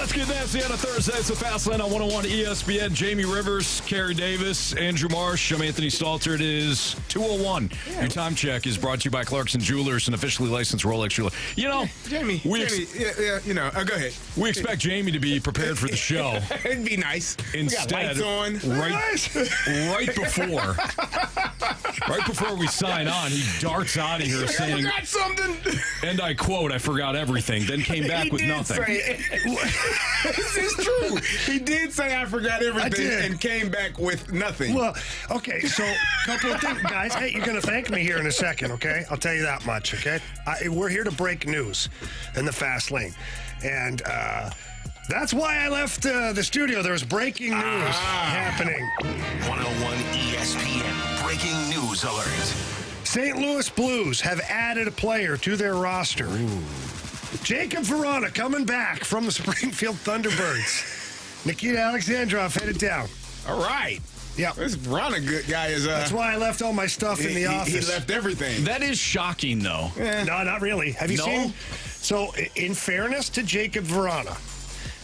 Let's get nasty on a Thursday. It's the Fast Lane on 101 ESPN. Jamie Rivers, Carey Davis, Andrew Marsh. I'm Anthony Stalter. It is 2:01. Yeah. Your time check is brought to you by Clarkson Jewelers, an officially licensed Rolex jeweler. You know, Jamie, go ahead. We expect Jamie to be prepared for the show. It'd be nice. Instead, we got lights on. right before we sign on, he darts out of here saying, I forgot something. And I quote, I forgot everything, then came back with nothing. This is true. He did say I forgot everything and came back with nothing. Well, okay, so a couple of things. Guys, hey, you're going to thank me here in a second, okay? I'll tell you that much, okay? We're here to break news in the Fast Lane. And that's why I left the studio. There was breaking news happening. 101 ESPN breaking news alert. St. Louis Blues have added a player to their roster. Ooh. Jacob Vrana coming back from the Springfield Thunderbirds. Nikita Alexandrov headed down. All right. Yeah, this Vrana good guy is. That's why I left all my stuff in the office. He left everything. That is shocking, though. No, not really. Have you seen? So, in fairness to Jacob Vrana,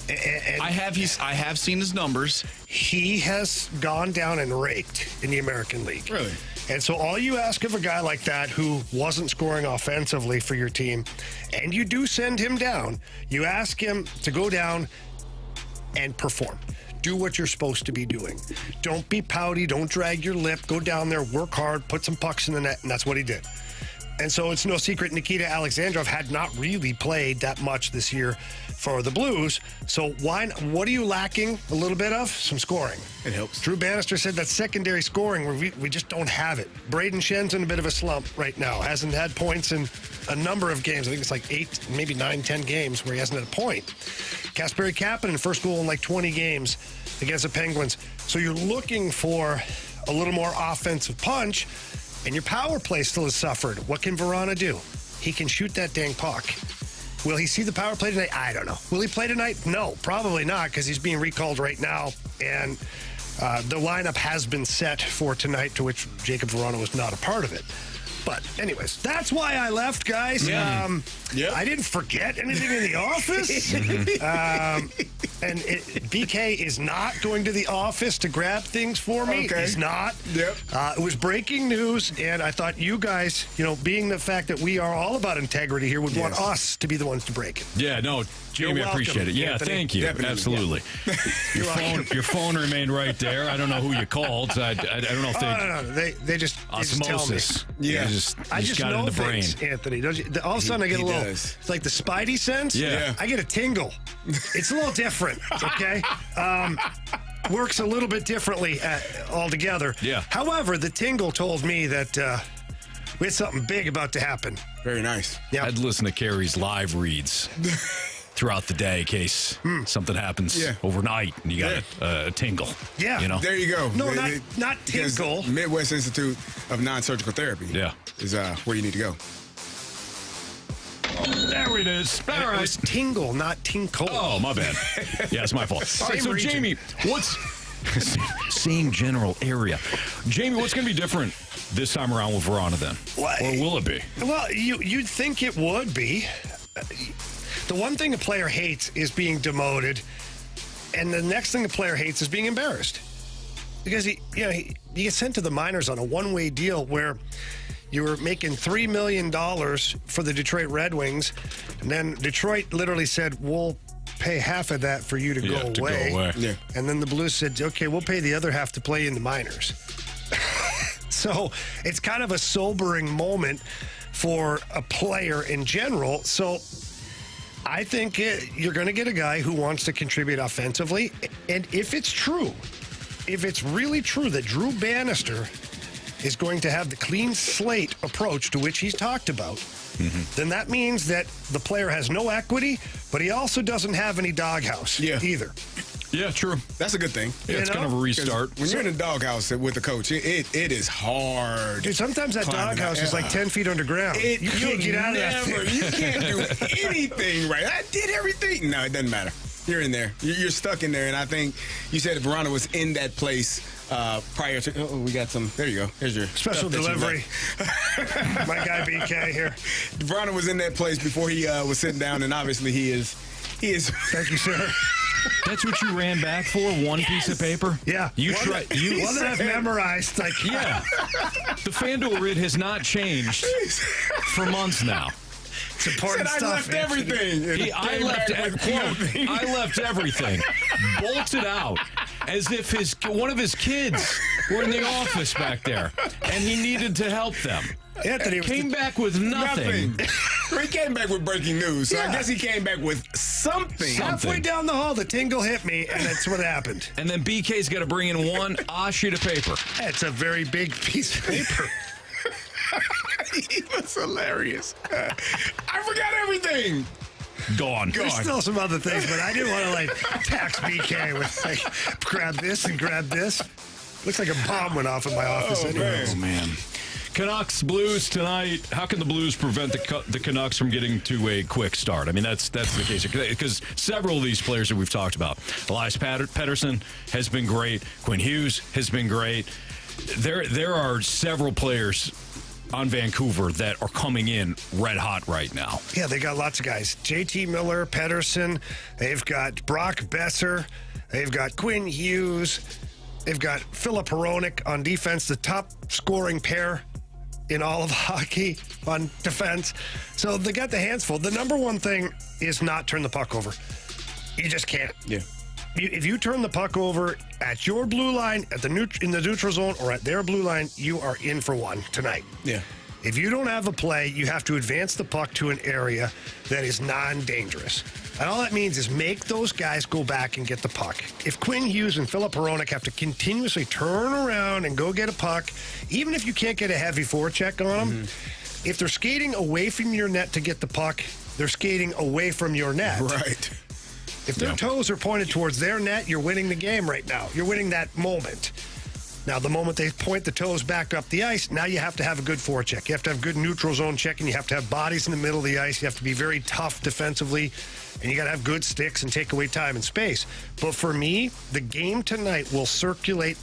I have seen his numbers. He has gone down and raked in the American League. Really? And so all you ask of a guy like that who wasn't scoring offensively for your team, and you do send him down, you ask him to go down and perform. Do what you're supposed to be doing. Don't be pouty. Don't drag your lip. Go down there, work hard, put some pucks in the net, and that's what he did. And so it's no secret Nikita Alexandrov had not really played that much this year for the Blues. So what are you lacking a little bit of? Some scoring. It helps. Drew Bannister said that secondary scoring, where we just don't have it. Braden Shen's in a bit of a slump right now. Hasn't had points in a number of games. I think it's like 8, maybe 9, 10 games where he hasn't had a point. Kasperi Kapanen, first goal in like 20 games against the Penguins. So you're looking for a little more offensive punch. And your power play still has suffered. What can Vrana do? He can shoot that dang puck. Will he see the power play tonight? I don't know. Will he play tonight? No, probably not, because he's being recalled right now. And the lineup has been set for tonight, to which Jacob Vrana was not a part of it. But anyways, that's why I left, guys. I didn't forget anything in the office. And BK is not going to the office to grab things for me. Okay. He's not. Yep. It was breaking news, and I thought you guys, being the fact that we are all about integrity here, would want us to be the ones to break it. Yeah, no, Jamie, I appreciate it. Yeah, Anthony. thank you. Definitely. Absolutely. Your phone remained right there. I don't know who you called. I don't know if they just osmosis. Tell me. Yeah. I just got know it in the brain. things, Anthony. Don't you? All of a sudden, I get a little. Does. It's like the Spidey sense. Yeah. I get a tingle. It's a little different. Okay. Works a little bit differently altogether. Yeah. However, the tingle told me that we had something big about to happen. Very nice. Yeah. I'd listen to Carey's live reads throughout the day in case something happens overnight and you got a tingle. Yeah. There you go. No, not tingle. Midwest Institute of Non-Surgical Therapy is where you need to go. There it is. All It right. was tingle, not tinkle. Oh, my bad. Yeah, it's my fault. All right, Same so region. Jamie, what's same general area? Jamie, what's going to be different this time around with Vrana then? What? Or will it be? Well, you'd think it would be. The one thing a player hates is being demoted, and the next thing a player hates is being embarrassed. Because he gets sent to the minors on a one-way deal where you were making $3 million for the Detroit Red Wings, and then Detroit literally said, we'll pay half of that for you to go away. Yeah. And then the Blues said, okay, we'll pay the other half to play in the minors. So it's kind of a sobering moment for a player in general. So I think you're going to get a guy who wants to contribute offensively. And if it's true, if it's really true that Drew Bannister is going to have the clean slate approach to which he's talked about, then that means that the player has no equity, but he also doesn't have any doghouse either. Yeah, true. That's a good thing. Yeah, it's kind of a restart. When you're in a doghouse with the coach, it is hard. Dude, sometimes that doghouse is like 10 feet underground. You can't get out of that thing. You can't do anything right. I did everything. No, it doesn't matter. You're in there. You're stuck in there. And I think you said Vrana was in that place prior to. Oh, we got some. There you go. Here's your Special delivery. My guy BK here. Vrana was in that place before he was sitting down, and obviously he is He is. Thank you, sir. That's what you ran back for? One piece of paper? Yeah. You one tried. one that I've memorized. Like, Yeah. The FanDuel grid has not changed for months now. it's important I stuff. left everything. And I came left back with clothing. I left everything. Bolted out. As if one of his kids were in the office back there. And he needed to help them. Anthony was Came back with nothing. He came back with breaking news, so I Yeah. guess he came back with something. halfway down the hall, the tingle hit me, and that's what happened. And then BK's got to bring in one sheet of paper. It's a very big piece of paper. He was hilarious. I forgot everything. Gone. There's still some other things, but I didn't want to like tax BK with like grab this and grab this. Looks like a bomb went off in my office. Anyways. Oh, man. Canucks, Blues tonight. How can the Blues prevent the Canucks from getting to a quick start? I mean, that's the case. Because several of these players that we've talked about, Elias Pettersson has been great. Quinn Hughes has been great. There are several players on Vancouver that are coming in red hot right now. Yeah, they got lots of guys. JT Miller, Pettersson. They've got Brock Besser. They've got Quinn Hughes. They've got Philip Hronek on defense, the top scoring pair in all of hockey on defense. So they got the hands full. The number one thing is not turn the puck over. You just can't. Yeah. If you turn the puck over at your blue line, in the neutral zone, or at their blue line, you are in for one tonight. Yeah. If you don't have a play, you have to advance the puck to an area that is non-dangerous. And all that means is make those guys go back and get the puck. If Quinn Hughes and Philip Hronek have to continuously turn around and go get a puck, even if you can't get a heavy forecheck on them, if they're skating away from your net to get the puck, they're skating away from your net. Right. If their toes are pointed towards their net, you're winning the game right now. You're winning that moment. Now, the moment they point the toes back up the ice, now you have to have a good forecheck. You have to have good neutral zone checking. You have to have bodies in the middle of the ice. You have to be very tough defensively. And you got to have good sticks and take away time and space. But for me, the game tonight will circulate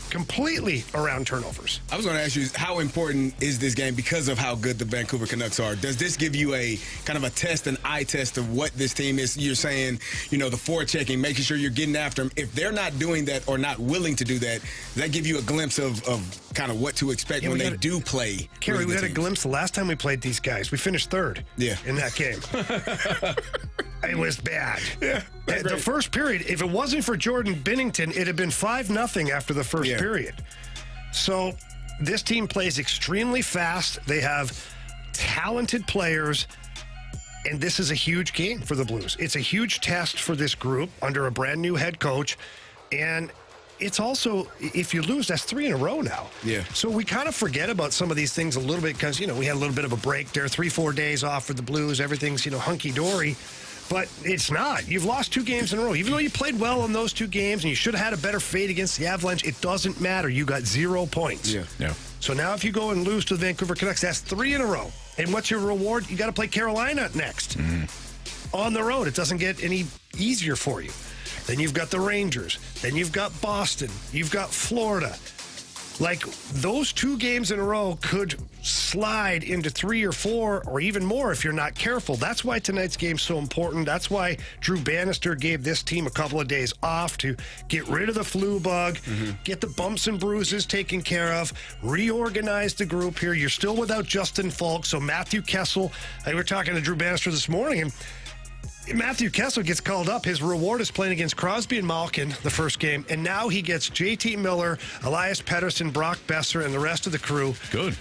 completely around turnovers. I was going to ask you, how important is this game because of how good the Vancouver Canucks are? Does this give you a kind of a test, an eye test of what this team is? You're saying, the forechecking, making sure you're getting after them. If they're not doing that or not willing to do that, does that give you a glimpse of kind of what to expect when they do play? Kerry, we had a glimpse the last time we played these guys. We finished third in that game. It was bad. Yeah. The first period, if it wasn't for Jordan Binnington, it'd have been 5-0 after the first period. So this team plays extremely fast. They have talented players, and this is a huge game for the Blues. It's a huge test for this group under a brand new head coach, and it's also, if you lose, that's 3 in a row now. Yeah. So we kind of forget about some of these things a little bit because, we had a little bit of a break there, 3-4 days off for the Blues. Everything's, hunky-dory. But it's not. You've lost 2 games in a row. Even though you played well in those 2 games and you should have had a better fate against the Avalanche, it doesn't matter. You got 0 points. Yeah. So now if you go and lose to the Vancouver Canucks, that's 3 in a row. And what's your reward? You got to play Carolina next. On the road. It doesn't get any easier for you. Then you've got the Rangers. Then you've got Boston. You've got Florida. Like, those 2 games in a row could slide into 3 or 4 or even more if you're not careful. That's why tonight's game's so important. That's why Drew Bannister gave this team a couple of days off to get rid of the flu bug, get the bumps and bruises taken care of, reorganize the group here. You're still without Justin Falk, so Matthew Kessel. We were talking to Drew Bannister this morning, and Matthew Kessel gets called up. His reward is playing against Crosby and Malkin the first game, and now he gets JT Miller, Elias Pettersson, Brock Besser, and the rest of the crew. Good.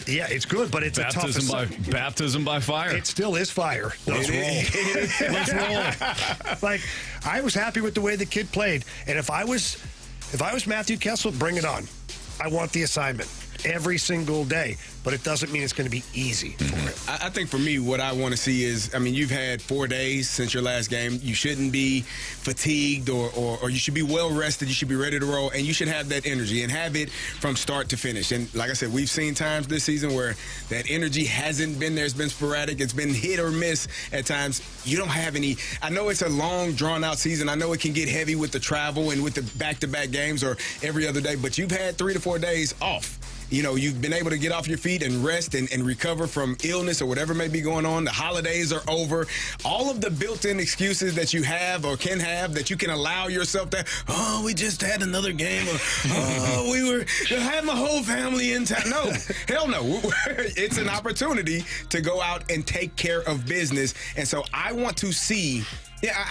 It's good, but it's baptism by fire. It still is fire. Let's roll. Let's roll. Like, I was happy with the way the kid played, and if I was Matthew Kessel, bring it on. I want the assignment every single day, but it doesn't mean it's going to be easy for him. I think for me, what I want to see is, you've had 4 days since your last game. You shouldn't be fatigued or you should be well rested. You should be ready to roll, and you should have that energy and have it from start to finish. And like I said, we've seen times this season where that energy hasn't been there. It's been sporadic. It's been hit or miss at times. You don't have any. I know it's a long, drawn-out season. I know it can get heavy with the travel and with the back-to-back games or every other day, but you've had 3 to 4 days off. you've been able to get off your feet and rest and recover from illness or whatever may be going on. The holidays are over. All of the built-in excuses that you have or can have that you can allow yourself to, we just had another game. Or, I had my whole family in town. No, hell no. It's an opportunity to go out and take care of business. And so I want to see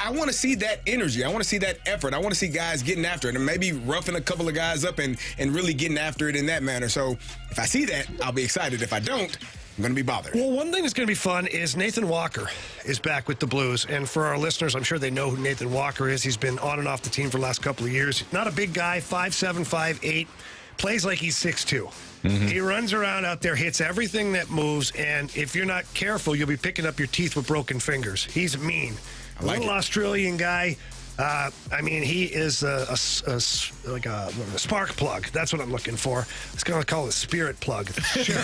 I want to see that energy. I want to see that effort. I want to see guys getting after it and maybe roughing a couple of guys up and really getting after it in that manner. So if I see that, I'll be excited. If I don't, I'm going to be bothered. Well, one thing that's going to be fun is Nathan Walker is back with the Blues. And for our listeners, I'm sure they know who Nathan Walker is. He's been on and off the team for the last couple of years. Not a big guy, 5'7", 5'8", plays like he's 6'2". Mm-hmm. He runs around out there, hits everything that moves, and if you're not careful, you'll be picking up your teeth with broken fingers. He's mean. Little Australian guy. He is a spark plug. That's what I'm looking for. I was going to call it spirit plug. Sure.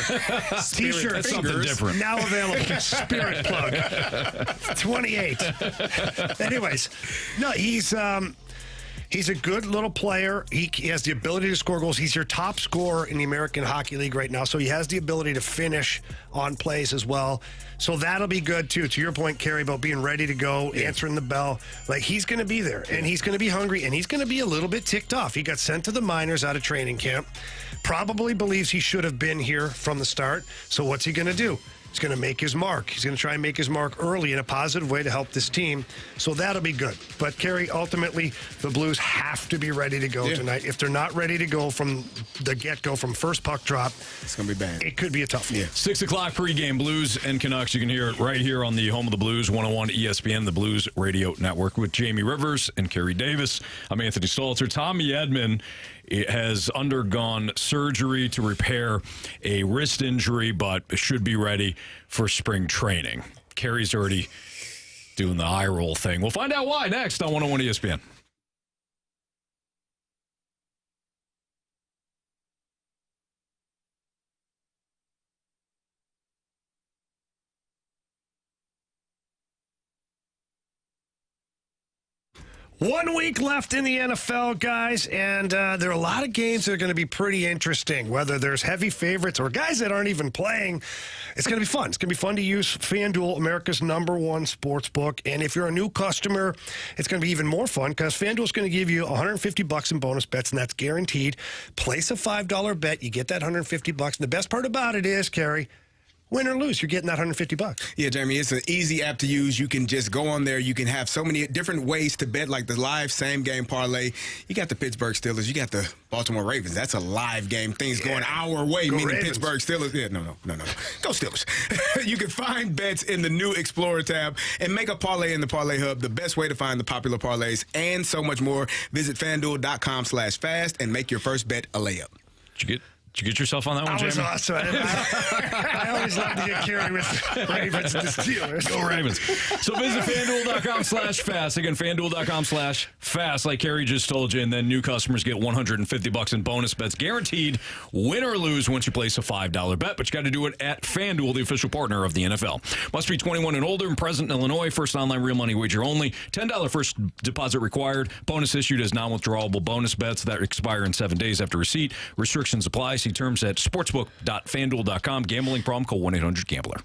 T-shirt. That's something different. Now available. Spirit plug. 28. Anyways, no, he's a good little player. He has the ability to score goals. He's your top scorer in the American Hockey League right now, so he has the ability to finish on plays as well. So that'll be good, too. To your point, Kerry, about being ready to go, answering the bell. Like, he's going to be there, and he's going to be hungry, and he's going to be a little bit ticked off. He got sent to the minors out of training camp. Probably believes he should have been here from the start. So what's he going to do? He's going to make his mark. He's going to try and make his mark early in a positive way to help this team. So that'll be good. But, Kerry, ultimately, the Blues have to be ready to go tonight. If they're not ready to go from the get-go, from first puck drop, it's going to be bad. It could be a tough one. 6 o'clock pregame, Blues and Canucks. You can hear it right here on the home of the Blues, 101 ESPN, the Blues Radio Network, with Jamie Rivers and Kerry Davis. I'm Anthony Stalter. Tommy Edman has undergone surgery to repair a wrist injury, but should be ready for spring training. Kerry's already doing the eye roll thing. We'll find out why next on 101 ESPN. One week left in the NFL, guys, and there are a lot of games that are going to be pretty interesting, whether there's heavy favorites or guys that aren't even playing. It's going to be fun. It's going to be fun to use FanDuel, America's #1 sports book. And if you're a new customer, it's going to be even more fun because FanDuel is going to give you $150 in bonus bets, and that's guaranteed. Place a $5 bet, you get that $150. And the best part about it is, Kerry, win or lose, you're getting that $150. Yeah, Jamie, it's an easy app to use. You can just go on there. You can have so many different ways to bet, like the live same-game parlay. You got the Pittsburgh Steelers. You got the Baltimore Ravens. That's a live game. Things going our way, meaning Ravens. Pittsburgh Steelers. Yeah, no. Go Steelers. You can find bets in the new Explorer tab and make a parlay in the Parlay Hub, the best way to find the popular parlays and so much more. Visit FanDuel.com/fast and make your first bet a layup. Did you get yourself on that one, Jamie? That was awesome. I always love to get Kerry with Ravens and the Steelers. Go Ravens. So visit FanDuel.com/fast. Again, FanDuel.com/fast, like Kerry just told you. And then new customers get $150 in bonus bets guaranteed, win or lose, once you place a $5 bet. But you got to do it at FanDuel, the official partner of the NFL. Must be 21 and older and present in Illinois. First online real money wager only. $10 first deposit required. Bonus issued as non-withdrawable bonus bets that expire in 7 days after receipt. Restrictions apply. See terms at sportsbook.fanduel.com. Gambling problem? Call 1-800-GAMBLER.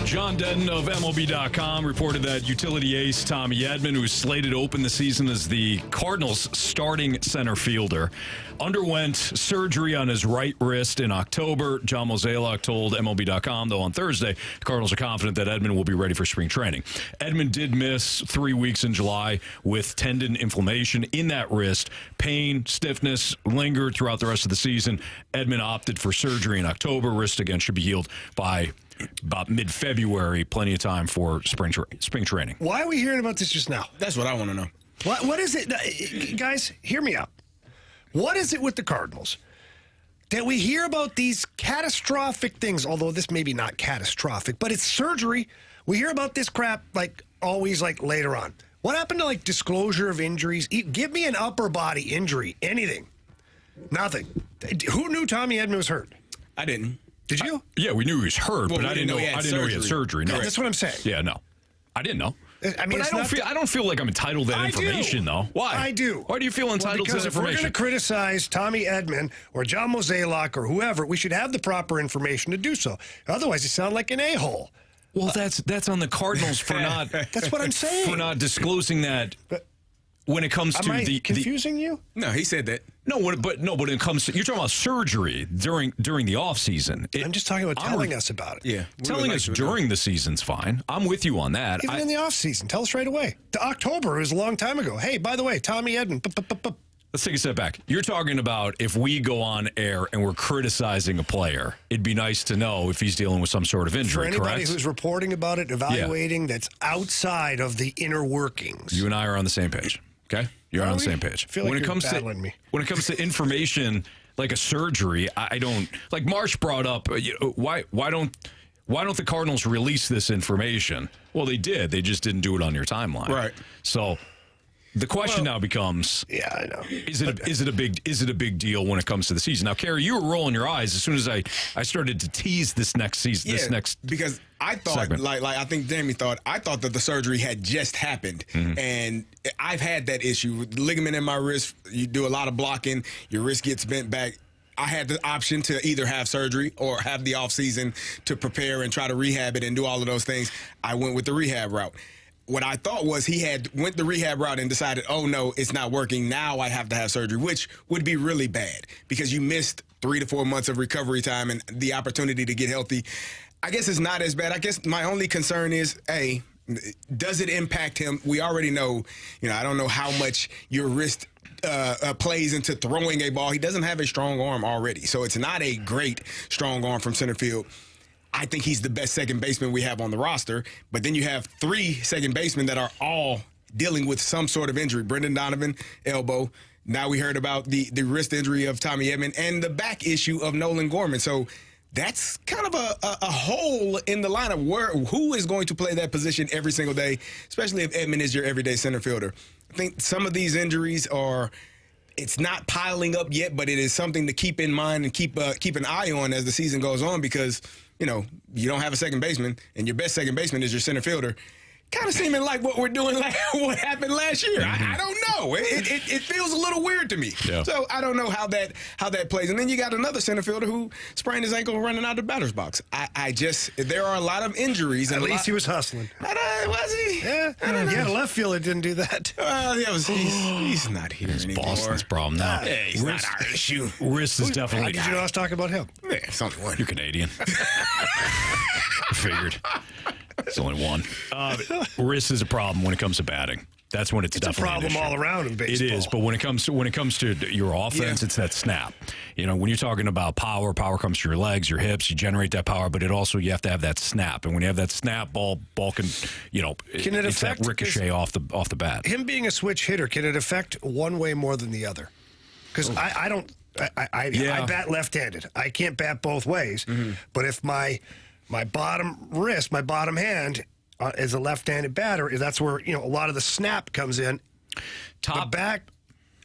John Denton of MLB.com reported that utility ace Tommy Edman, who was slated to open the season as the Cardinals' starting center fielder, underwent surgery on his right wrist in October. John Mozeliak told MLB.com, though, on Thursday, the Cardinals are confident that Edman will be ready for spring training. Edman did miss 3 weeks in July with tendon inflammation in that wrist. Pain, stiffness lingered throughout the rest of the season. Edman opted for surgery in October. Wrist, again, should be healed by about mid-February. Plenty of time for spring training. Why are we hearing about this just now? That's what I want to know. What is it? Guys, hear me out. What is it with the Cardinals that we hear about these catastrophic things, although this may be not catastrophic, but it's surgery. We hear about this crap always later on. What happened to disclosure of injuries? Give me an upper body injury, anything. Nothing. Who knew Tommy Edman was hurt? I didn't. Did you? Yeah, we knew he was hurt, but I didn't know he had surgery. No. That's what I'm saying. Yeah, no. I didn't know. I mean, I don't feel like I'm entitled to that information, though. Why? I do. Why do you feel entitled to that information? Because if we're going to criticize Tommy Edman or John Mozeliak or whoever, we should have the proper information to do so. Otherwise, you sound like an a-hole. Well, that's on the Cardinals for not. That's what I'm saying. For not disclosing that. When it comes to Am I confusing you? No, he said that. But when it comes to, you're talking about surgery during the off season. I'm just talking about telling us about it. Yeah, telling us during the season's fine. I'm with you on that. Even in the off season, tell us right away. To October was a long time ago. Hey, by the way, Tommy Edman. Let's take a step back. You're talking about if we go on air and we're criticizing a player, it'd be nice to know if he's dealing with some sort of injury, correct? For anybody correct? who's reporting about it, evaluating, that's outside of the inner workings. You and I are on the same page. Okay, you're on the same page. I feel like when it you're comes battling me. When it comes to information like a surgery, I don't like. Marsh brought up why don't the Cardinals release this information? Well, they did. They just didn't do it on your timeline. Right. So the question now becomes: yeah, I know. Is it a big deal when it comes to the season? Now, Kerry, you were rolling your eyes as soon as I started to tease this next season. Yeah, because I thought segment. like I think Jamie thought that the surgery had just happened, and I've had that issue with ligament in my wrist. You do a lot of blocking, your wrist gets bent back. I had the option to either have surgery or have the off season to prepare and try to rehab it and do all of those things. I went with the rehab route. What I thought was he had went the rehab route and decided, oh, no, it's not working. Now I have to have surgery, which would be really bad because you missed 3 to 4 months of recovery time and the opportunity to get healthy. I guess it's not as bad. I guess my only concern is, A, does it impact him? We already know, I don't know how much your wrist plays into throwing a ball. He doesn't have a strong arm already, so it's not a great strong arm from center field. I think he's the best second baseman we have on the roster. But then you have 3 second basemen that are all dealing with some sort of injury. Brendan Donovan, elbow. Now we heard about the wrist injury of Tommy Edman and the back issue of Nolan Gorman. So that's kind of a hole in the lineup. Who is going to play that position every single day, especially if Edman is your everyday center fielder? I think some of these injuries it's not piling up yet, but it is something to keep in mind and keep an eye on as the season goes on because – you don't have a second baseman, and your best second baseman is your center fielder. Kind of seeming like what we're doing, like what happened last year. I don't know. It feels a little weird to me. Yeah. So I don't know how that plays. And then you got another center fielder who sprained his ankle running out of the batter's box. There are a lot of injuries. At least he was hustling. Was he? Yeah. A left fielder didn't do that. He's not here anymore. Boston's problem now. He's not our issue. Wrist is definitely. How did you know I was talking about him? Yeah, it's only one. You're Canadian. I figured. It's only one. Wrist is a problem when it comes to batting. That's when it's definitely a problem an issue. all around in baseball. It is, but when it comes to your offense, it's that snap. When you're talking about power comes to your legs, your hips. You generate that power, but you have to have that snap. And when you have that snap, ball can it it's affect that ricochet off the bat. Him being a switch hitter, can it affect one way more than the other? Because I don't. I bat left-handed. I can't bat both ways. Mm-hmm. But if my bottom wrist, my bottom hand is a left-handed batter, that's where a lot of the snap comes in. The back,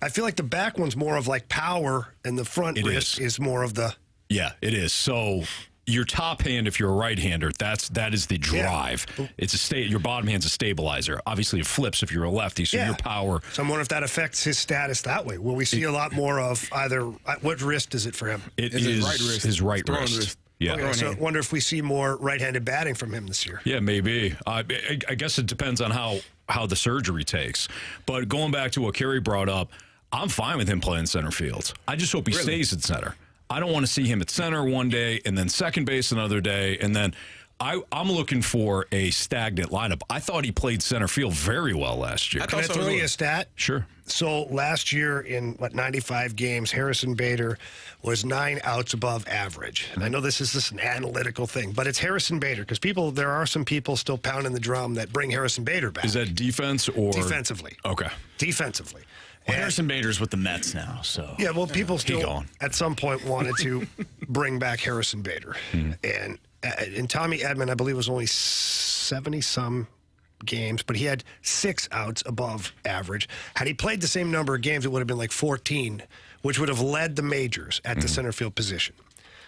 I feel like the back one's more of like power, and the front wrist is more of the. Yeah, it is. So your top hand, if you're a right-hander, that is the drive. Yeah. It's your bottom hand's a stabilizer. Obviously, it flips if you're a lefty, so your power. So I'm wondering if that affects his status that way. Will we see a lot more of either? What wrist is it for him? It is his right wrist. his right Throwing wrist. wrist. Yeah. Okay, so I wonder if we see more right-handed batting from him this year. Yeah, maybe. I guess it depends on how the surgery takes. But going back to what Carey brought up, I'm fine with him playing center field. I just hope he stays at center. I don't want to see him at center one day and then second base another day. And then I'm looking for a stagnant lineup. I thought he played center field very well last year. Can I throw you a stat? Sure. So last year in 95 games, Harrison Bader was 9 outs above average. And I know this is just an analytical thing, but it's Harrison Bader because there are some people still pounding the drum that bring Harrison Bader back. Is that defense or defensively? Okay. Defensively. Well, Harrison Bader's with the Mets now, so. Yeah, well, people still at some point wanted to bring back Harrison Bader. And Tommy Edman, I believe, was only 70-some games, but he had 6 outs above average. Had he played the same number of games, it would have been like 14, which would have led the majors at the center field position.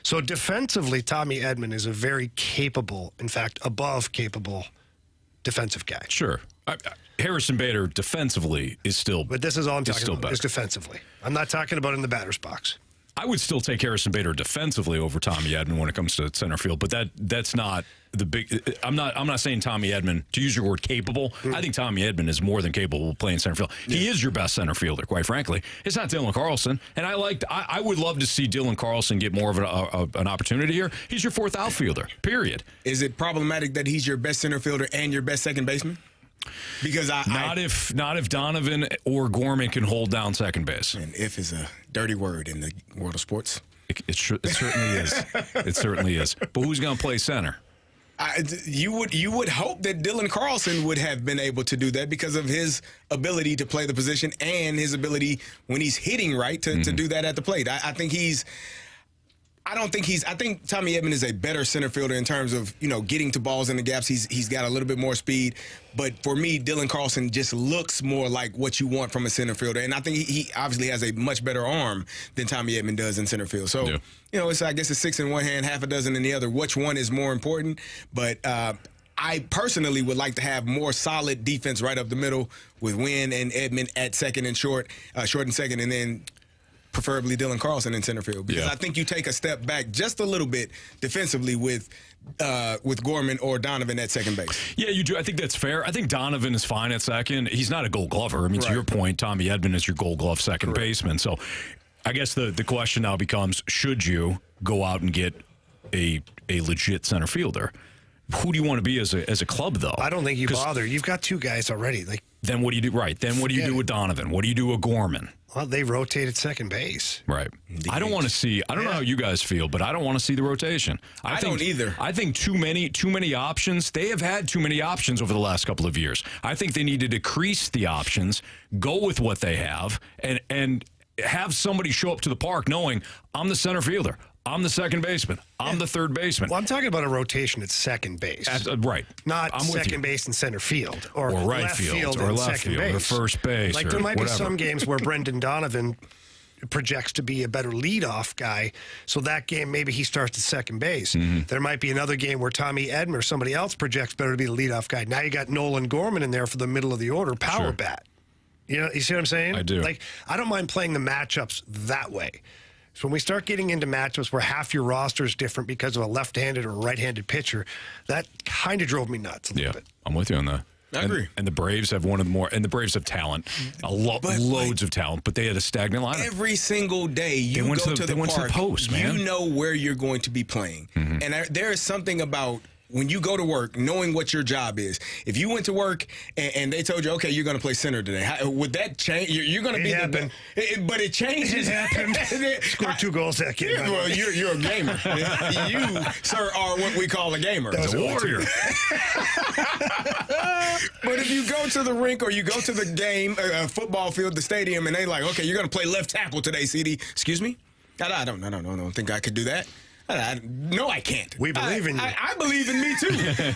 So defensively, Tommy Edman is a very capable, in fact, above capable defensive guy. Sure. Harrison Bader defensively is still. But this is all I'm talking about, better. is defensively. I'm not talking about in the batter's box. I would still take Harrison Bader defensively over Tommy Edman when it comes to center field, but that's not the big. I'm not saying Tommy Edman, to use your word, capable. I think Tommy Edman is more than capable of playing center field. Yeah. He is your best center fielder, quite frankly. It's not Dylan Carlson, and I would love to see Dylan Carlson get more of an opportunity here. He's your 4th outfielder. Period. Is it problematic that he's your best center fielder and your best second baseman? Because not if Donovan or Gorman can hold down second base. And if is a dirty word in the world of sports. It certainly is. It certainly is. But who's going to play center? You would hope that Dylan Carlson would have been able to do that because of his ability to play the position and his ability when he's hitting right to do that at the plate. I think Tommy Edman is a better center fielder in terms of, getting to balls in the gaps. He's got a little bit more speed. But for me, Dylan Carlson just looks more like what you want from a center fielder. And I think he obviously has a much better arm than Tommy Edman does in center field. So, I guess it's 6 in one hand, half a dozen in the other. Which one is more important? But I personally would like to have more solid defense right up the middle with Wynn and Edman at second and short and second, and then preferably Dylan Carlson in center field, because I think you take a step back just a little bit defensively with Gorman or Donovan at second base. Yeah, you do. I think that's fair. I think Donovan is fine at second. He's not a Gold Glover. I mean, to your point, Tommy Edman is your Gold Glove second baseman. So I guess the question now becomes, should you go out and get a legit center fielder? Who do you want to be as a club, though? I don't think you bother. You've got 2 guys already. Then what do you do? Right. Then what do you do with Donovan? What do you do with Gorman? Well, they rotated second base. Right. I don't want to see. I don't know how you guys feel, but I don't want to see the rotation. I don't either. I think too many options. They have had too many options over the last couple of years. I think they need to decrease the options, go with what they have, and have somebody show up to the park knowing I'm the center fielder. I'm the second baseman. I'm the third baseman. Well, I'm talking about a rotation at second base. Right. Not second base and center field. Or right left field or and left second field base. or first base. Like, or there might whatever. be some games where Brendan Donovan projects to be a better leadoff guy. So that game, maybe he starts at second base. There might be another game where Tommy Edman or somebody else projects better to be the leadoff guy. Now you got Nolan Gorman in there for the middle of the order, power bat. You see what I'm saying? I do. I don't mind playing the matchups that way. So when we start getting into matchups where half your roster is different because of a left-handed or a right-handed pitcher, that kind of drove me nuts a little bit. I'm with you on that. I agree. And the Braves have one of the more, and the Braves have talent, loads of talent, but they had a stagnant lineup. Every single day you go to the park, post, man. You know where you're going to be playing. And there is something about when you go to work, knowing what your job is. If you went to work and they told you, okay, you're going to play center today, would that change? You're going to be happened. But it changes. It happened. Scored 2 goals that game. Yeah, well, you're a gamer. You, sir, are what we call a gamer. That was a warrior. But if you go to the rink or you go to the game, football field, the stadium, and they like, okay, you're going to play left tackle today, CD. Excuse me? I don't think I could do that. No, I can't. We believe in you. I believe in me, too.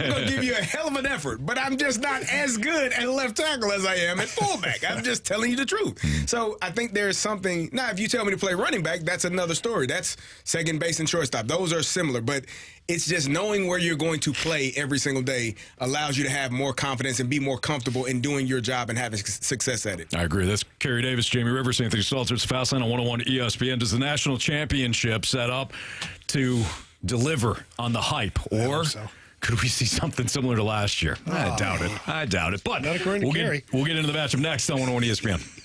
I'm going to give you a hell of an effort, but I'm just not as good at left tackle as I am at fullback. I'm just telling you the truth. So I think there's something. Now, if you tell me to play running back, that's another story. That's second base and shortstop. Those are similar, but it's just knowing where you're going to play every single day allows you to have more confidence and be more comfortable in doing your job and having success at it. I agree. That's Kerry Davis, Jamie Rivers, Anthony Stalter. It's Fastline on 101 ESPN. Does the national championship set up to deliver on the hype, or could we see something similar to last year? I doubt it. I doubt it. But not according to Carey. We'll get into the matchup next on 101 ESPN.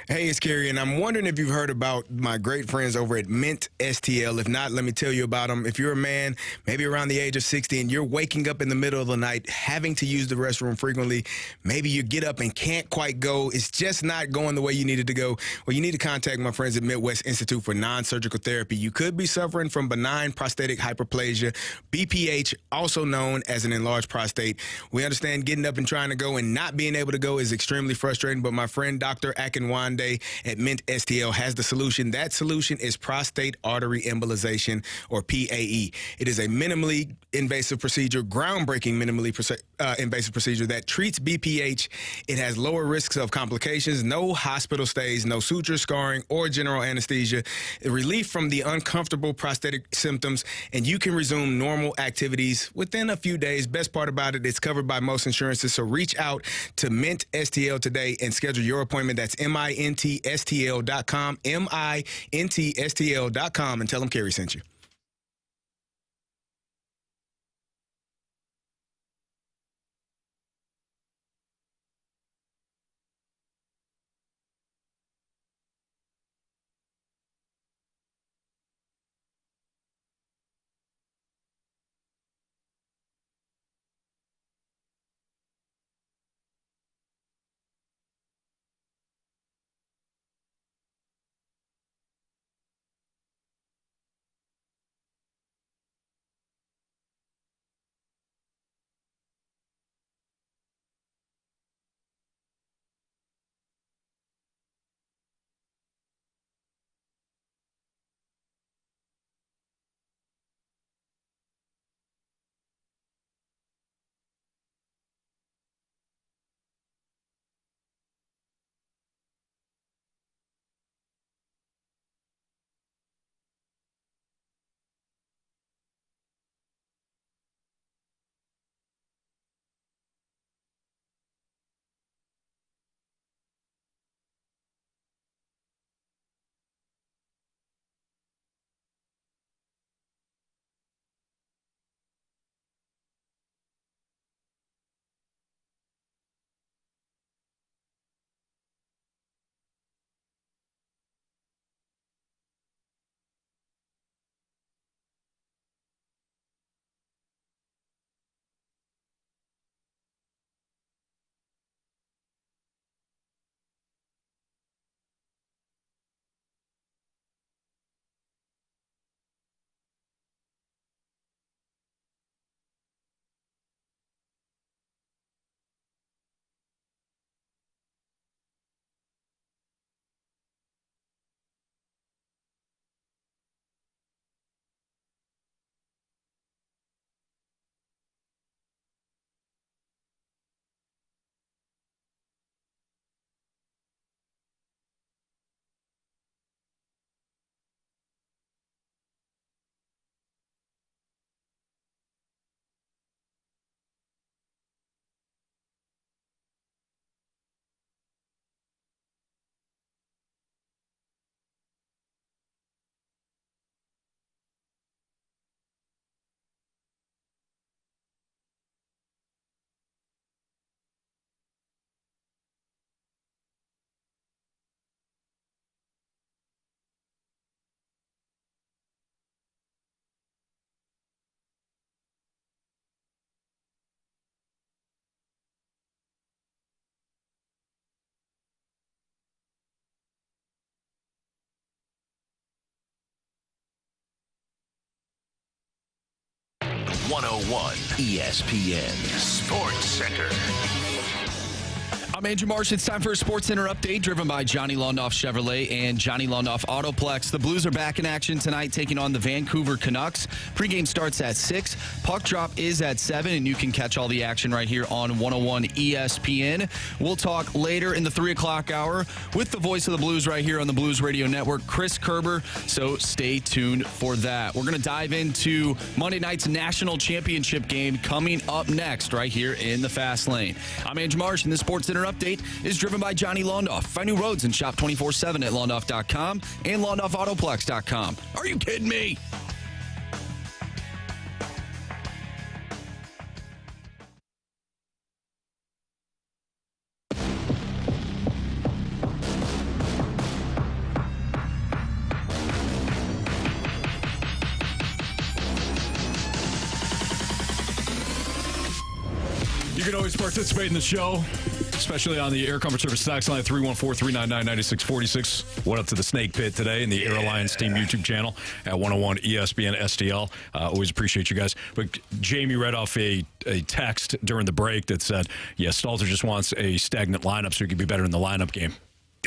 Hey, it's Kerry, and I'm wondering if you've heard about my great friends over at Mint STL. If not, let me tell you about them. If you're a man, maybe around the age of 60, and you're waking up in the middle of the night having to use the restroom frequently, maybe you get up and can't quite go, it's just not going the way you need it to go, well, you need to contact my friends at Midwest Institute for Non-Surgical Therapy. You could be suffering from benign prostatic hyperplasia, BPH, also known as an enlarged prostate. We understand getting up and trying to go and not being able to go is extremely frustrating, but my friend Dr. Akinwande at Mint STL has the solution. That solution is prostate artery embolization, or PAE. It is a minimally invasive procedure, groundbreaking minimally invasive procedure that treats BPH. It has lower risks of complications, no hospital stays, no suture, scarring, or general anesthesia, relief from the uncomfortable prostatic symptoms, and you can resume normal activities within a few days. Best part about it, it's covered by most insurances, so reach out to Mint STL today and schedule your appointment. That's MINTSTL.com, MINTSTL.com, and tell them Kerry sent you. 101 ESPN Sports Center. I'm Andrew Marsh. It's time for a Sports Center update driven by Johnny Londoff Chevrolet and Johnny Londoff Autoplex. The Blues are back in action tonight, taking on the Vancouver Canucks. Pregame starts at 6. Puck drop is at 7, and you can catch all the action right here on 101 ESPN. We'll talk later in the 3 o'clock hour with the voice of the Blues right here on the Blues Radio Network, Chris Kerber, so stay tuned for that. We're going to dive into Monday night's national championship game coming up next right here in the Fast Lane. I'm Andrew Marsh, and the Sports Center update is driven by Johnny Londoff. Find new roads and shop 24/7 at londoff.com and londoffautoplex.com. Are you kidding me? You can always participate in the show, especially on the Air Comfort Service tax line 314-399-9646. What up to the Snake Pit today in the Air Alliance Team YouTube channel at 101 ESPN STL. Always appreciate you guys. But Jamie read off a text during the break that said, yeah, Stalter just wants a stagnant lineup so he could be better in the lineup game.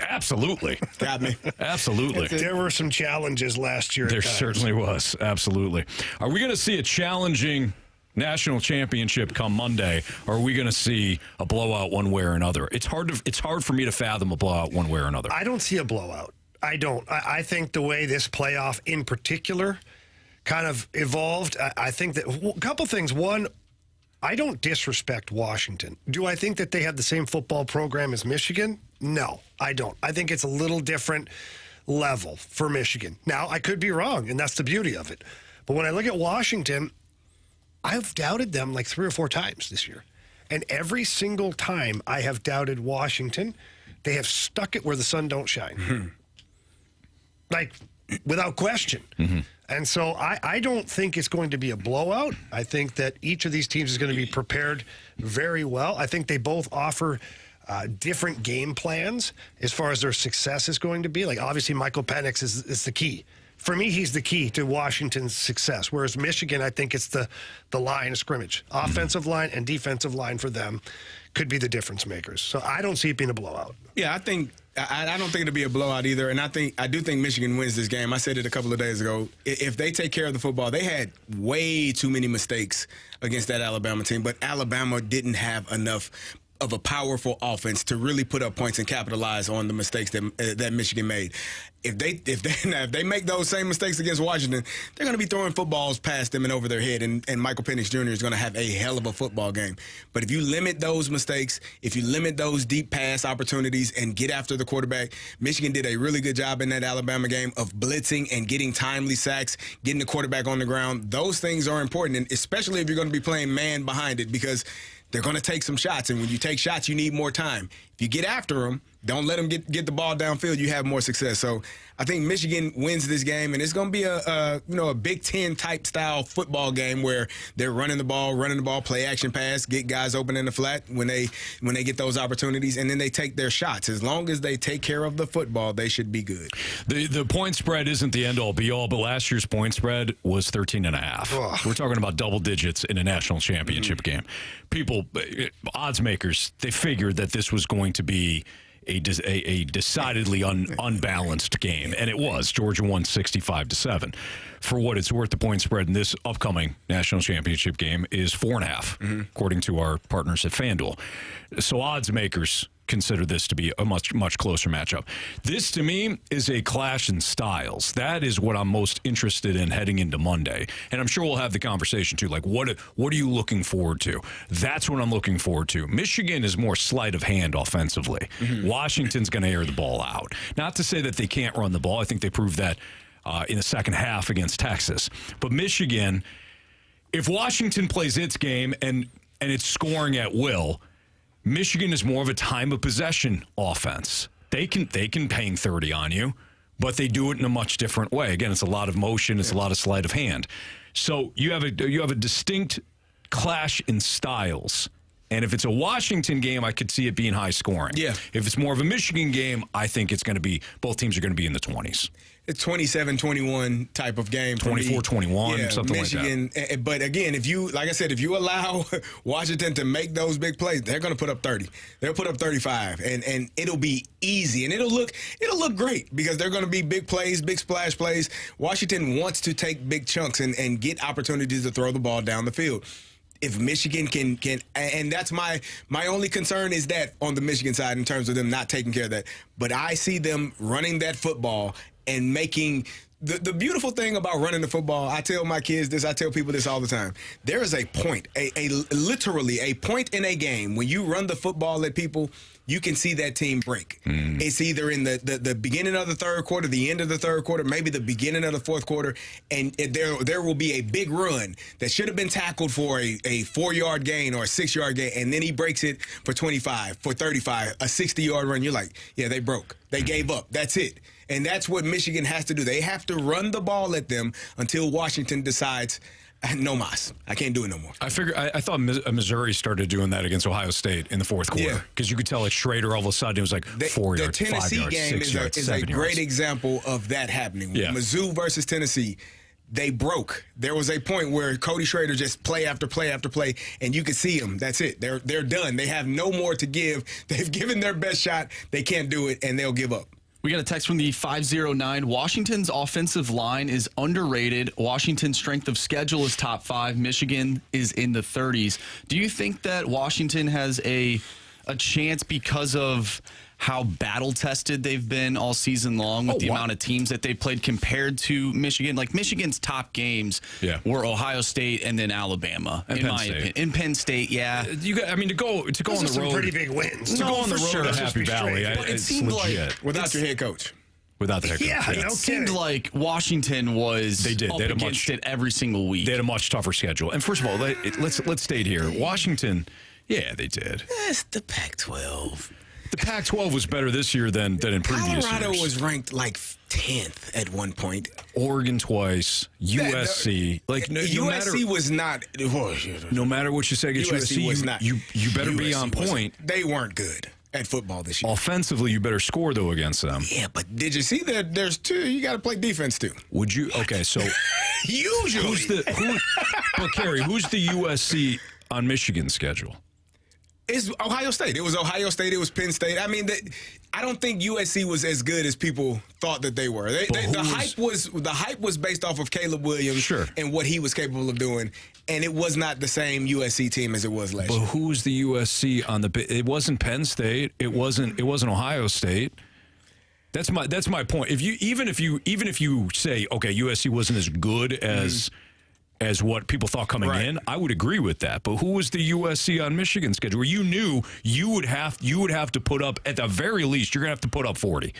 Absolutely. Got me. Absolutely. There were some challenges last year. There certainly was. Absolutely. Are we going to see a challenging national championship come Monday, or are we going to see a blowout one way or another? It's hard for me to fathom a blowout one way or another. I don't see a blowout. I don't. I think the way this playoff in particular kind of evolved, I think that a couple things. One, I don't disrespect Washington. Do I think that they have the same football program as Michigan? No, I don't. I think it's a little different level for Michigan. Now, I could be wrong, and that's the beauty of it. But when I look at Washington, I've doubted them like 3 or 4 times this year. And every single time I have doubted Washington, they have stuck it where the sun don't shine. Mm-hmm. Like, without question. Mm-hmm. And so I don't think it's going to be a blowout. I think that each of these teams is going to be prepared very well. I think they both offer different game plans as far as their success is going to be. Like, obviously, Michael Penix is the key. For me, he's the key to Washington's success, whereas Michigan, I think it's the line of scrimmage. Offensive line and defensive line for them could be the difference makers. So I don't see it being a blowout. Yeah, I don't think it'll be a blowout either, and I do think Michigan wins this game. I said it a couple of days ago. If they take care of the football, they had way too many mistakes against that Alabama team, but Alabama didn't have enough of a powerful offense to really put up points and capitalize on the mistakes that Michigan made. If they make those same mistakes against Washington, they're going to be throwing footballs past them and over their head, and Michael Penix Jr. is going to have a hell of a football game. But if you limit those mistakes, if you limit those deep pass opportunities and get after the quarterback, Michigan did a really good job in that Alabama game of blitzing and getting timely sacks, getting the quarterback on the ground. Those things are important, and especially if you're going to be playing man behind it, because they're going to take some shots, and when you take shots, you need more time. If you get after them, don't let them get the ball downfield, you have more success. So I think Michigan wins this game, and it's going to be a Big Ten type style football game where they're running the ball, play action pass, get guys open in the flat when they get those opportunities, and then they take their shots. As long as they take care of the football, they should be good. The point spread isn't the end all be all, but last year's point spread was 13.5. We're talking about double digits in a national championship game. People, odds makers, they figured that this was going to be a decidedly unbalanced game, and it was. Georgia won 65-7. For what it's worth, the point spread in this upcoming national championship game is 4.5, according to our partners at FanDuel. So odds makers consider this to be a much closer matchup. This, to me, is a clash in styles. That is what I'm most interested in heading into Monday. And I'm sure we'll have the conversation, too. Like, what are you looking forward to? That's what I'm looking forward to. Michigan is more sleight of hand offensively. Washington's going to air the ball out. Not to say that they can't run the ball. I think they proved that in the second half against Texas. But Michigan, if Washington plays its game and it's scoring at will, Michigan is more of a time of possession offense. They can hang 30 on you, but they do it in a much different way. Again, it's a lot of motion, it's a lot of sleight of hand. So you have a distinct clash in styles, And if it's a Washington game, I could see it being high scoring. Yeah. If it's more of a Michigan game, I think it's going to be both teams are going to be in the 20s. It's 27-21 type of game. 24-21, something Michigan, like that. But again, if you allow Washington to make those big plays, they're going to put up 30. They'll put up 35, and it'll be easy, and it'll look great because they're going to be big plays, big splash plays. Washington wants to take big chunks and get opportunities to throw the ball down the field. If Michigan can, and that's my only concern is that on the Michigan side in terms of them not taking care of that. But I see them running that football and making the beautiful thing about running the football. I tell my kids this. I tell people this all the time. There is a point, literally a point in a game when you run the football at people. You can see that team break. It's either in the beginning of the third quarter, the end of the third quarter, maybe the beginning of the fourth quarter, and there will be a big run that should have been tackled for a 4-yard gain or a 6-yard gain, and then he breaks it for 25, for 35, a 60-yard run. You're like, yeah, they broke. They gave up. That's it. And that's what Michigan has to do. They have to run the ball at them until Washington decides, no mas. I can't do it no more. I thought Missouri started doing that against Ohio State in the fourth quarter because you could tell like Schrader all of a sudden it was like 4 yards, 5 yards, 6 yards, 7 yards. The Tennessee game is a great example of that happening. Yeah. Mizzou versus Tennessee, they broke. There was a point where Cody Schrader just play after play after play, and you could see them. That's it. They're done. They have no more to give. They've given their best shot. They can't do it, and they'll give up. We got a text from the 509. Washington's offensive line is underrated. Washington's strength of schedule is top 5. Michigan is in the 30s. Do you think that Washington has a chance because of how battle-tested they've been all season long with the amount of teams that they played compared to Michigan? Like, Michigan's top games were Ohio State and then Alabama, and in Penn my State. opinion. In Penn State, yeah. To go on the road. Some pretty big wins. To go on the road to Happy Valley, But it it's seemed legit. Without your head coach. Without the head coach. Yeah, It seemed like Washington was They up had against it every single week. They had a much tougher schedule. And first of all, let's state here. Washington, yeah, they did. That's the Pac-12. The Pac-12 was better this year than in previous Colorado years. was ranked like 10th at one point. Oregon twice, USC. USC was not. No matter what you say against USC, was not. You better be USC on point. They weren't good at football this year. Offensively, you better score though against them. Yeah, but did you see that there's two? You got to play defense too. Would you? Okay, so Usually, but Carey, who's the USC on Michigan's schedule? it's Ohio State. It was Ohio State. It was Penn State. I mean, I don't think USC was as good as people thought that they were. The hype was based off of Caleb Williams and what he was capable of doing, and it was not the same USC team as it was last year. But who's the USC on the? It wasn't Penn State. It wasn't Ohio State. That's my point. Even if you say okay, USC wasn't as good as what people thought coming in, I would agree with that. But who was the USC on Michigan's schedule where you knew you would have to put up, at the very least, you're going to have to put up 40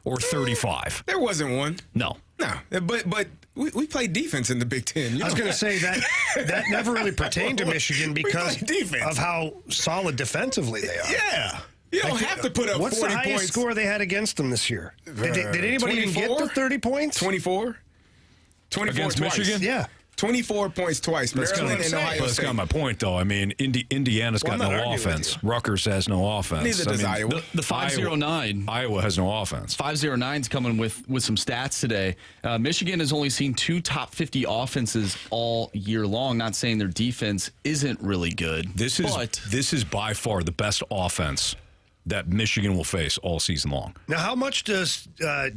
or 35? There wasn't one. No. But we played defense in the Big Ten. I was going to say that never really pertained to Michigan because of how solid defensively they are. Yeah. You don't have to put up 40 points. What's the highest score they had against them this year? Did anybody even get to 30 points? 24 Against twice. Michigan? Yeah. 24 points twice. Maryland and Ohio State. That's kind of my point, though. I mean, Indiana's got no offense. Rutgers has no offense. Neither does Iowa. The 509. Iowa has no offense. 509's coming with some stats today. Michigan has only seen 2 top 50 offenses all year long. Not saying their defense isn't really good. This is by far the best offense that Michigan will face all season long. Now, how much does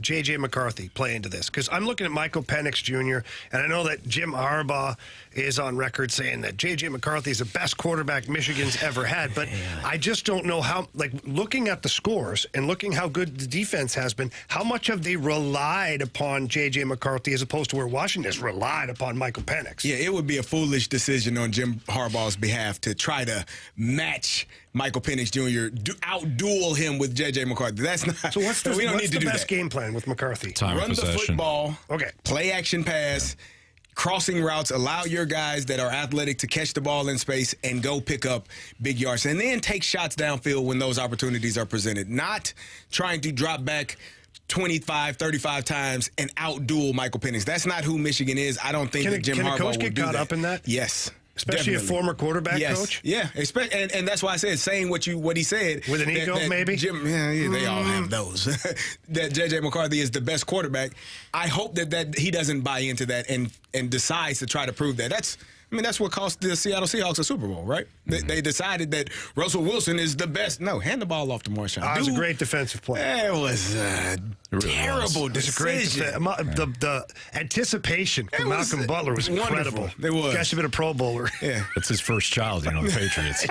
J.J. McCarthy play into this? Because I'm looking at Michael Penix Jr., and I know that Jim Harbaugh is on record saying that J.J. McCarthy is the best quarterback Michigan's ever had. But I just don't know how, looking at the scores and looking how good the defense has been, how much have they relied upon J.J. McCarthy as opposed to where Washington has relied upon Michael Penix? Yeah, it would be a foolish decision on Jim Harbaugh's behalf to try to match Michael Penix Jr., outduel him with J.J. McCarthy. That's not. So what's we don't need to do best that. Game plan with McCarthy? Run the football. Okay. Play action pass. Crossing routes, allow your guys that are athletic to catch the ball in space and go pick up big yards. And then take shots downfield when those opportunities are presented. Not trying to drop back 25, 35 times and outduel Michael Penix. That's not who Michigan is. I don't think that Jim Harbaugh will do that. Can a coach get caught up in that? Yes. Especially a former quarterback coach? Yeah, and that's why I said saying what he said. With an ego, maybe? Jim, they all have those. That J.J. McCarthy is the best quarterback. I hope that he doesn't buy into that and decides to try to prove that. That's what cost the Seattle Seahawks a Super Bowl, right? They decided that Russell Wilson is the best. No, hand the ball off to Marshawn. It was a great defensive play. It was a terrible decision. The anticipation for Malcolm Butler was incredible. Wonderful. It was. He should have been a Pro Bowler. Yeah, that's his first child, the Patriots.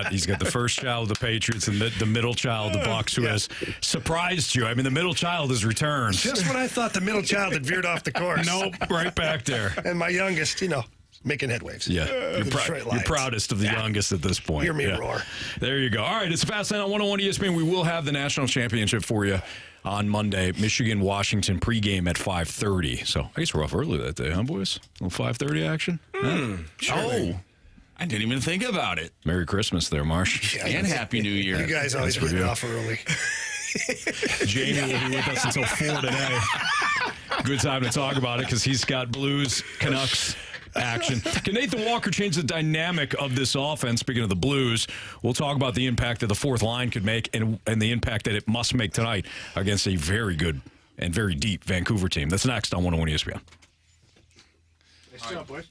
He's got the first child of the Patriots and the middle child, the Bucs, who has surprised you. The middle child has returned. Just when I thought the middle child had veered off the course. Nope, right back there. And my youngest, making head waves. Yeah, you're proudest of the youngest at this point. Hear me roar. There you go. All right, it's Fast Lane on 101 ESPN. We will have the national championship for you on Monday. Michigan-Washington pregame at 5:30. So I guess we're off early that day, huh, boys? A little 5:30 action? Sure. I didn't even think about it. Merry Christmas there, Marsh. Yeah, and Happy New Year. You guys always get off early. Jamie will be with us until 4 today. Good time to talk about it because he's got Blues, Canucks action. Can Nathan Walker change the dynamic of this offense? Speaking of the Blues, we'll talk about the impact that the fourth line could make and the impact that it must make tonight against a very good and very deep Vancouver team. That's next on 101 ESPN. Nice job, boys.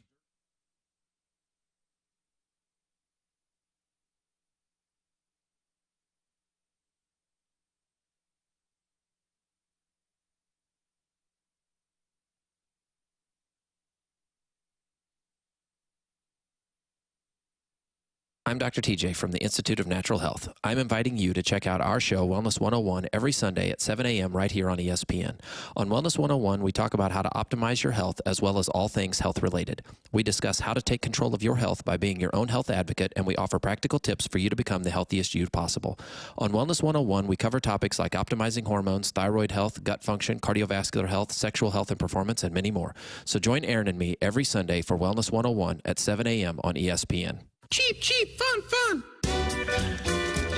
I'm Dr. TJ from the Institute of Natural Health. I'm inviting you to check out our show, Wellness 101, every Sunday at 7 a.m. right here on ESPN. On Wellness 101, we talk about how to optimize your health as well as all things health-related. We discuss how to take control of your health by being your own health advocate, and we offer practical tips for you to become the healthiest you possible. On Wellness 101, we cover topics like optimizing hormones, thyroid health, gut function, cardiovascular health, sexual health and performance, and many more. So join Aaron and me every Sunday for Wellness 101 at 7 a.m. on ESPN. Cheap, fun.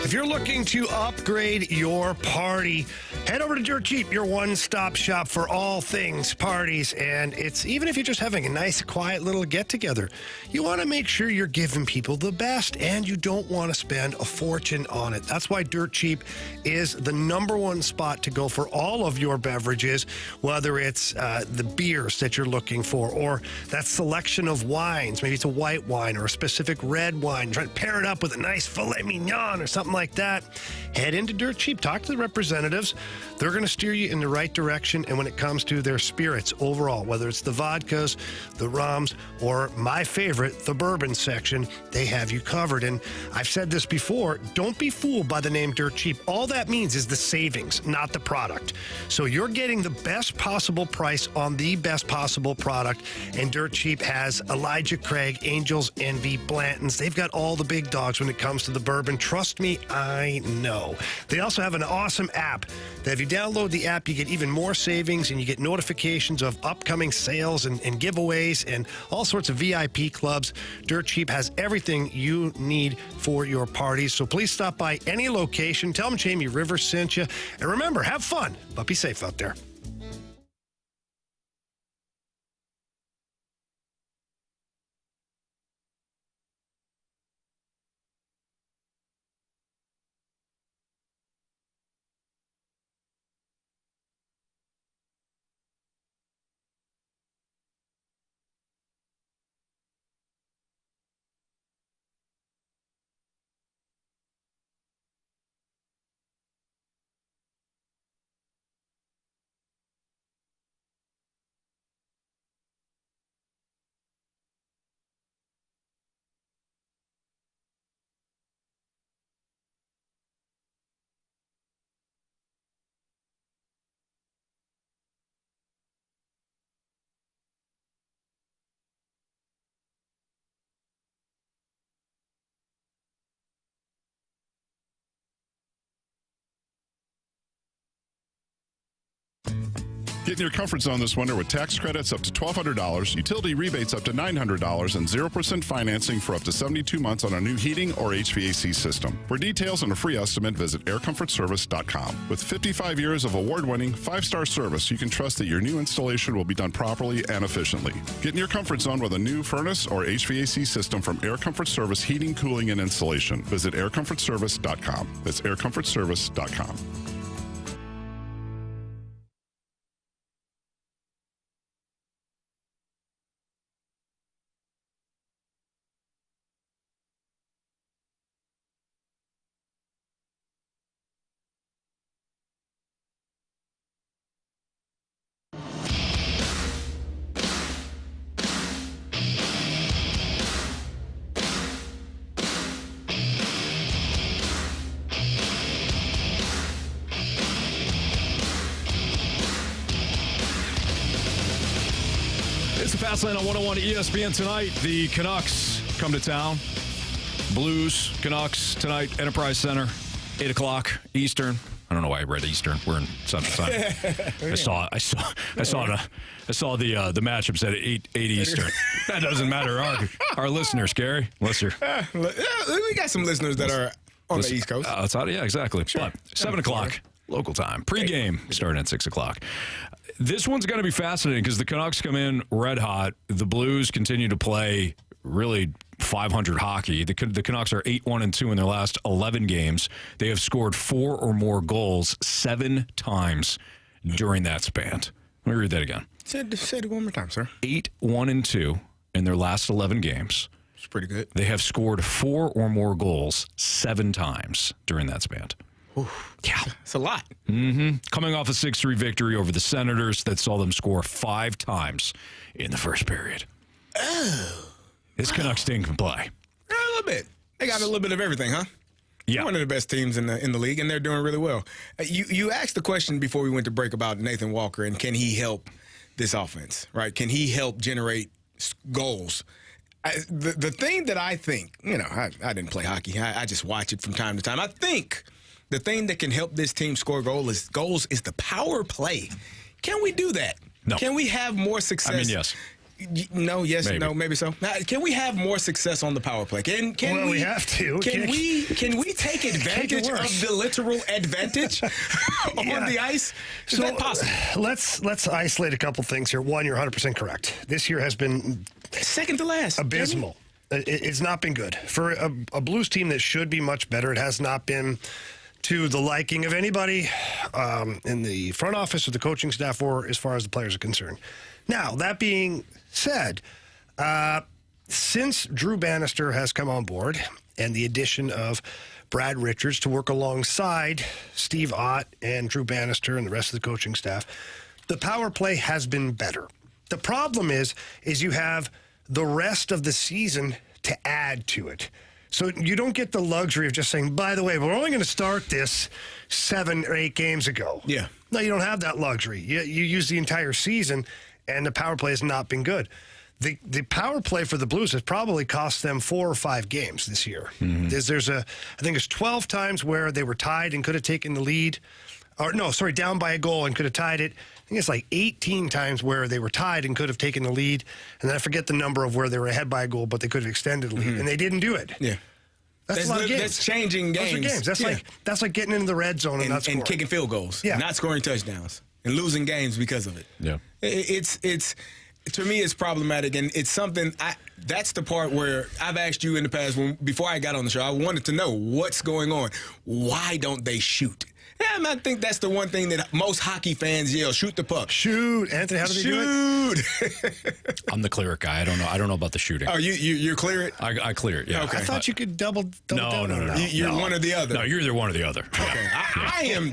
If you're looking to upgrade your party, head over to Dirt Cheap, your one-stop shop for all things parties. And it's even if you're just having a nice, quiet little get-together, you want to make sure you're giving people the best, and you don't want to spend a fortune on it. That's why Dirt Cheap is the number one spot to go for all of your beverages, whether it's the beers that you're looking for or that selection of wines. Maybe it's a white wine or a specific red wine. Try to pair it up with a nice filet mignon or something like that. Head into Dirt Cheap. Talk to the representatives. They're going to steer you in the right direction. And when it comes to their spirits overall, whether it's the vodkas, the rums, or my favorite, the bourbon section, they have you covered. And I've said this before, don't be fooled by the name Dirt Cheap. All that means is the savings, not the product. So you're getting the best possible price on the best possible product. And Dirt Cheap has Elijah Craig, Angels Envy, Blanton's. They've got all the big dogs when it comes to the bourbon. Trust me, I know. They also have an awesome app that if you download the app, you get even more savings and you get notifications of upcoming sales and giveaways and all sorts of VIP clubs. Dirt Cheap has everything you need for your parties. So please stop by any location. Tell them Jamie Rivers sent you. And remember, have fun, but be safe out there. Get in your comfort zone this winter with tax credits up to $1,200, utility rebates up to $900, and 0% financing for up to 72 months on a new heating or HVAC system. For details and a free estimate, visit aircomfortservice.com. With 55 years of award-winning, 5-star service, you can trust that your new installation will be done properly and efficiently. Get in your comfort zone with a new furnace or HVAC system from Air Comfort Service Heating, Cooling, and Installation. Visit aircomfortservice.com. That's aircomfortservice.com. It's the Fast Lane on 101 ESPN tonight. The Canucks come to town. Blues, Canucks tonight, Enterprise Center, 8 o'clock Eastern. I don't know why I read Eastern. We're in Central Time. I saw the matchup said 8 Eastern. That doesn't matter. Our listeners, Gary. Listen. We got some listeners that are on the East Coast. Yeah, exactly. Sure. But 7 o'clock local time. Pre-game starting at 6 o'clock. This one's going to be fascinating because the Canucks come in red hot. The Blues continue to play really 500 hockey. The Canucks are 8-1-2 in their last 11 games. They have scored 4 or more goals 7 times during that span. Let me read that again. Say it one more time, sir. 8-1-2 in their last 11 games. It's pretty good. They have scored 4 or more goals 7 times during that span. Yeah. It's a lot. Mm-hmm. Coming off a 6-3 victory over the Senators that saw them score 5 times in the first period. Oh. This Canucks team can play. A little bit. They got a little bit of everything, huh? Yeah. One of the best teams in the league, and they're doing really well. You asked the question before we went to break about Nathan Walker and can he help this offense, right? Can he help generate goals? The thing that I think, I didn't play hockey. I just watch it from time to time. I think the thing that can help this team score goals is the power play. Can we do that? No. Can we have more success? I mean, yes. No, yes, maybe. No, maybe so. Now, can we have more success on the power play? Can we have to. Can we take advantage of the literal advantage on the ice? Is that possible? Let's isolate a couple things here. One, you're 100% correct. This year has been second to last. Abysmal. It's not been good. For a Blues team that should be much better, it has not been to the liking of anybody in the front office or the coaching staff or as far as the players are concerned. Now, that being said, since Drew Bannister has come on board and the addition of Brad Richards to work alongside Steve Ott and Drew Bannister and the rest of the coaching staff, the power play has been better. The problem is you have the rest of the season to add to it. So you don't get the luxury of just saying, by the way, we're only going to start this 7 or 8 games ago. Yeah. No, you don't have that luxury. You use the entire season, and the power play has not been good. The power play for the Blues has probably cost them 4 or 5 games this year. Mm-hmm. I think it's 12 times where they were tied and could have taken the lead. Or no, sorry, down by a goal and could have tied it. I think it's like 18 times where they were tied and could have taken the lead. And then I forget the number of where they were ahead by a goal, but they could have extended the lead. Mm-hmm. And they didn't do it. Yeah. That's a lot of games. That's changing games. Those are games. That's like getting into the red zone and not scoring. And kicking field goals. Yeah. Not scoring touchdowns. And losing games because of it. Yeah. It's to me, it's problematic. And it's something, that's the part where I've asked you in the past, before I got on the show, I wanted to know what's going on. Why don't they shoot? Yeah, I think that's the one thing that most hockey fans yell: shoot the puck. Shoot, Anthony. How do they do it? I'm the clear it guy. I don't know about the shooting. Oh, you clear it? I clear it. Yeah. Okay. I thought you could double No. You're one or the other. No, you're either one or the other. Okay. I am.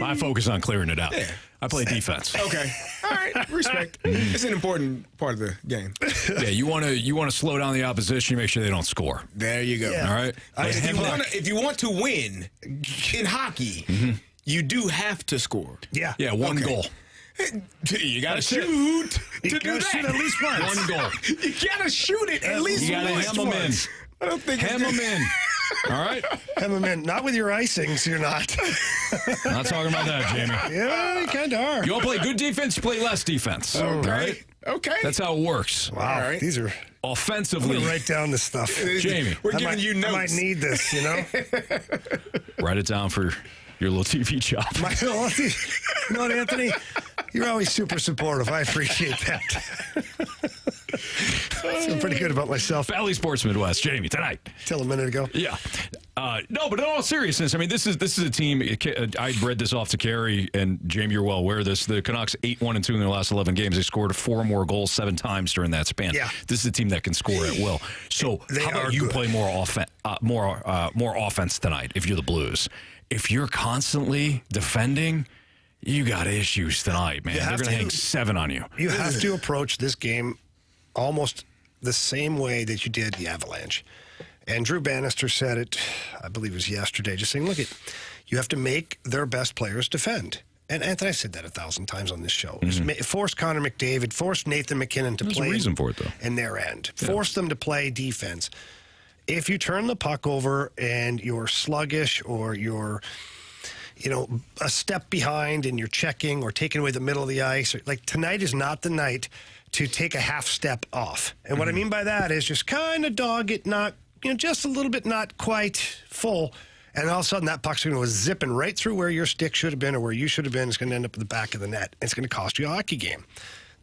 I focus on clearing it out. Yeah. I play defense. Okay. All right. Respect. It's an important part of the game. Yeah, you want to slow down the opposition, make sure they don't score. There you go. Yeah. All right. If you want to win in hockey, you do have to score. Yeah. Yeah, one goal. You got to shoot to do that. Shoot at least once. One goal. You got to shoot it at least once. You got to hem them in. I don't think hem them in. All right? Have him in. Not with your icings, you're not. Not talking about that, Jamie. Yeah, you kind of are. You want to play good defense, you play less defense. Okay. All right? Okay. That's how it works. Wow, All right. these are... I'm Offensively, going to write down this stuff. Jamie. We're giving you notes. I might need this, you know? write it down for your little TV job. You know what, Anthony? You're always super supportive. I appreciate that. I feel pretty good about myself. Valley Sports Midwest, Jamie, tonight. Till a minute ago. Yeah. No, but in all seriousness, I mean, this is a team. I read this off to Carey, and Jamie, you're well aware of this. The Canucks 8-1-2 in their last 11 games. They scored 4 more goals 7 times during that span. Yeah. This is a team that can score at will. So how about you play more offense tonight if you're the Blues? If you're constantly defending, you got issues tonight, man. They're going to hang 7 on you. You have to approach this game almost the same way that you did the Avalanche. And Drew Bannister said it, I believe it was yesterday, just saying, look, you have to make their best players defend. And Anthony, I've said that 1,000 times on this show. Force Connor McDavid, force Nathan McKinnon to There's play a reason for it, though. in their end. Force them to play defense. If you turn the puck over and you're sluggish or you're, a step behind and you're checking or taking away the middle of the ice, like tonight is not the night to take a half step off. And what I mean by that is just kind of dog it, not, just a little bit, not quite full. And all of a sudden that puck's going to go zipping right through where your stick should have been or where you should have been. It's going to end up at the back of the net. It's going to cost you a hockey game.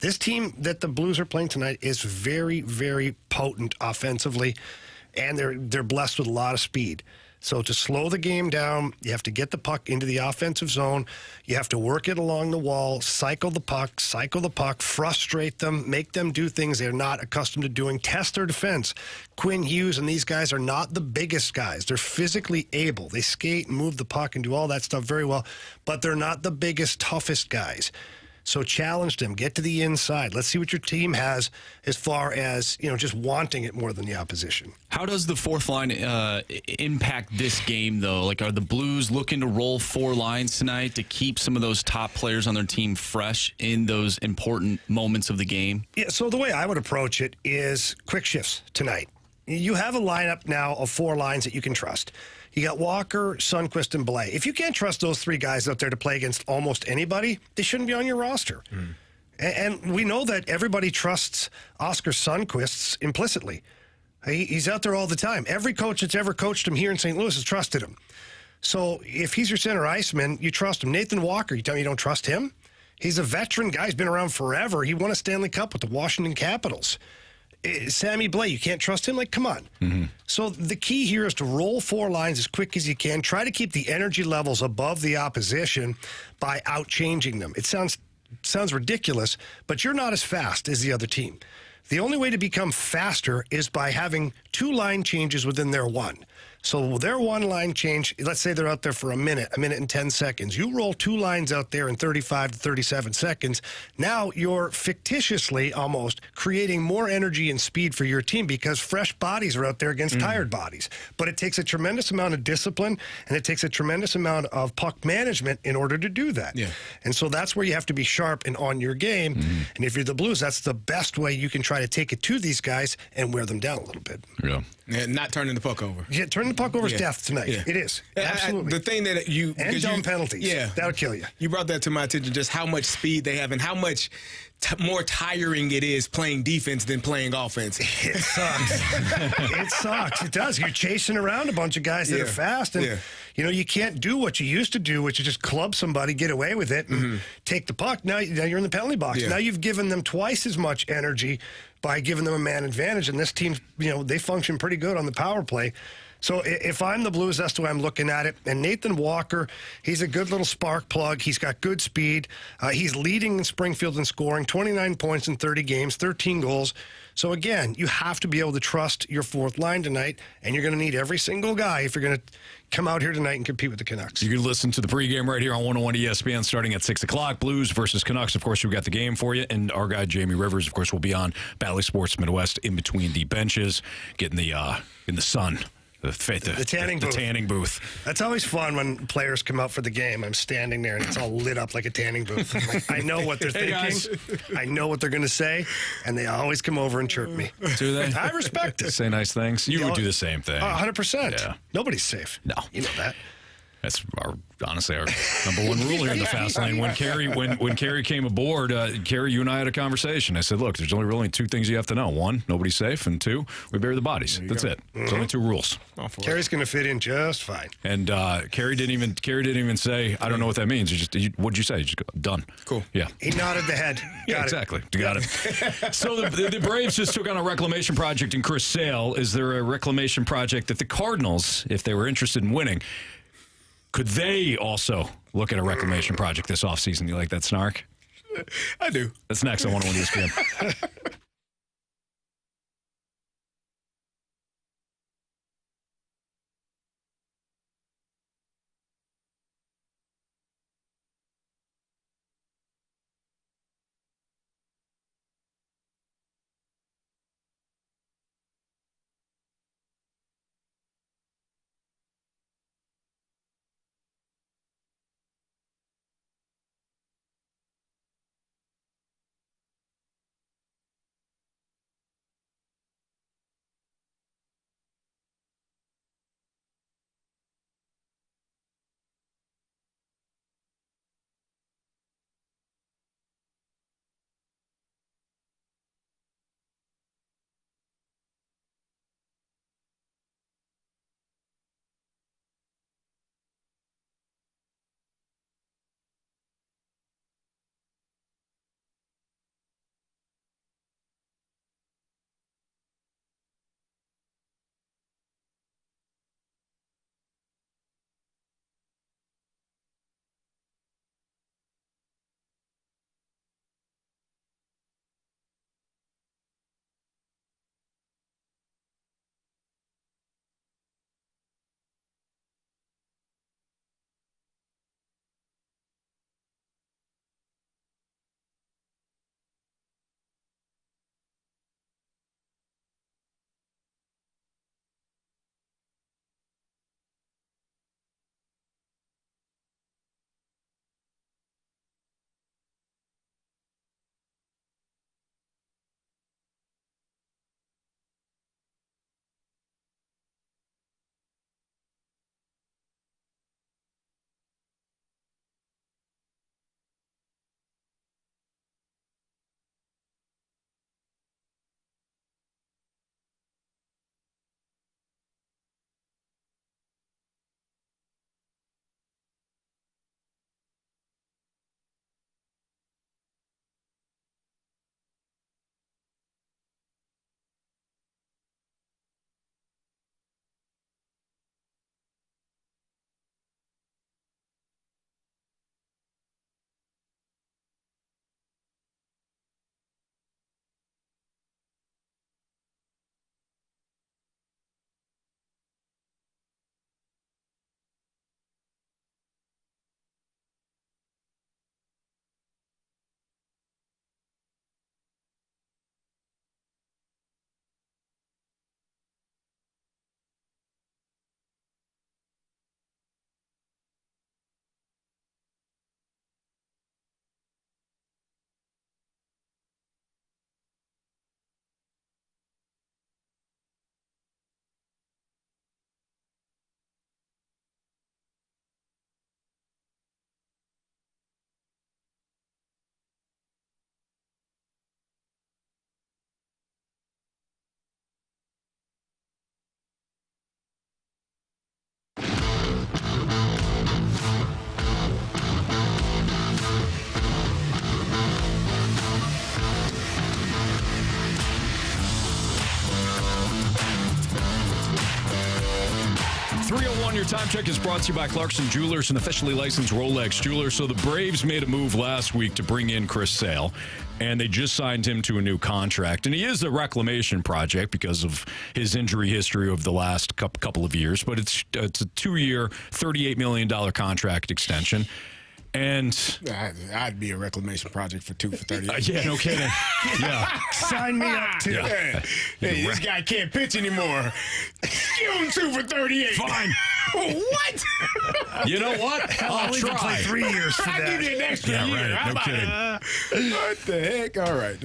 This team that the Blues are playing tonight is very, very potent offensively, and they're blessed with a lot of speed. So to slow the game down, you have to get the puck into the offensive zone. You have to work it along the wall, cycle the puck, frustrate them, make them do things they're not accustomed to doing, test their defense. Quinn Hughes and these guys are not the biggest guys. They're physically able. They skate and move the puck and do all that stuff very well, but they're not the biggest, toughest guys. So challenge them. Get to the inside. Let's see what your team has as far as, just wanting it more than the opposition. How does the fourth line impact this game, though? Like, are the Blues looking to roll 4 lines tonight to keep some of those top players on their team fresh in those important moments of the game? Yeah, so the way I would approach it is quick shifts tonight. You have a lineup now of 4 lines that you can trust. You got Walker, Sundqvist, and Blais. If you can't trust those 3 guys out there to play against almost anybody, they shouldn't be on your roster. And we know that everybody trusts Oscar Sundqvist implicitly. He's out there all the time. Every coach that's ever coached him here in St. Louis has trusted him. So if he's your center iceman, you trust him. Nathan Walker, you tell me you don't trust him? He's a veteran guy. He's been around forever. He won a Stanley Cup with the Washington Capitals. Sammy Blais, you can't trust him? Like, come on. So the key here is to roll 4 lines as quick as you can. Try to keep the energy levels above the opposition by outchanging them. It sounds ridiculous, but you're not as fast as the other team. The only way to become faster is by having 2 line changes within their 1. So their 1 line change, let's say they're out there for a minute and 10 seconds. You roll 2 lines out there in 35 to 37 seconds. Now you're fictitiously almost creating more energy and speed for your team because fresh bodies are out there against tired bodies. But it takes a tremendous amount of discipline and it takes a tremendous amount of puck management in order to do that. Yeah. And so that's where you have to be sharp and on your game. And if you're the Blues, that's the best way you can try to take it to these guys and wear them down a little bit. Yeah, not turning the puck over. Yeah, turning the puck over is death tonight. Yeah. It is. Absolutely. The thing that and dumb penalties. Yeah. That'll kill you. You brought that to my attention, just how much speed they have and how much more tiring it is playing defense than playing offense. It sucks. It sucks. It does. You're chasing around a bunch of guys that are fast. And, you can't do what you used to do, which is just club somebody, get away with it, and take the puck. Now you're in the penalty box. Now you've given them twice as much energy by giving them a man advantage. And this team, they function pretty good on the power play. So if I'm the Blues, that's the way I'm looking at it. And Nathan Walker, he's a good little spark plug. He's got good speed. He's leading in Springfield in scoring, 29 points in 30 games, 13 goals. So, again, you have to be able to trust your 4th line tonight, and you're going to need every single guy if you're going to come out here tonight and compete with the Canucks. You can listen to the pregame right here on 101 ESPN starting at 6 o'clock. Blues versus Canucks. Of course, we've got the game for you. And our guy, Jamie Rivers, of course, will be on Valley Sports Midwest in between the benches, getting in the sun. The tanning booth. The tanning booth. That's always fun when players come out for the game. I'm standing there and it's all lit up like a tanning booth. Like, I know what they're thinking. I know what they're going to say, and they always come over and chirp me. Do they? I respect it. Say nice things. You would do the same thing. 100%. Yeah. Nobody's safe. No. You know that. That's honestly our number one rule here in the fast lane. When Carey came aboard, Carey, you and I had a conversation. I said, look, there's only two things you have to know. one, nobody's safe, and two, we bury the bodies. That's it. There's only two rules. Carey's going to fit in just fine. And Carey didn't even say, I don't know what that means. What'd you say? You just go, done. Cool. Yeah. He nodded the head. Got it. Exactly. You got it. So the Braves just took on a reclamation project in Chris Sale. Is there a reclamation project that the Cardinals, if they were interested in winning, could they also look at a reclamation project this offseason? You like that snark? I do. That's next on 101 ESPN. Your time check is brought to you by Clarkson Jewelers, an officially licensed Rolex jeweler. So the Braves made a move last week to bring in Chris Sale, and they just signed him to a new contract. And he is a reclamation project because of his injury history over the last couple of years. But it's a 2-year, $38 million contract extension. And I'd be a reclamation project for 2 for 38. yeah, no kidding. Yeah. Sign me up, too. Hey, this guy can't pitch anymore. Give him 2 for 38. Fine. What? You know what? I'll even play 3 years for I'll that. give you an extra Yeah, year. right. How No about kidding. it? What the heck? All right.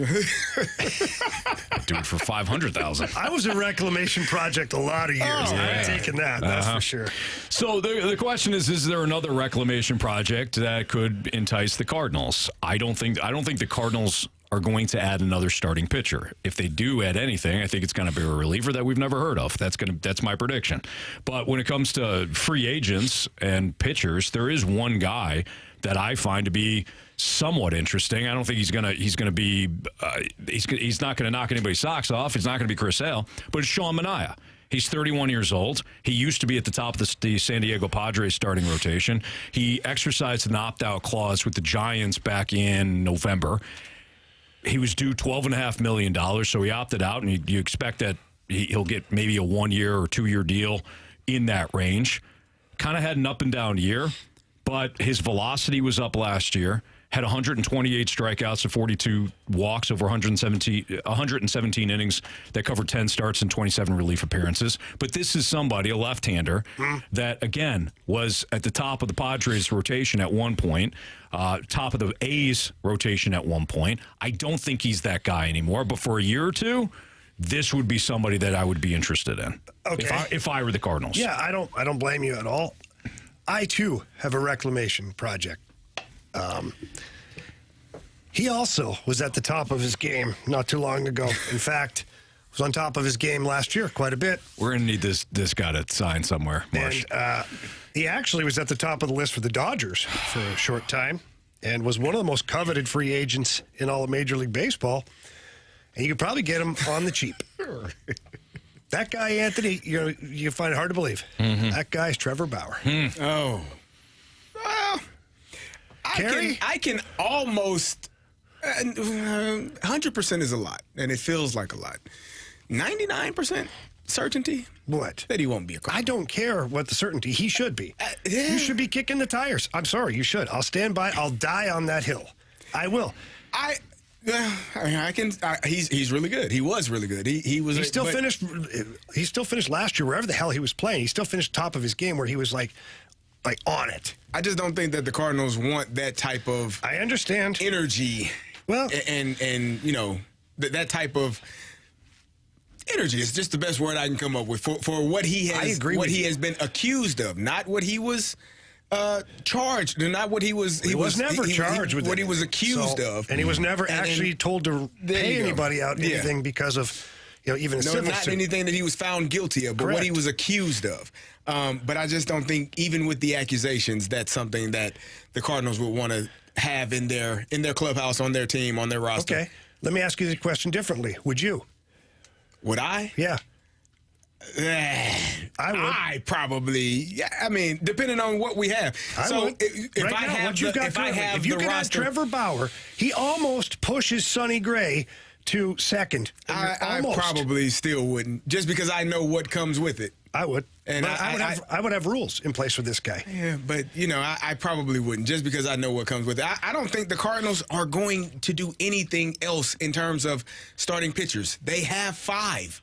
Do it for $500,000. I was a reclamation project a lot of years. I'm taking that, that's for sure. So the question is there another reclamation project that could entice the Cardinals? I don't think the Cardinals are going to add another starting pitcher. If they do add anything, I think it's going to be a reliever that we've never heard of. That's my prediction. But when it comes to free agents and pitchers, there is one guy that I find to be somewhat interesting. I don't think he's not going to knock anybody's socks off. It's not going to be Chris Sale, but it's Sean Manaea. He's 31 years old. He used to be at the top of the San Diego Padres starting rotation. He exercised an opt-out clause with the Giants back in November. He was due $12.5 million, so he opted out, and you expect that he'll get maybe a 1-year or 2-year deal in that range. Kind of had an up-and-down year, but his velocity was up last year. Had 128 strikeouts and 42 walks over 117 innings that covered 10 starts and 27 relief appearances. But this is somebody, a left-hander, that, again, was at the top of the Padres rotation at one point, top of the A's rotation at one point. I don't think he's that guy anymore, but for a year or two, this would be somebody that I would be interested in. Okay. If I were the Cardinals. Yeah, I don't blame you at all. I, too, have a reclamation project. He also was at the top of his game not too long ago. In fact, was on top of his game last year quite a bit. We're going to need this guy to sign somewhere, Marsh. And he actually was at the top of the list for the Dodgers for a short time and was one of the most coveted free agents in all of Major League Baseball. And you could probably get him on the cheap. That guy, Anthony, you find it hard to believe. Mm-hmm. That guy's Trevor Bauer. Oh. Well, Carey? I can almost 100% is a lot, and it feels like a lot. 99% certainty What? that he won't be a Cardinal. I don't care what the certainty. He should be. You should be kicking the tires. I'm sorry, you should. I'll stand by. I'll die on that hill. I will. He's really good. He was really good. He still finished last year wherever the hell he was playing. He still finished top of his game where he was like on it. I just don't think that the Cardinals want that type of I understand energy. Well, and that type of energy is just the best word I can come up with for what he has. I agree what with he you. has been accused of, not what he was charged, not what he was. He was never charged with what he anything. was accused of, and he was never actually told to pay anybody out Yeah. anything because of even a civil not suit. anything that he was found guilty of, but what Correct. he was accused of. But I just don't think, even with the accusations, that's something that the Cardinals would want to have in their clubhouse, on their team, on their roster. Okay, let me ask you the question differently. Would you? Would I? Yeah. I would. I probably. Yeah, I mean, depending on what we have. I would. If Right I now, have what you've got currently, if you the can add roster, Trevor Bauer, he almost pushes Sonny Gray to second. I Almost. probably still wouldn't, just because I know what comes with it. I would. And But I would have rules in place for this guy. Yeah, but, I probably wouldn't, just because I know what comes with it. I don't think the Cardinals are going to do anything else in terms of starting pitchers. They have 5.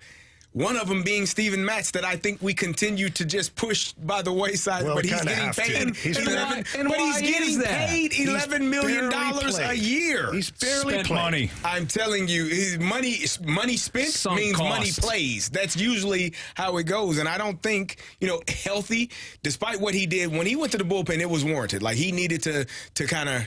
One of them being Steven Matz, that I think we continue to just push by the wayside. Well, but we he's kinda getting have to. paid He's getting paid $11 million a year. He's barely Spent played. money. I'm telling you, his money spent Sunk means money costs. plays. That's usually how it goes. And I don't think, healthy, despite what he did, when he went to the bullpen, it was warranted. Like, he needed to kind of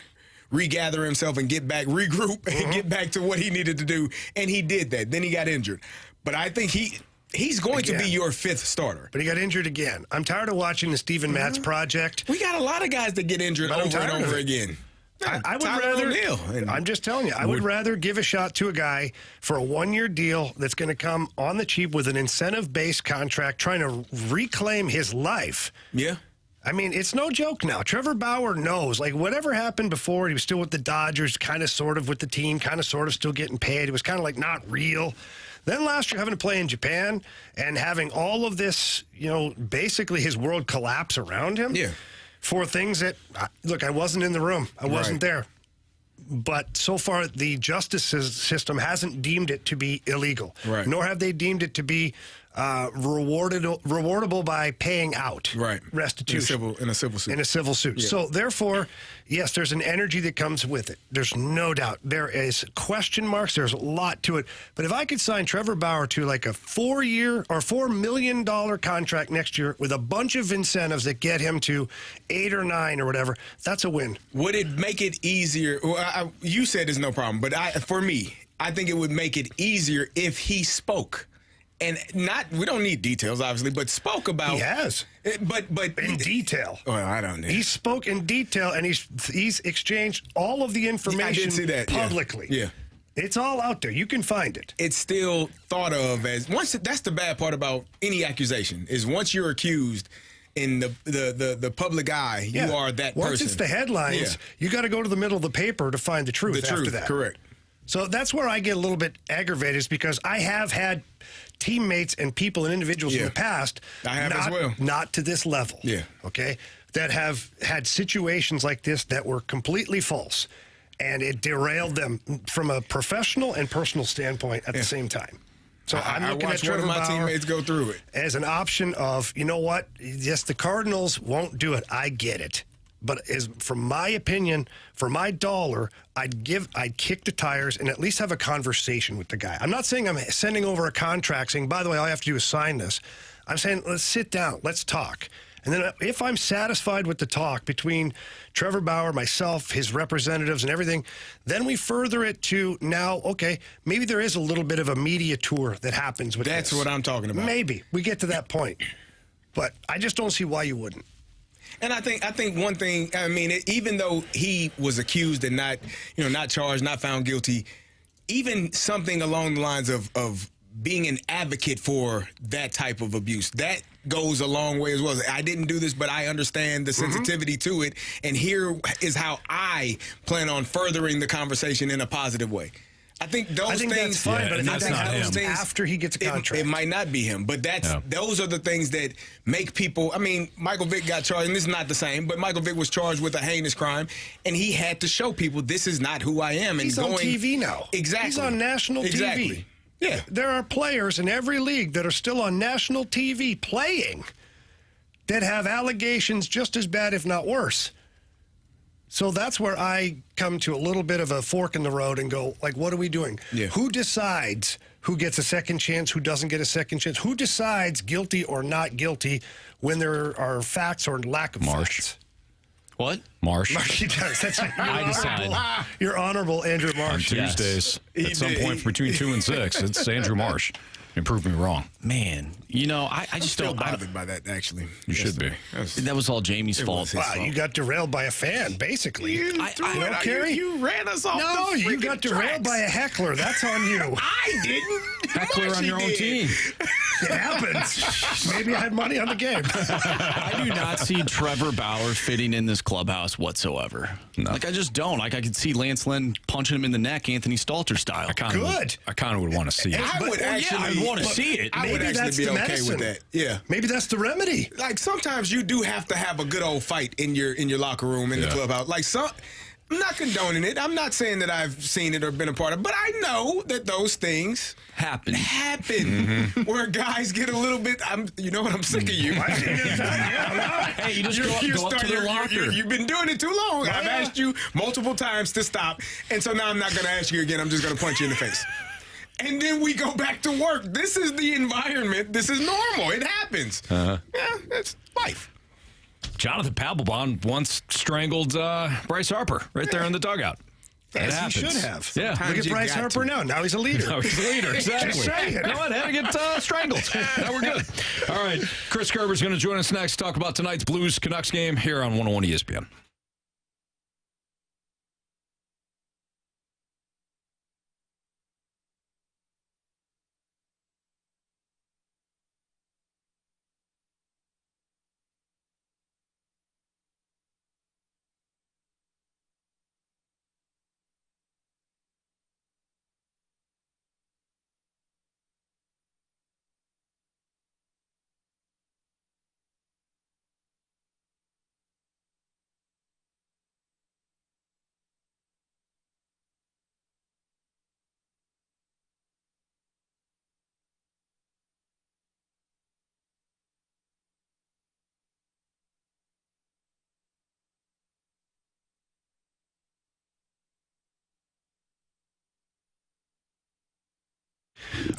regather himself and get back, regroup, and get back to what he needed to do. And he did that. Then he got injured. But I think he's going to be your 5th starter. But he got injured again. I'm tired of watching the Steven Matz project. We got a lot that's that get injured But I'm over and tired of over it. again. I would Tyler rather. O'Neill. I'm just telling you, I would rather give a shot to a guy for a 1-year deal that's going to come on the cheap with an incentive-based contract, trying to reclaim his life. Yeah. I mean, it's no joke now. Trevor Bauer knows, whatever happened before, he was still with the Dodgers, kind of sort of with the team, kind of sort of still getting paid. It was kind of not real. Then last year, having to play in Japan and having all of this, basically his world collapse around him. Yeah. for things that, look, I wasn't in the room. I wasn't there. But so far, the justice system hasn't deemed it to be illegal, nor have they deemed it to be rewardable by paying out restitution in a civil suit. In a civil suit. Yeah. So therefore, yes, there's an energy that comes with it. There's no doubt. There is question marks. There's a lot to it. But if I could sign Trevor Bauer to like a 4-year or $4 million contract next year with a bunch of incentives that get him to 8 or 9 or whatever, that's a win. Would it make it easier? Well, you said there's no problem, but for me, I think it would make it easier if he spoke. And we don't need details, obviously, but spoke about. He has. But in detail. Well, I don't know. He spoke in detail, and he's exchanged all of the information I did see that, publicly. Yeah. It's all out there. You can find it. It's still thought of as that's the bad part about any accusation is once you're accused in the public eye, you are that person. Once it's the headlines, you got to go to the middle of the paper to find the truth after that. Correct. So that's where I get a little bit aggravated is because I have had teammates and people and individuals in the past. I have as well. Not to this level. Yeah. Okay. That have had situations like this that were completely false. And it derailed them from a professional and personal standpoint at the same time. So I'm looking at Trevor one of my Bauer teammates go through it as an option of, you know what? Yes, the Cardinals won't do it. I get it. But from my opinion, for my dollar, I'd kick the tires and at least have a conversation with the guy. I'm not saying I'm sending over a contract saying, by the way, all I have to do is sign this. I'm saying, let's sit down, let's talk. And then if I'm satisfied with the talk between Trevor Bauer, myself, his representatives and everything, then we further it to now, okay, maybe there is a little bit of a media tour that happens with That's this. what I'm talking about. Maybe. We get to that point. But I just don't see why you wouldn't. And I think one thing, I mean, even though he was accused and not charged, not found guilty, even something along the lines of being an advocate for that type of abuse, that goes a long way as well. I didn't do this, but I understand the sensitivity to it, and here is how I plan on furthering the conversation in a positive way. I think those things. That's fine, but that's not him. After he gets a contract, it might not be him, but those are the things that make people. I mean, Michael Vick got charged, and this is not the same, but Michael Vick was charged with a heinous crime, and he had to show people this is not who I am. He's on TV now. Exactly. He's on national TV. Yeah. There are players in every league that are still on national TV playing that have allegations just as bad, if not worse. So that's where I come to a little bit of a fork in the road and go, like, what are we doing? Yeah. Who decides who gets a second chance, who doesn't get a second chance? Who decides guilty or not guilty when there are facts or lack of facts? What? Marsh. He does. That's I decide. Your honorable Andrew Marsh. On Tuesdays, at some point between 2 and 6, it's Andrew Marsh. You proved me wrong. Man, I just Still don't. bothered by that, actually. You should be. That was all Jamie's fault. Wow, you got derailed by a fan, basically. Kerry? You ran us off. No, the you got derailed tracks. by a heckler. That's on you. I didn't. Heckler on your own team. It happens. Maybe I had money on the game. I do not see Trevor Bauer fitting in this clubhouse whatsoever. No. Like, I just don't. Like, I could see Lance Lynn punching him in the neck, Anthony Stalter style. I kind of would want to see it. I would actually. I want to see it. I would Maybe actually that's be the okay medicine. with that. Yeah. Maybe that's the remedy. Like sometimes you do have to have a good old fight in your locker room, in the clubhouse. Like I'm not condoning it. I'm not saying that I've seen it or been a part of it, but I know that those things happen. Where guys get a little bit. You know what? I'm sick of you. Hey, you just go up to their locker. You've been doing it too long. I've asked you multiple times to stop, and so now I'm not going to ask you again. I'm just going to punch you in the face. And then we go back to work. This is the environment. This is normal. It happens. Yeah, it's life. Jonathan Papelbon once strangled Bryce Harper right there in the dugout. As he should have. Yeah. Look at Bryce Harper now. Now he's a leader. Now he's a leader, exactly. Just saying. You know what? Had to get strangled. Now we're good. All right. Chris Kerber's going to join us next to talk about tonight's Blues-Canucks game here on 101 ESPN.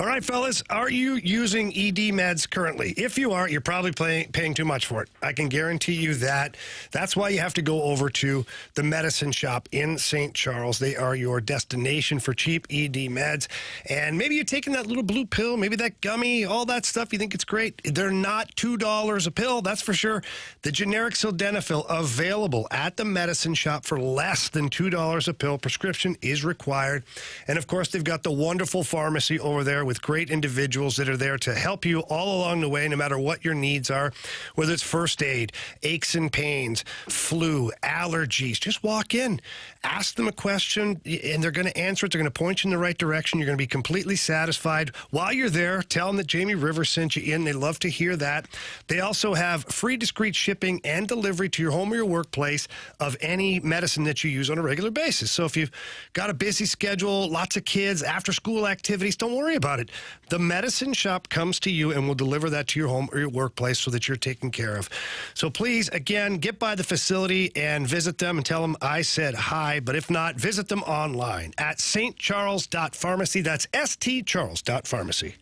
All right, fellas, are you using ED meds currently? If you are, you're probably paying too much for it. I can guarantee you that. That's why you have to go over to the Medicine Shop in St. Charles. They are your destination for cheap ED meds. And maybe you're taking that little blue pill, maybe that gummy, all that stuff. You think it's great. They're not $2 a pill, that's for sure. The generic sildenafil available at the Medicine Shop for less than $2 a pill. Prescription is required. And, of course, they've got the wonderful pharmacy over there with great individuals that are there to help you all along the way, no matter what your needs are, whether it's first aid, aches and pains, flu, allergies. Just walk in, ask them a question, and they're going to answer it. They're going to point you in the right direction. You're going to be completely satisfied. While you're there, tell them that Jamie Rivers sent you in. They love to hear that. They also have free discreet shipping and delivery to your home or your workplace of any medicine that you use on a regular basis. So if you've got a busy schedule, lots of kids, after-school activities, don't worry about it. The Medicine Shop comes to you and will deliver that to your home or your workplace so that you're taken care of. So please, again, get by the facility and visit them and tell them I said hi. But if not, visit them online at stcharles.pharmacy. That's stcharles.pharmacy.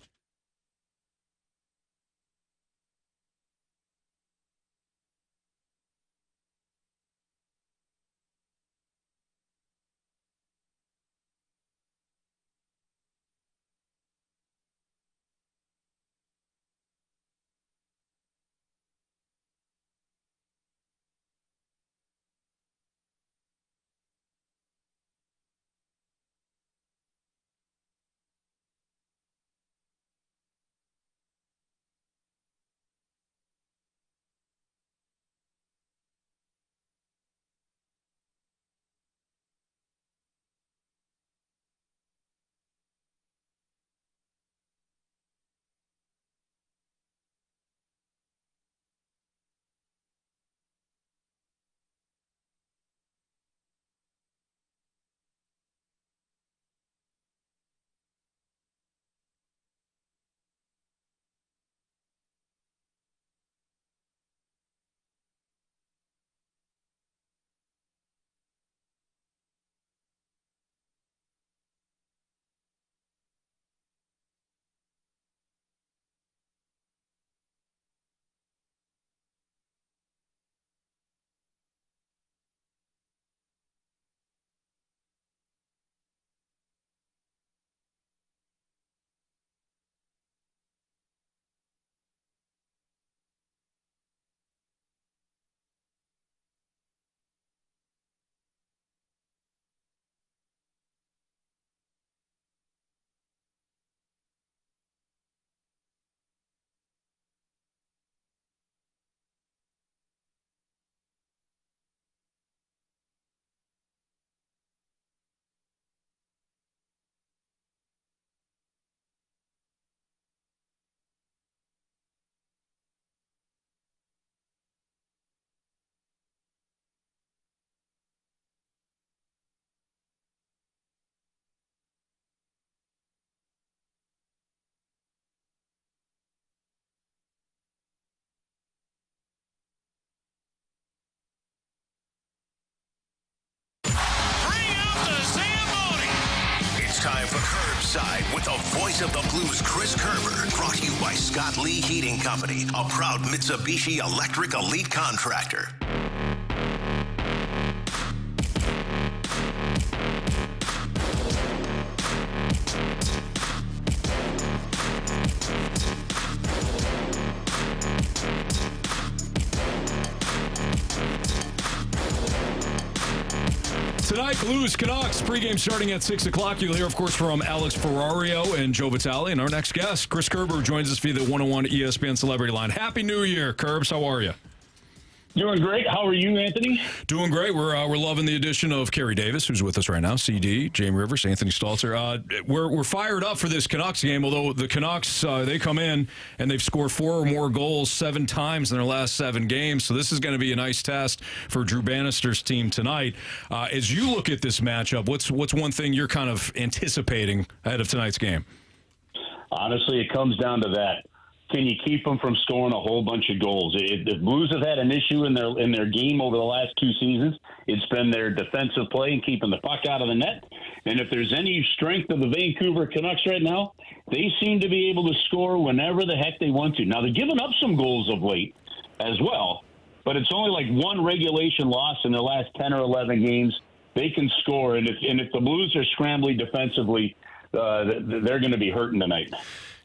Time for Curbside with the voice of the Blues, Chris Kerber. Brought to you by Scott Lee Heating Company, a proud Mitsubishi Electric Elite contractor. Tonight, Blues Canucks pregame starting at 6 o'clock. You'll hear, of course, from Alex Ferrario and Joe Vitale. And our next guest, Chris Kerber, joins us via the 101 ESPN Celebrity Line. Happy New Year, Kerbs. How are you? Doing great. How are you, Anthony? Doing great. We're loving the addition of Carey Davis, who's with us right now, CD, Jamie Rivers, Anthony Stalter. We're fired up for this Canucks game, although the Canucks, they come in and they've scored 4 or more goals 7 times in their last 7 games. So this is going to be a nice test for Drew Bannister's team tonight. As you look at this matchup, what's one thing you're kind of anticipating ahead of tonight's game? Honestly, it comes down to that. can you keep them from scoring a whole bunch of goals? The Blues have had an issue in their game over the last 2 seasons. It's been their defensive play and keeping the puck out of the net. And if there's any strength of the Vancouver Canucks right now, they seem to be able to score whenever the heck they want to. Now, they're giving up some goals of late as well, but it's only like one regulation loss in their last 10 or 11 games. They can score, and if the Blues are scrambling defensively, they're going to be hurting tonight.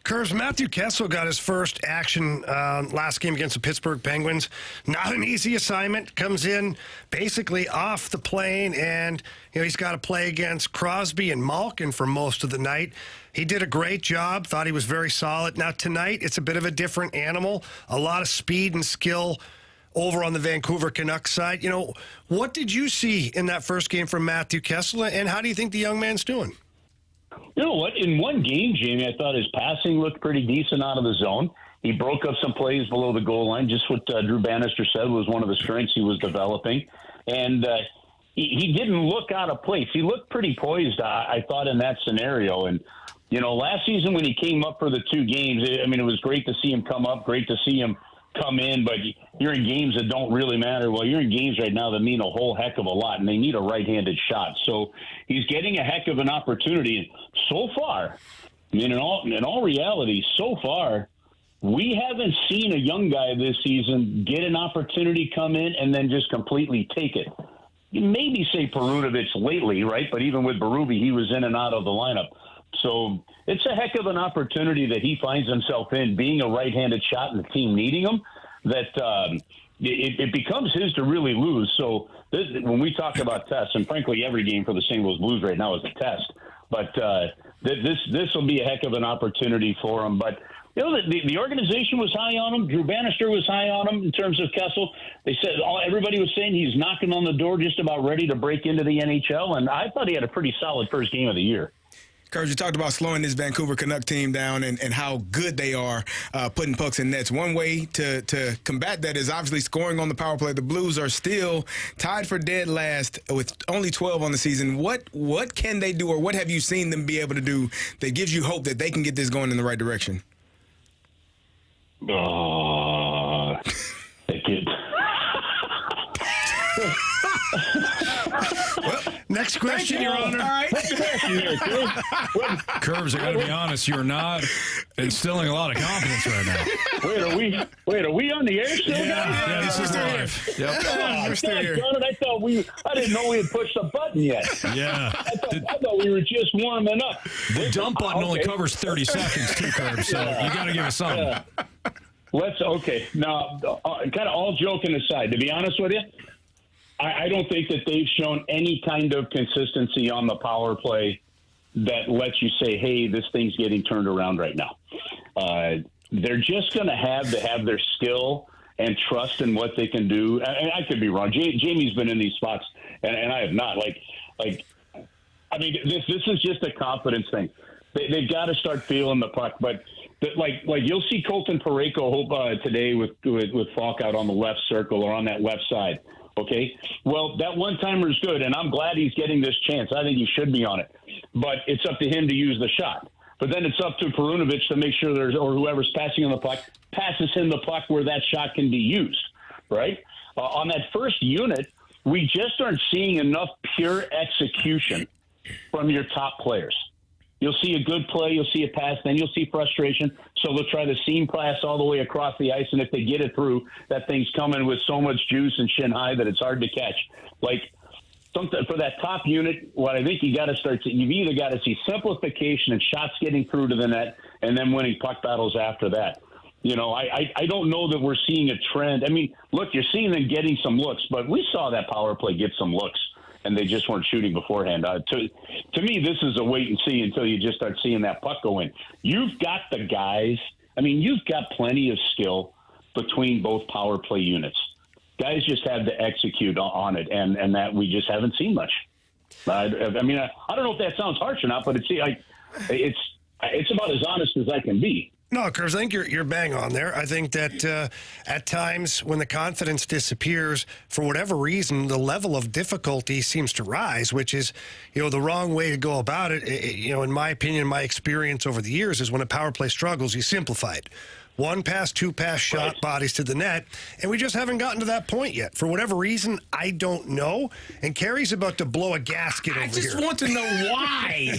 Curbs, Matthew Kessel got his first action last game against the Pittsburgh Penguins. Not an easy assignment. Comes in basically off the plane, and he's got to play against Crosby and Malkin for most of the night. He did a great job. Thought he was very solid. Now tonight, it's a bit of a different animal. A lot of speed and skill over on the Vancouver Canucks side. What did you see in that first game from Matthew Kessel, and how do you think the young man's doing? You know what? In one game, Jamie, I thought his passing looked pretty decent out of the zone. He broke up some plays below the goal line. Just what Drew Bannister said was one of the strengths he was developing. And he didn't look out of place. He looked pretty poised, I thought, in that scenario. And, last season when he came up for the 2 games, it was great to see him come up, great to see him come in, but you're in games that don't really matter. Well, you're in games right now that mean a whole heck of a lot, and they need a right-handed shot. So he's getting a heck of an opportunity. So far, in all reality, so far, we haven't seen a young guy this season get an opportunity, come in, and then just completely take it. You maybe say Perunovic lately, right? But even with Berube, he was in and out of the lineup. So it's a heck of an opportunity that he finds himself in, being a right-handed shot and the team needing him, that it becomes his to really lose. So when we talk about tests, and frankly, every game for the St. Louis Blues right now is a test, but this will be a heck of an opportunity for him. But the organization was high on him. Drew Bannister was high on him in terms of Kessel. They said everybody was saying he's knocking on the door, just about ready to break into the NHL, and I thought he had a pretty solid first game of the year. Coach, you talked about slowing this Vancouver Canuck team down and how good they are putting pucks in nets. One way to combat that is obviously scoring on the power play. The Blues are still tied for dead last with only 12 on the season. What can they do, or what have you seen them be able to do that gives you hope that they can get this going in the right direction? They could. Next question, Your Honor. All right. Curbs, I got to be honest, you're not instilling a lot of confidence right now. Wait, are we on the air still? Yeah, this is live. Yep. I didn't know we had pushed the button yet. Yeah. I thought we were just warming up. The dump button only covers 30 seconds, too, Curbs, so you got to give us something. Now, kind of all joking aside, to be honest with you, I don't think that they've shown any kind of consistency on the power play that lets you say, hey, this thing's getting turned around right now. They're just going to have their skill and trust in what they can do. And I could be wrong. Jamie's been in these spots, and I have not. This is just a confidence thing. They've got to start feeling the puck. But you'll see Colton Parayko today with Falk out on the left circle or on that left side. Okay, well, that one-timer is good, and I'm glad he's getting this chance. I think he should be on it. But it's up to him to use the shot. But then it's up to Perunovic to make sure or whoever's passing on the puck, passes him the puck where that shot can be used, right? On that first unit, we just aren't seeing enough pure execution from your top players. You'll see a good play, you'll see a pass, then you'll see frustration. So they'll try the seam pass all the way across the ice, and if they get it through, that thing's coming with so much juice and shin high that it's hard to catch. For that top unit, what I think you've either got to see simplification and shots getting through to the net, and then winning puck battles after that. I don't know that we're seeing a trend. Look, you're seeing them getting some looks, but we saw that power play get some looks, and they just weren't shooting beforehand. To me, this is a wait and see until you just start seeing that puck go in. You've got the guys. You've got plenty of skill between both power play units. Guys just have to execute on it, and that we just haven't seen much. I don't know if that sounds harsh or not, but it's about as honest as I can be. No, Curves, I think you're bang on there. I think that at times when the confidence disappears, for whatever reason, the level of difficulty seems to rise, which is, the wrong way to go about it. In my opinion, my experience over the years is when a power play struggles, you simplify it. 1 pass, 2 pass shot bodies to the net, and we just haven't gotten to that point yet. For whatever reason, I don't know. And Carey's about to blow a gasket over here. I just want to know why.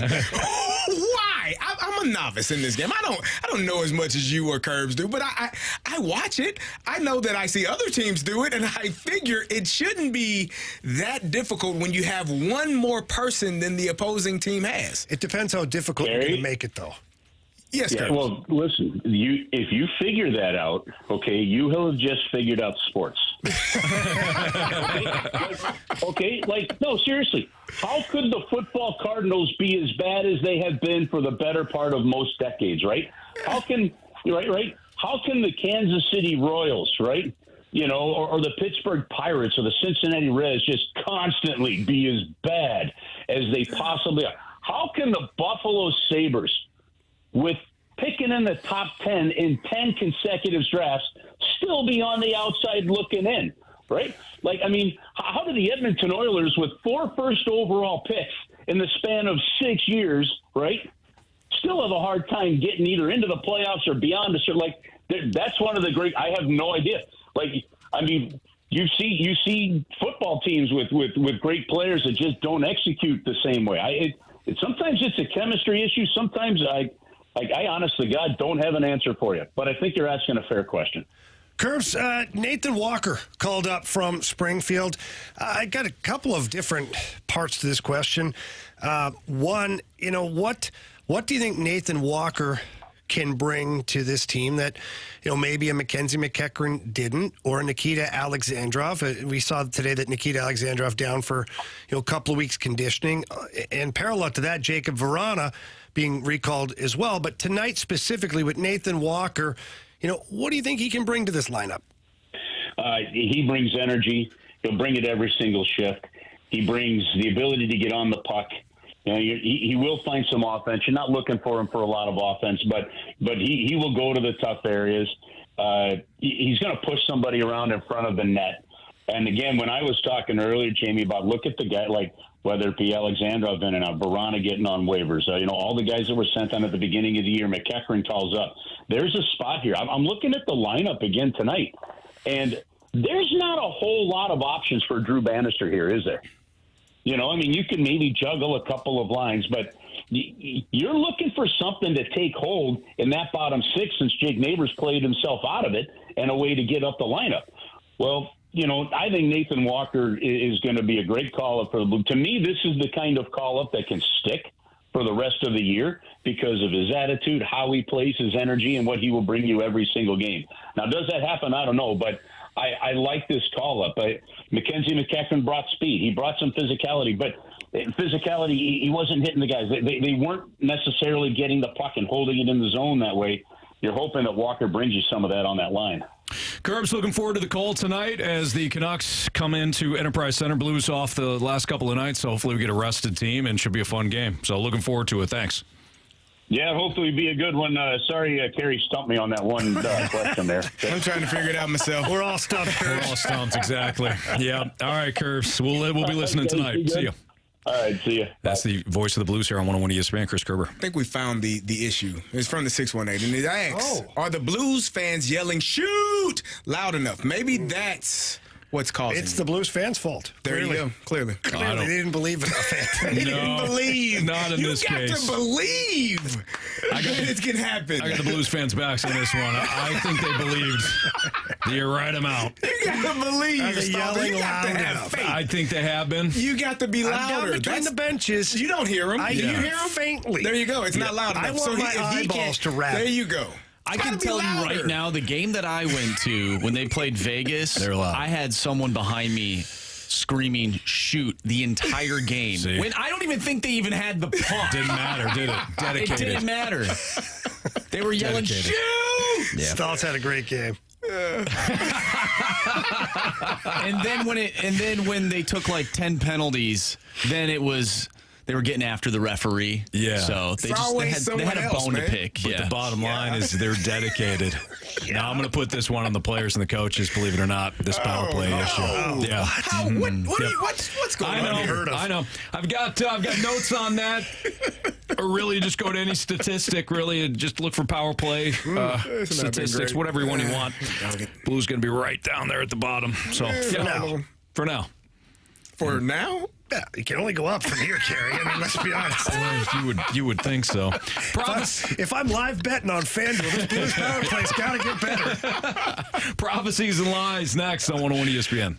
Why? I'm a novice in this game. I don't know as much as you or Curbs do, but I watch it. I know that I see other teams do it, and I figure it shouldn't be that difficult when you have one more person than the opposing team has. It depends how difficult you're going to make it, though. Yes, yeah, Curbs. well, listen, if you figure that out, okay, you have just figured out sports. No, seriously. How could the football Cardinals be as bad as they have been for the better part of most decades, right? How can the Kansas City Royals, right, or the Pittsburgh Pirates or the Cincinnati Reds just constantly be as bad as they possibly are? How can the Buffalo Sabres, with picking in the top 10 in 10 consecutive drafts, still be on the outside looking in, right? How did the Edmonton Oilers, with 4 first overall picks in the span of 6 years, right, still have a hard time getting either into the playoffs or beyond? That's one of the great – I have no idea. You see football teams with great players that just don't execute the same way. Sometimes it's a chemistry issue. Sometimes I honest to God don't have an answer for you, but I think you're asking a fair question. Curbs, Nathan Walker called up from Springfield. I got a couple of different parts to this question. One, what do you think Nathan Walker can bring to this team that, maybe a Mackenzie McEachern didn't, or a Nikita Alexandrov? We saw today that Nikita Alexandrov down for, a couple of weeks conditioning. And parallel to that, Jacob Verana being recalled as well. But tonight specifically with Nathan Walker, what do you think he can bring to this lineup? He brings energy. He'll bring it every single shift. He brings the ability to get on the puck. He will find some offense. You're not looking for him for a lot of offense, but he will go to the tough areas. He's going to push somebody around in front of the net. And again, when I was talking earlier, Jamie, about look at the guy, like whether it be Alexandrov in and out, Verana getting on waivers, all the guys that were sent on at the beginning of the year, McEachern calls up. There's a spot here. I'm looking at the lineup again tonight, and there's not a whole lot of options for Drew Bannister here, is there? You can maybe juggle a couple of lines, but you're looking for something to take hold in that bottom 6 since Jake Neighbors played himself out of it and a way to get up the lineup. Well, I think Nathan Walker is going to be a great call-up for the Blue. To me, this is the kind of call-up that can stick for the rest of the year because of his attitude, how he plays, his energy, and what he will bring you every single game. Now, does that happen? I don't know, but I like this call-up. Mackenzie McEachern brought speed. He brought some physicality, but he wasn't hitting the guys. They weren't necessarily getting the puck and holding it in the zone that way. You're hoping that Walker brings you some of that on that line. Curbs, looking forward to the call tonight as the Canucks come into Enterprise Center. Blues off the last couple of nights, so hopefully we get a rested team and should be a fun game. So looking forward to it. Thanks. Yeah, hopefully be a good one. Sorry, Carey stumped me on that one question there. I'm trying to figure it out myself. We're all stumped. We're all stumped, exactly. Yeah. All right, Curbs. We'll be listening tonight. See you. All right, see you. That's the voice of the Blues here on 101 ESPN, Chris Kerber. I think we found the issue. It's from the 618. And it asks, are the Blues fans yelling, shoot, loud enough? Maybe that's what's causing It's the Blues fans' fault. There you go. Clearly. They didn't believe enough. They didn't believe. Not in this case. You got to believe that it can happen. I got the Blues fans' backs on this one. I think they believed the right amount. You got to believe. Yelling you got to loud have enough. faith. I think they have been. You got to be louder. Down between the benches. You don't hear them. You hear them faintly. There you go. It's not loud enough. I want my eyeballs to rattle. There you go. I can tell you right now, the game that I went to when they played Vegas, They're loud. I had someone behind me screaming "shoot" the entire game. See? When I don't even think they even had the puck. Didn't matter, did it? Dedicated. It didn't matter. They were yelling Dedicated. "shoot." Yeah. Stoltz had a great game. And then when they took like 10 penalties, then it was they were getting after the referee. Yeah. So they had a bone to pick. But the bottom line is they're dedicated. Now I'm going to put this one on the players and the coaches, believe it or not, this power play issue. Yeah. How? What's going on here? I know. I've got notes on that. Or really just go to any statistic, really, and just look for power play statistics, whatever one you want. Blue's going to be right down there at the bottom. So, For now. For now? Yeah, you can only go up from here, Kerry. I mean, let's be honest. You would think so. If I'm live betting on FanDuel, this Blues power play's got to get better. Prophecies and Lies next on 101 ESPN.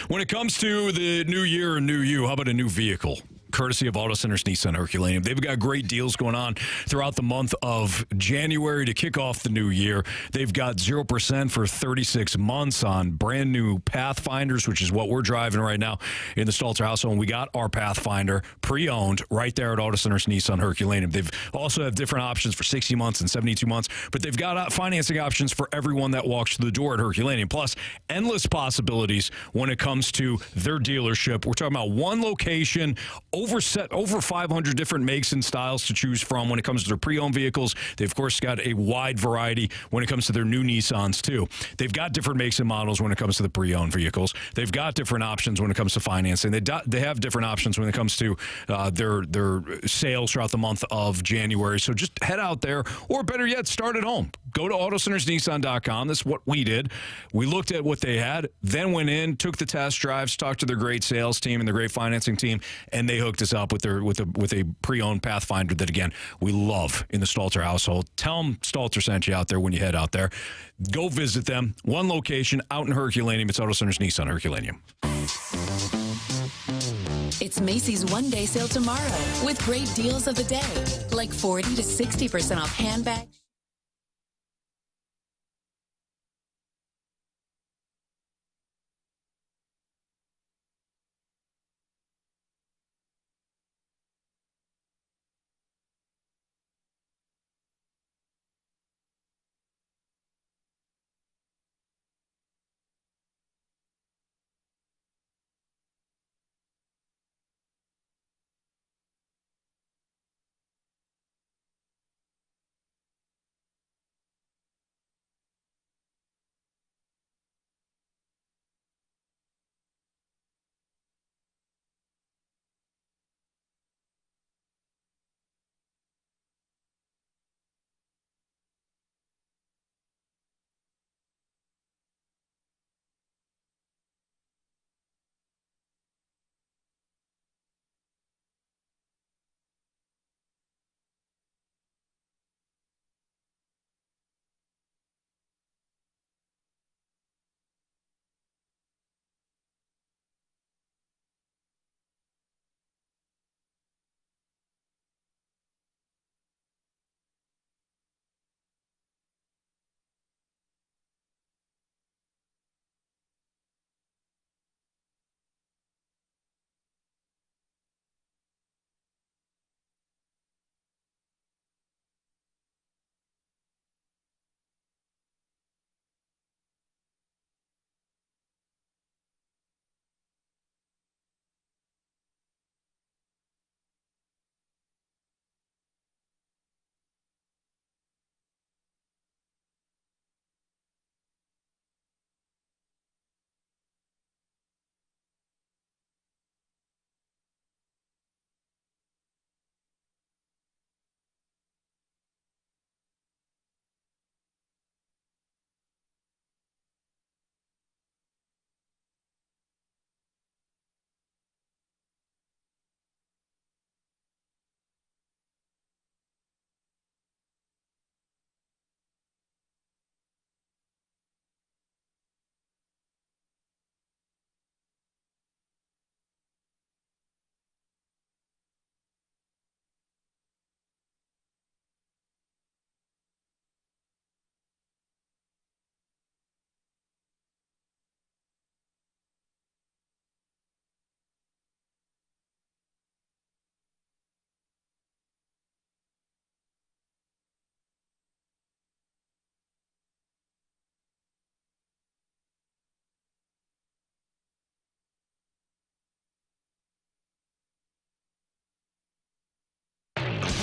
When it comes to the new year and new you, how about a new vehicle? Courtesy of Auto Centers Nissan Herculaneum. They've got great deals going on throughout the month of January to kick off the new year. They've got 0% for 36 months on brand new Pathfinders, which is what we're driving right now in the Stalter household. And we got our Pathfinder pre-owned right there at Auto Centers Nissan Herculaneum. They've also have different options for 60 months and 72 months, but they've got financing options for everyone that walks through the door at Herculaneum. Plus, endless possibilities when it comes to their dealership. We're talking about one location, over 500 different makes and styles to choose from when it comes to their pre-owned vehicles. They've, of course, got a wide variety when it comes to their new Nissans, too. They've got different makes and models when it comes to the pre-owned vehicles. They've got different options when it comes to financing. They have different options when it comes to their sales throughout the month of January. So just head out there, or better yet, start at home. Go to AutoCentersNissan.com. That's what we did. We looked at what they had, then went in, took the test drives, talked to their great sales team and their great financing team, and they hooked us up with a pre-owned Pathfinder that, again, we love in the Stalter household. Tell them Stalter sent you out there when you head out there. Go visit them. One location out in Herculaneum. It's Auto Centers Nissan Herculaneum. It's Macy's one-day sale tomorrow with great deals of the day, like 40 to 60% off handbags.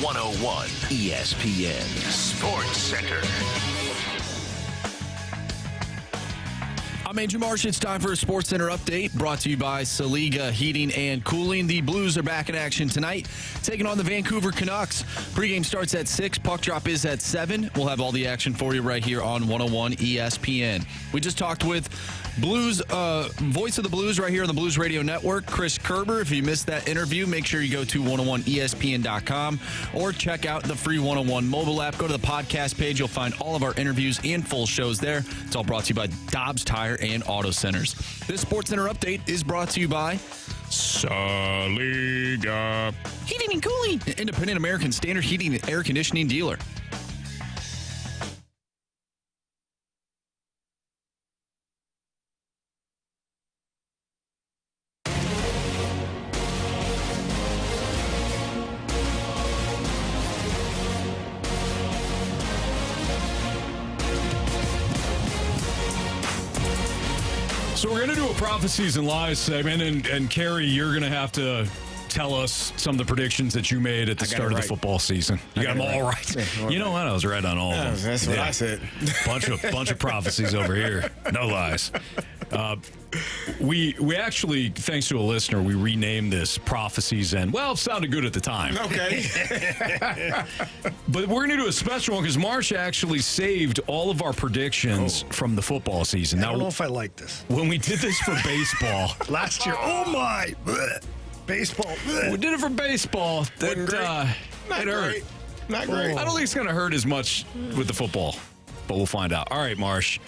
101 ESPN Sports Center. I'm Andrew Marsh. It's time for a Sports Center update brought to you by Saliga Heating and Cooling. The Blues are back in action tonight, taking on the Vancouver Canucks. Pregame starts at 6. Puck drop is at 7. We'll have all the action for you right here on 101 ESPN. We just talked with Blues, voice of the Blues right here on the Blues Radio Network, Chris Kerber. If you missed that interview, make sure you go to 101ESPN.com or check out the free 101 mobile app. Go to the podcast page. You'll find all of our interviews and full shows there. It's all brought to you by Dobbs Tire and Auto Centers. This Sports Center update is brought to you by Saliga Heating and Cooling, independent American standard heating and air conditioning dealer. So we're going to do a Prophecies and Lies segment, and Carey, you're going to have to tell us some of the predictions that you made at the start of the football season. You got them all right. Yeah, you know what? I was right on all of them. That's what I said. Bunch of prophecies over here. No lies. We actually, thanks to a listener, we renamed this Prophecies, and well, it sounded good at the time. Okay. But we're going to do a special one because Marsh actually saved all of our predictions from the football season. I don't know if I like this. When we did this for baseball Last year, oh my, bleh. Baseball. Bleh. we did it for baseball. That Wasn't great. it hurt. Not great. I don't think it's going to hurt as much with the football, but we'll find out. All right, Marsh.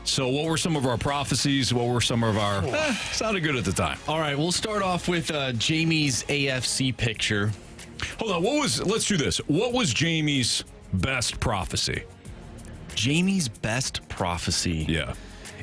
So what were some of our prophecies? What were some of our... sounded good at the time. All right, we'll start off with Jamie's AFC picture. Hold on. Let's do this. What was Jamie's best prophecy? Jamie's best prophecy. Yeah.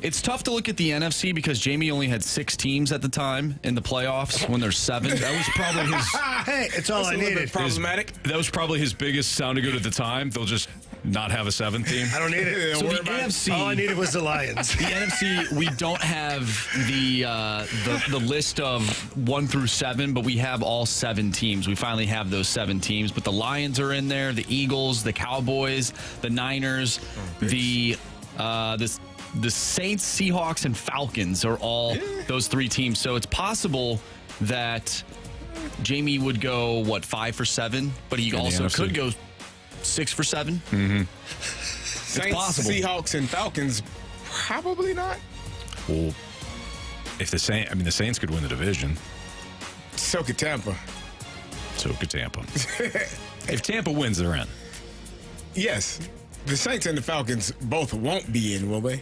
It's tough to look at the NFC because Jamie only had 6 teams at the time in the playoffs when there's 7. That was probably his... Hey, it's all I needed. Problematic. That was probably his biggest sounded good at the time. They'll just not have a 7th team. I don't need it. So the NFC... All I needed was the Lions. The NFC, we don't have the list of 1 through 7, but we have all 7 teams. We finally have those 7 teams. But the Lions are in there, the Eagles, the Cowboys, the Niners, the Saints, Seahawks, and Falcons are all those 3 teams. So it's possible that Jamie would go, 5 for 7? But he also could go 6 for 7. Mm-hmm. Saints, possible. Seahawks, and Falcons, probably not. Well, if the Saints could win the division. So could Tampa. So could Tampa. If Tampa wins, they're in. Yes. The Saints and the Falcons both won't be in, will they?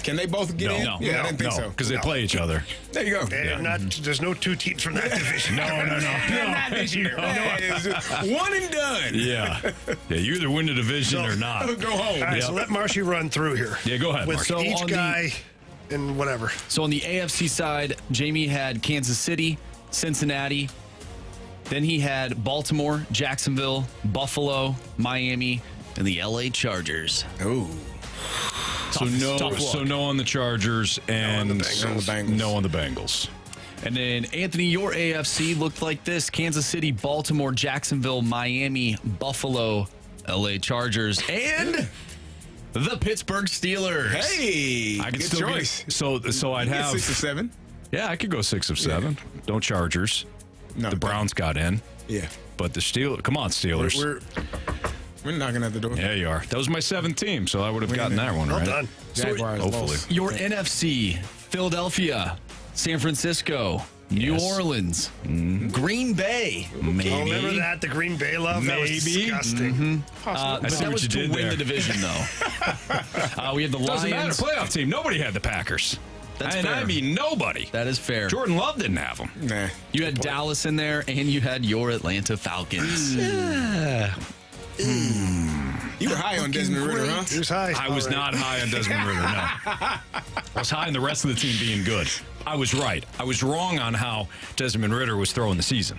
Can they both get in? No. Yeah, I didn't think so. Because they play each other. There you go. There's no 2 teams from that division. No. Not this year. One and done. Yeah. You either win the division or not. Go home. All right, so let Marshy run through here. Yeah, go ahead, With Marsh. So each on guy and whatever. So on the AFC side, Jamie had Kansas City, Cincinnati. Then he had Baltimore, Jacksonville, Buffalo, Miami, and the LA Chargers. Ooh. So no on the Chargers and no on the Bengals. And then, Anthony, your AFC looked like this. Kansas City, Baltimore, Jacksonville, Miami, Buffalo, LA Chargers, and the Pittsburgh Steelers. Hey, I could good still choice. So I'd have 6 or 7. Yeah, I could go 6 of 7. Don't Chargers. No, the Browns got in. Yeah. But the Steelers, come on, Steelers. We're knocking at the door. Yeah, you are. That was my 7th team, so I would have gotten that one right. Well done. Jaguars hopefully. lost. Your NFC, Philadelphia, San Francisco, New Orleans, Green Bay. Maybe. Oh, remember that? The Green Bay love? That was disgusting. But see that what was you to did win there. the division, though. We had the Doesn't matter. Lions. Playoff team. Nobody had the Packers. That's and fair. I mean, nobody. That is fair. Jordan Love didn't have them. Nah. You had Dallas in there, and you had your Atlanta Falcons. You were high on Desmond Ritter, huh? He was high. I was not high on Desmond Ritter, no. I was high on the rest of the team being good. I was right. I was wrong on how Desmond Ritter was throwing the season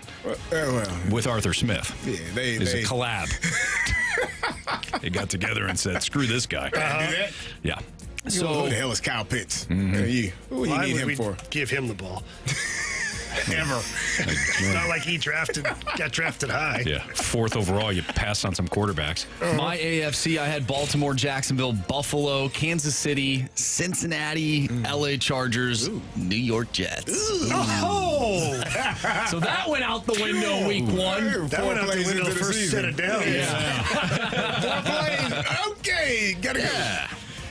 with Arthur Smith. Yeah, It's a collab. They got together and said, screw this guy. Do that? Yeah. So who the hell is Kyle Pitts? Who you need him for? Give him the ball. ever. It's not like he got drafted high. Yeah, 4th overall, you passed on some quarterbacks. My AFC, I had Baltimore, Jacksonville, Buffalo, Kansas City, Cincinnati, LA Chargers, New York Jets. Oh! So that went out the window week 1. That went out the window the first set of downs. Yeah. 4 plays. Okay, gotta go.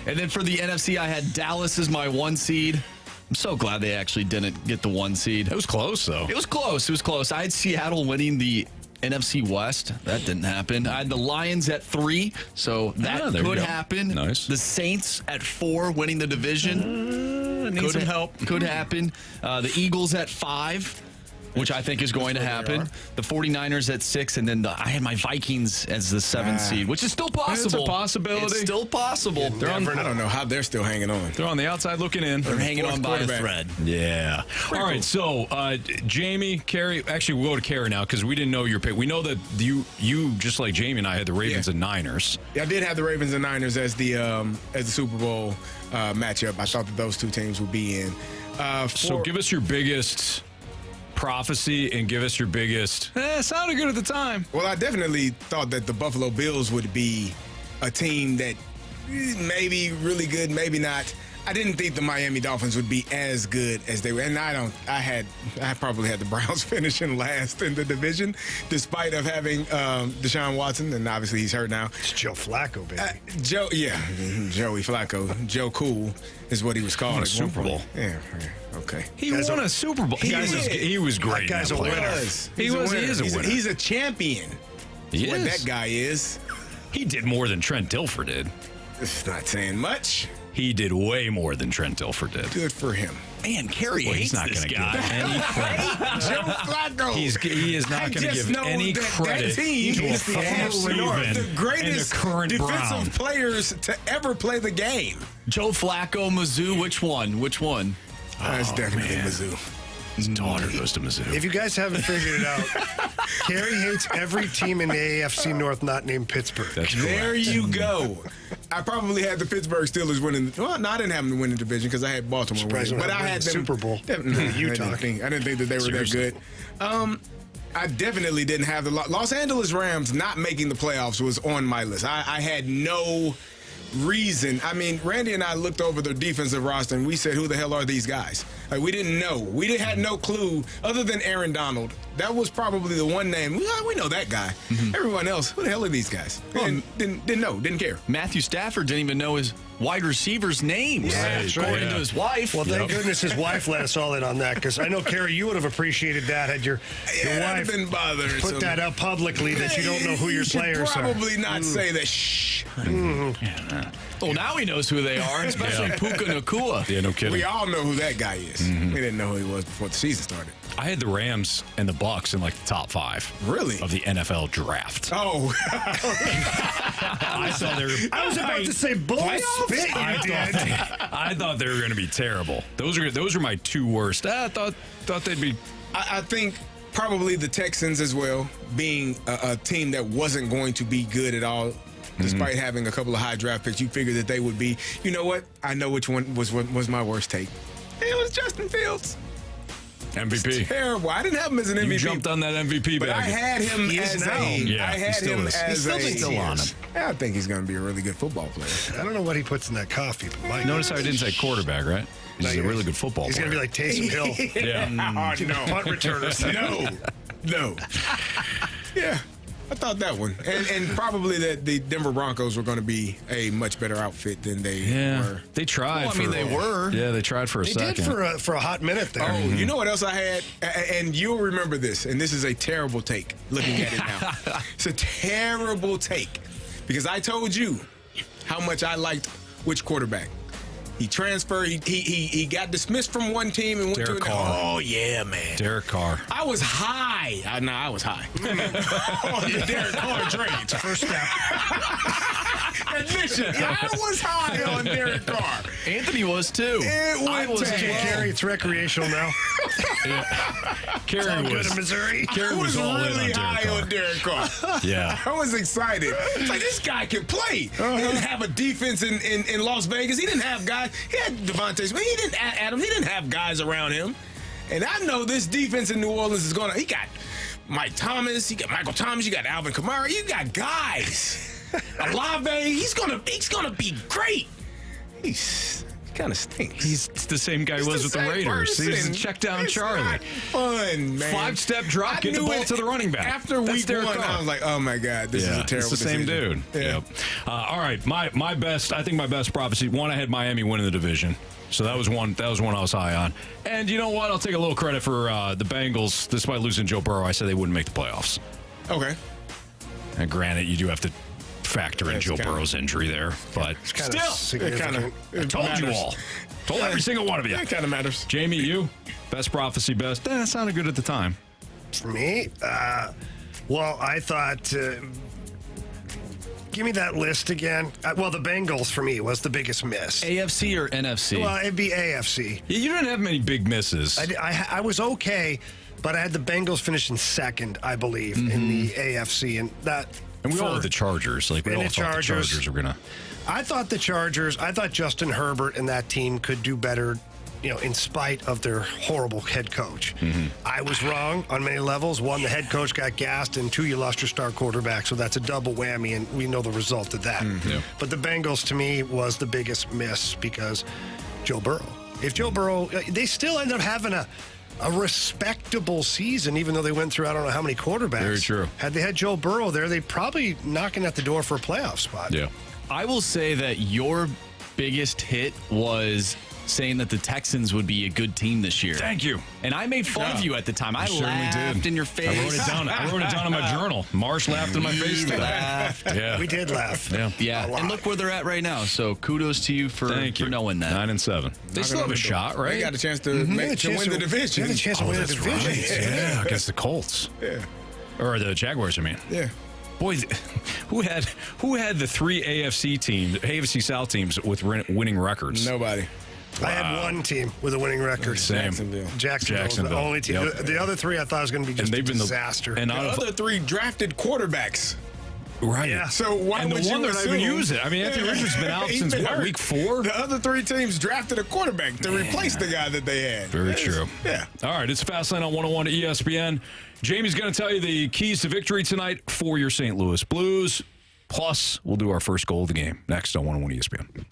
And then for the NFC, I had Dallas as my 1 seed. I'm so glad they actually didn't get the 1 seed. It was close, though. It was close. I had Seattle winning the NFC West. That didn't happen. I had the Lions at 3, so that could happen. Nice. The Saints at 4, winning the division. Need some help. Could happen. The Eagles at 5. Which I think is going to happen. The 49ers at 6, and then I had my Vikings as the 7th seed, which is still possible. It's a possibility. It's still possible. I don't know how they're still hanging on. They're on the outside looking in. They're hanging on by a thread. Yeah. All right, so Jamie, Carey, actually we'll go to Carey now because we didn't know your pick. We know that you just like Jamie and I had the Ravens and Niners. Yeah, I did have the Ravens and Niners as the Super Bowl matchup. I thought that those two teams would be in. So give us your biggest prophecy and give us your biggest. Sounded good at the time. Well, I definitely thought that the Buffalo Bills would be a team that maybe really good, maybe not. I didn't think the Miami Dolphins would be as good as they were, and I probably had the Browns finishing last in the division, despite of having Deshaun Watson, and obviously he's hurt now. It's Joe Flacco, baby. Joey Flacco. Joe Cool is what he was called. A Super Bowl. Yeah. Okay. He won a Super Bowl. He was great. That guy's a winner. He is a winner. He's a champion. He what is. That guy is. He did more than Trent Dilfer did. It's not saying much. He did way more than Trent Dilfer did. Good for him. Man, Carey hates this guy. Give any credit. Joe Flacco. He is not going to give any credit to a former Raven the greatest and a current defensive Brown. players to ever play the game. Joe Flacco, Mizzou, which one? That's definitely Mizzou. His daughter goes to Mizzou. If you guys haven't figured it out, Carey hates every team in the AFC North not named Pittsburgh. That's correct. There you go. I probably had the Pittsburgh Steelers winning. Well, no, I didn't have them win the division because I had Baltimore winning. But I had them Super Bowl. I didn't think that they were that good. I definitely didn't have the Los Angeles Rams not making the playoffs was on my list. I had no reason. I mean, Randy and I looked over the defensive roster and we said, who the hell are these guys? Like, we didn't know. We had no clue other than Aaron Donald. That was probably the one name. We know that guy. Mm-hmm. Everyone else, who the hell are these guys? Didn't know, didn't care. Matthew Stafford didn't even know his wide receivers' names, according to his wife. Well, thank goodness his wife let us all in on that, because I know, Carey, you would have appreciated that had your wife been bothered. Put that out publicly that you don't know who your players are. Probably not say that. Shh. Well, now he knows who they are, especially Puka Nacua. Yeah, no kidding. We all know who that guy is. Mm-hmm. We didn't know who he was before the season started. I had the Rams and the Bucks in like the top 5. Really? Of the NFL draft. Oh. I was about to say bullshit. I thought they were going to be terrible. Those are my 2 worst. I thought they'd be. I think probably the Texans as well, being a team that wasn't going to be good at all. Despite having a couple of high draft picks, you figured that they would be. You know what? I know which one was my worst take. It was Justin Fields. MVP. It's terrible. I didn't have him as an MVP. You jumped on that MVP but bag. I had him as I think he's going to be a really good football player. I don't know what he puts in that coffee, but Mike. Notice how I didn't say quarterback, right? He's a really good football player. He's going to be like Taysom Hill. Yeah. No. Punt returners. No. Yeah. I thought that one. And probably that the Denver Broncos were going to be a much better outfit than they were. They tried. Well, they were. Yeah, they tried for a second. They did for a hot minute there. Oh, you know what else I had? And you'll remember this, and this is a terrible take looking at it now. It's a terrible take because I told you how much I liked which quarterback. He transferred. He got dismissed from one team and went Derek to another. Oh yeah, man. Derek Carr. I was high. I was high. On the Derek Carr train. First step. Admission. I was high on Derek Carr. Anthony was too. I was too. Carey, it's recreational now. Carey Good in Missouri. Carey was all really in high on Derek Carr. Yeah. I was excited. It's like, this guy can play. He didn't have a defense in Las Vegas. He didn't have guys. He had Devontae Smith. He didn't have guys around him. And I know this defense in New Orleans is going to – he got Mike Thomas, he got Michael Thomas, you got Alvin Kamara. You got guys. Olave, he's gonna be great. He's kind of stinks. He's the same guy who was with the Raiders. Person. He's a check down Charlie. Not fun, man. 5-step drop, get the ball to the running back. After week one, I was like, oh my God, this is a terrible It's the same decision. dude. Yeah. Yep. All right, my best prophecy. One, I had Miami winning the division. So that was one I was high on. And you know what? I'll take a little credit for the Bengals. Despite losing Joe Burrow, I said they wouldn't make the playoffs. Okay. And granted, you do have to factor in Joe Burrow's injury there, but still, I told you all. Told every single one of you. It kind of matters. Jamie, you? Best prophecy, best? That sounded good at the time. For me? Well, I thought... give me that list again. Well, the Bengals, for me, was the biggest miss. AFC or NFC? Well, it'd be AFC. Yeah, you didn't have many big misses. I was okay, but I had the Bengals finishing second, I believe, in the AFC. And we all had the Chargers. Like, we all thought the Chargers were going to... I thought Justin Herbert and that team could do better, in spite of their horrible head coach. Mm-hmm. I was wrong on many levels. One, the head coach got gassed, and two, you lost your star quarterback, so that's a double whammy, and we know the result of that. Yeah. But the Bengals, to me, was the biggest miss because Joe Burrow. If Joe Burrow, they still end up having a respectable season, even though they went through I don't know how many quarterbacks. Very true. Had they had Joe Burrow there, they'd probably knocking at the door for a playoff spot. Yeah. I will say that your biggest hit was saying that the Texans would be a good team this year. Thank you. And I made fun of you at the time. I certainly laughed did. in your face. I wrote it down in my journal. Marsh laughed in my face. Laughed. Yeah. We did laugh. Yeah. And look where they're at right now. So kudos to you for knowing that. 9-7. They still have a shot, right? They got a chance to win the division. They had a chance to win the division. Right. Yeah, against the Colts. Yeah. Or the Jaguars, I mean. Yeah. Boy, who had the three AFC South teams with winning records? Nobody. I had one team with a winning record. Same. Jacksonville was the only team. Yep. The other three I thought was going to be just a disaster. And the other three drafted quarterbacks. Right. Yeah. So why and would the you one that assume, not even use it? I mean, Anthony Richardson's been out since what, week 4? The other three teams drafted a quarterback to replace the guy that they had. Very true. Yeah. All right, it's Fastlane on 101 ESPN. Jamie's going to tell you the keys to victory tonight for your St. Louis Blues. Plus, we'll do our first goal of the game next on 101 ESPN.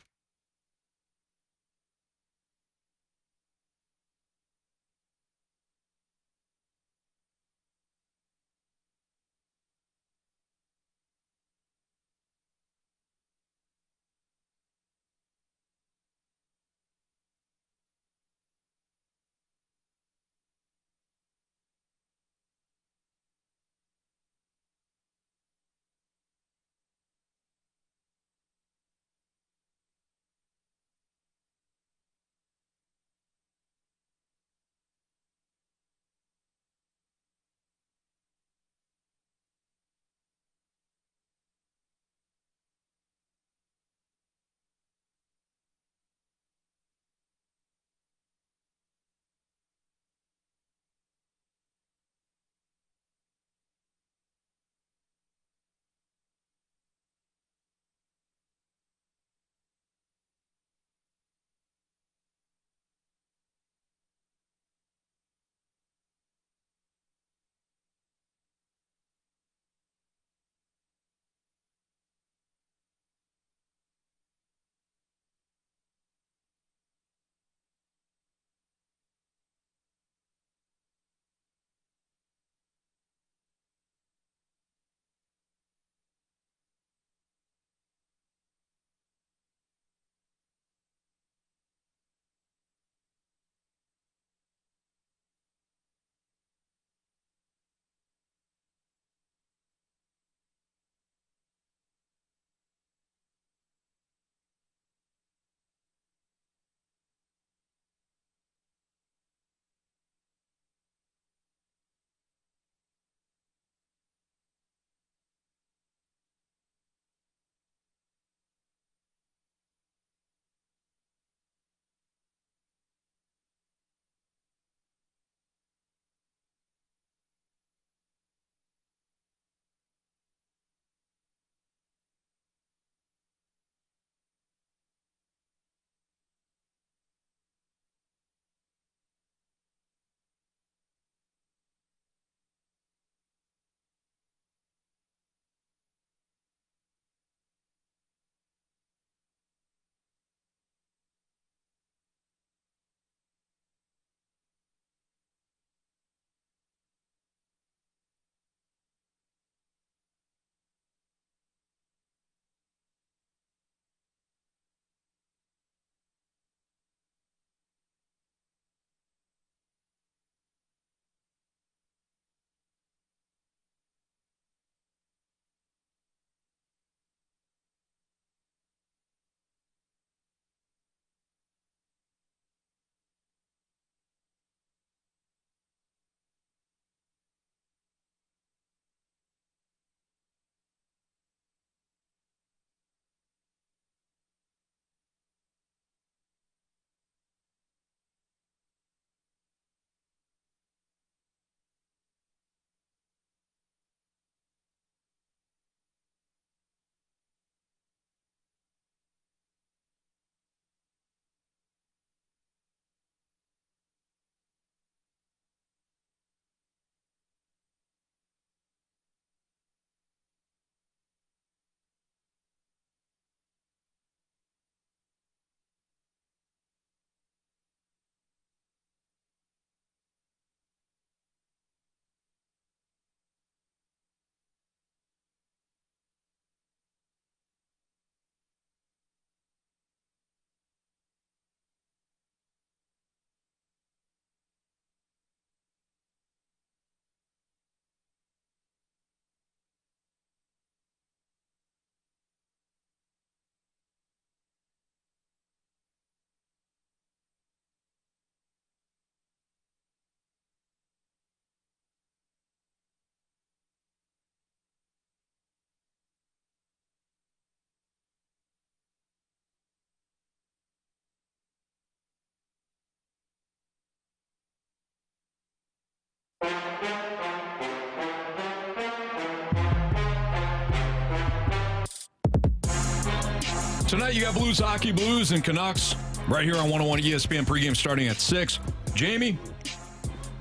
Tonight you got Blues Hockey, Blues and Canucks right here on 101 ESPN pregame starting at 6. Jamie,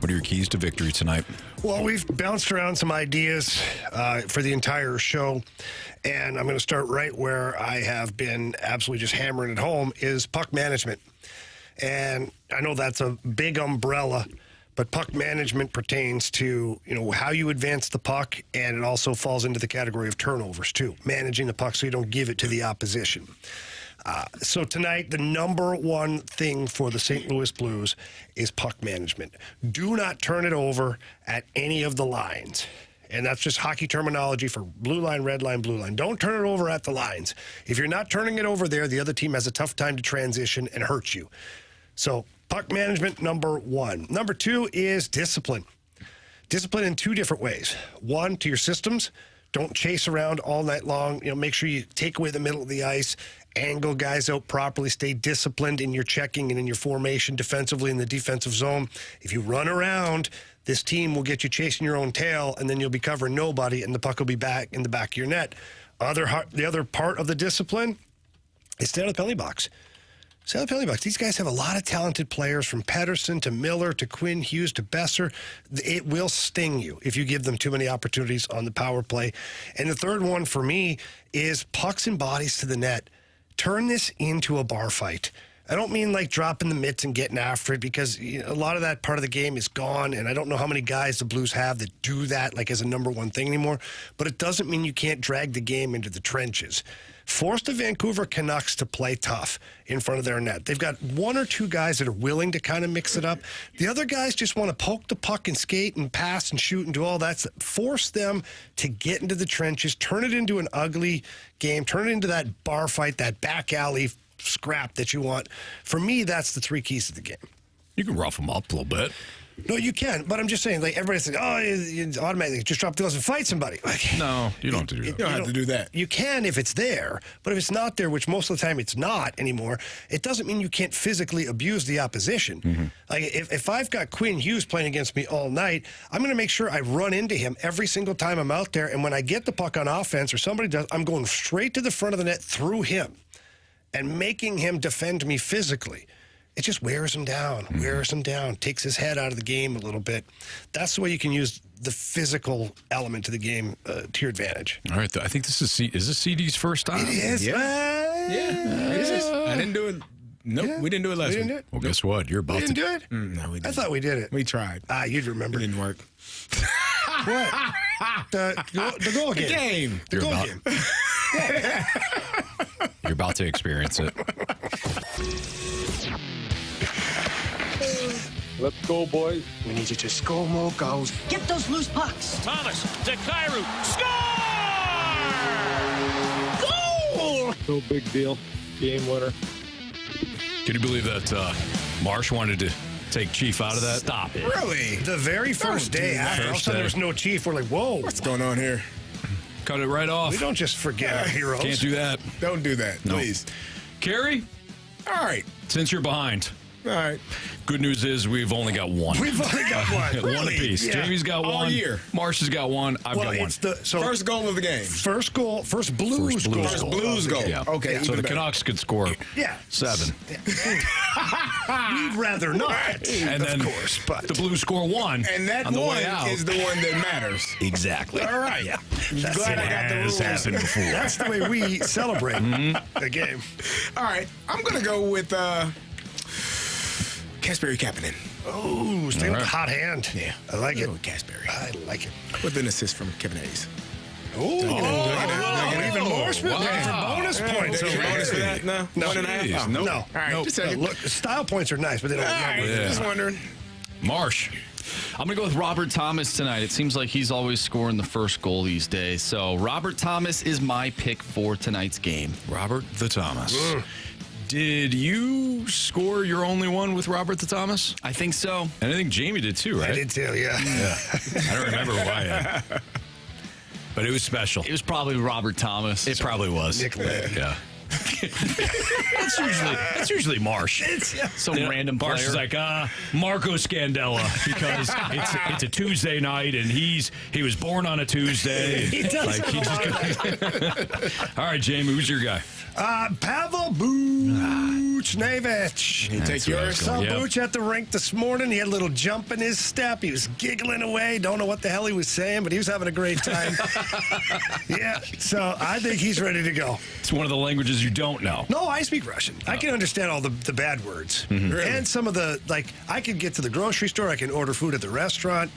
what are your keys to victory tonight? Well, we've bounced around some ideas for the entire show, and I'm going to start right where I have been absolutely just hammering it home, is puck management. And I know that's a big umbrella, but puck management pertains to, how you advance the puck, and it also falls into the category of turnovers, too. Managing the puck so you don't give it to the opposition. So tonight, the number one thing for the St. Louis Blues is puck management. Do not turn it over at any of the lines. And that's just hockey terminology for blue line, red line, blue line. Don't turn it over at the lines. If you're not turning it over there, the other team has a tough time to transition and hurt you. So puck management, number one. Number two is discipline. Discipline in two different ways. One, to your systems. Don't chase around all night long. Make sure you take away the middle of the ice, angle guys out properly, stay disciplined in your checking and in your formation defensively in the defensive zone. If you run around, this team will get you chasing your own tail, and then you'll be covering nobody, and the puck will be back in the back of your net. The other part of the discipline is stay out of the penalty box. Stay out of the penalty box. These guys have a lot of talented players, from Pettersson to Miller to Quinn Hughes to Besser. It will sting you if you give them too many opportunities on the power play. And the third one for me is pucks and bodies to the net. Turn this into a bar fight. I don't mean like dropping the mitts and getting after it, because a lot of that part of the game is gone, and I don't know how many guys the Blues have that do that like as a number one thing anymore, but it doesn't mean you can't drag the game into the trenches. Force the Vancouver Canucks to play tough in front of their net. They've got one or two guys that are willing to kind of mix it up. The other guys just want to poke the puck and skate and pass and shoot and do all that. Force them to get into the trenches, turn it into an ugly game, turn it into that bar fight, that back alley scrap that you want. For me, that's the three keys to the game. You can rough them up a little bit. No, you can, but I'm just saying, like, everybody's like, you automatically just drop the gloves and fight somebody. Like, No, you don't have to do that. You don't have to do that. You can if it's there, but if it's not there, which most of the time it's not anymore, it doesn't mean you can't physically abuse the opposition. Mm-hmm. Like, if I've got Quinn Hughes playing against me all night, I'm going to make sure I run into him every single time I'm out there, and when I get the puck on offense or somebody does, I'm going straight to the front of the net through him and making him defend me physically. It just wears him down, takes his head out of the game a little bit. That's the way you can use the physical element to the game to your advantage. All right, I think this is this CD's first time? It is. Yeah. It is. I didn't do it. Nope, we didn't do it last week. We didn't do it? Well, guess what? You're about We didn't to. do it? No, we didn't. I thought we did it. We tried. You'd remember. It didn't work. What? The goal game. The goal game. You're about to experience it. Let's go, boys. We need you to score more goals. Get those loose pucks. Thomas to Cairo. Score! Goal! No big deal. Game winner. Can you believe that Marsh wanted to take Chief out of that? Stop it. Really? The very first day after, all of a sudden there's no Chief. We're like, whoa. What's going on here? Cut it right off. We don't just forget our heroes. Can't do that. Don't do that, No. please. Carey, All right. since you're behind, All right. good news is we've only got one. We've only got one. One Really? apiece. Yeah. Jamie's got All one. year. Marsh has got one. I've got one. It's the First goal of the game. first goal, first Blues First goal. Blues First goal. Blues goal. Yeah. Okay. So even the better. Canucks could score Yeah. 7. We'd rather not, And then of course, but the Blues score 1. And that on the one way out. is the one that matters. Exactly. All right. Yeah. Glad I got the rules. happened before. that's the way we celebrate the game. All right. I'm going to go with Kasperi Kapanen. Oh, stay with right. the hot hand. Yeah. I like it. Go with Kasperi. I like it. With an assist from Kevin Hayes. Even more for bonus points. Did you over bonus for here. that? No. No. 1.5? Jeez, Oh, nope. No. All right. Nope. Just a second. Look, style points are nice, but they don't All right. number. Yeah. Just wondering. Marsh. I'm going to go with Robert Thomas tonight. It seems like he's always scoring the first goal these days. So Robert Thomas is my pick for tonight's game. Robert the Thomas. Did you score your only one with Robert the Thomas? I think so. And I think Jamie did too, right? I did too, yeah. I don't remember why. But it was special. It was probably Robert Thomas. It probably was. Nick Led. Yeah. That's usually Marsh. Some random player. Marsh is like, Marco Scandella, because it's a Tuesday night, and he was born on a Tuesday. He does. All right, Jamie, who's your guy? Pavel Buchnevich. You take yours. Saw Buch at the rink this morning. He had a little jump in his step. He was giggling away. Don't know what the hell he was saying, but he was having a great time. Yeah, so I think he's ready to go. It's one of the languages you don't know. No, I speak Russian. I can understand all the bad words. Really? And some of the, like, I can get to the grocery store. I can order food at the restaurant.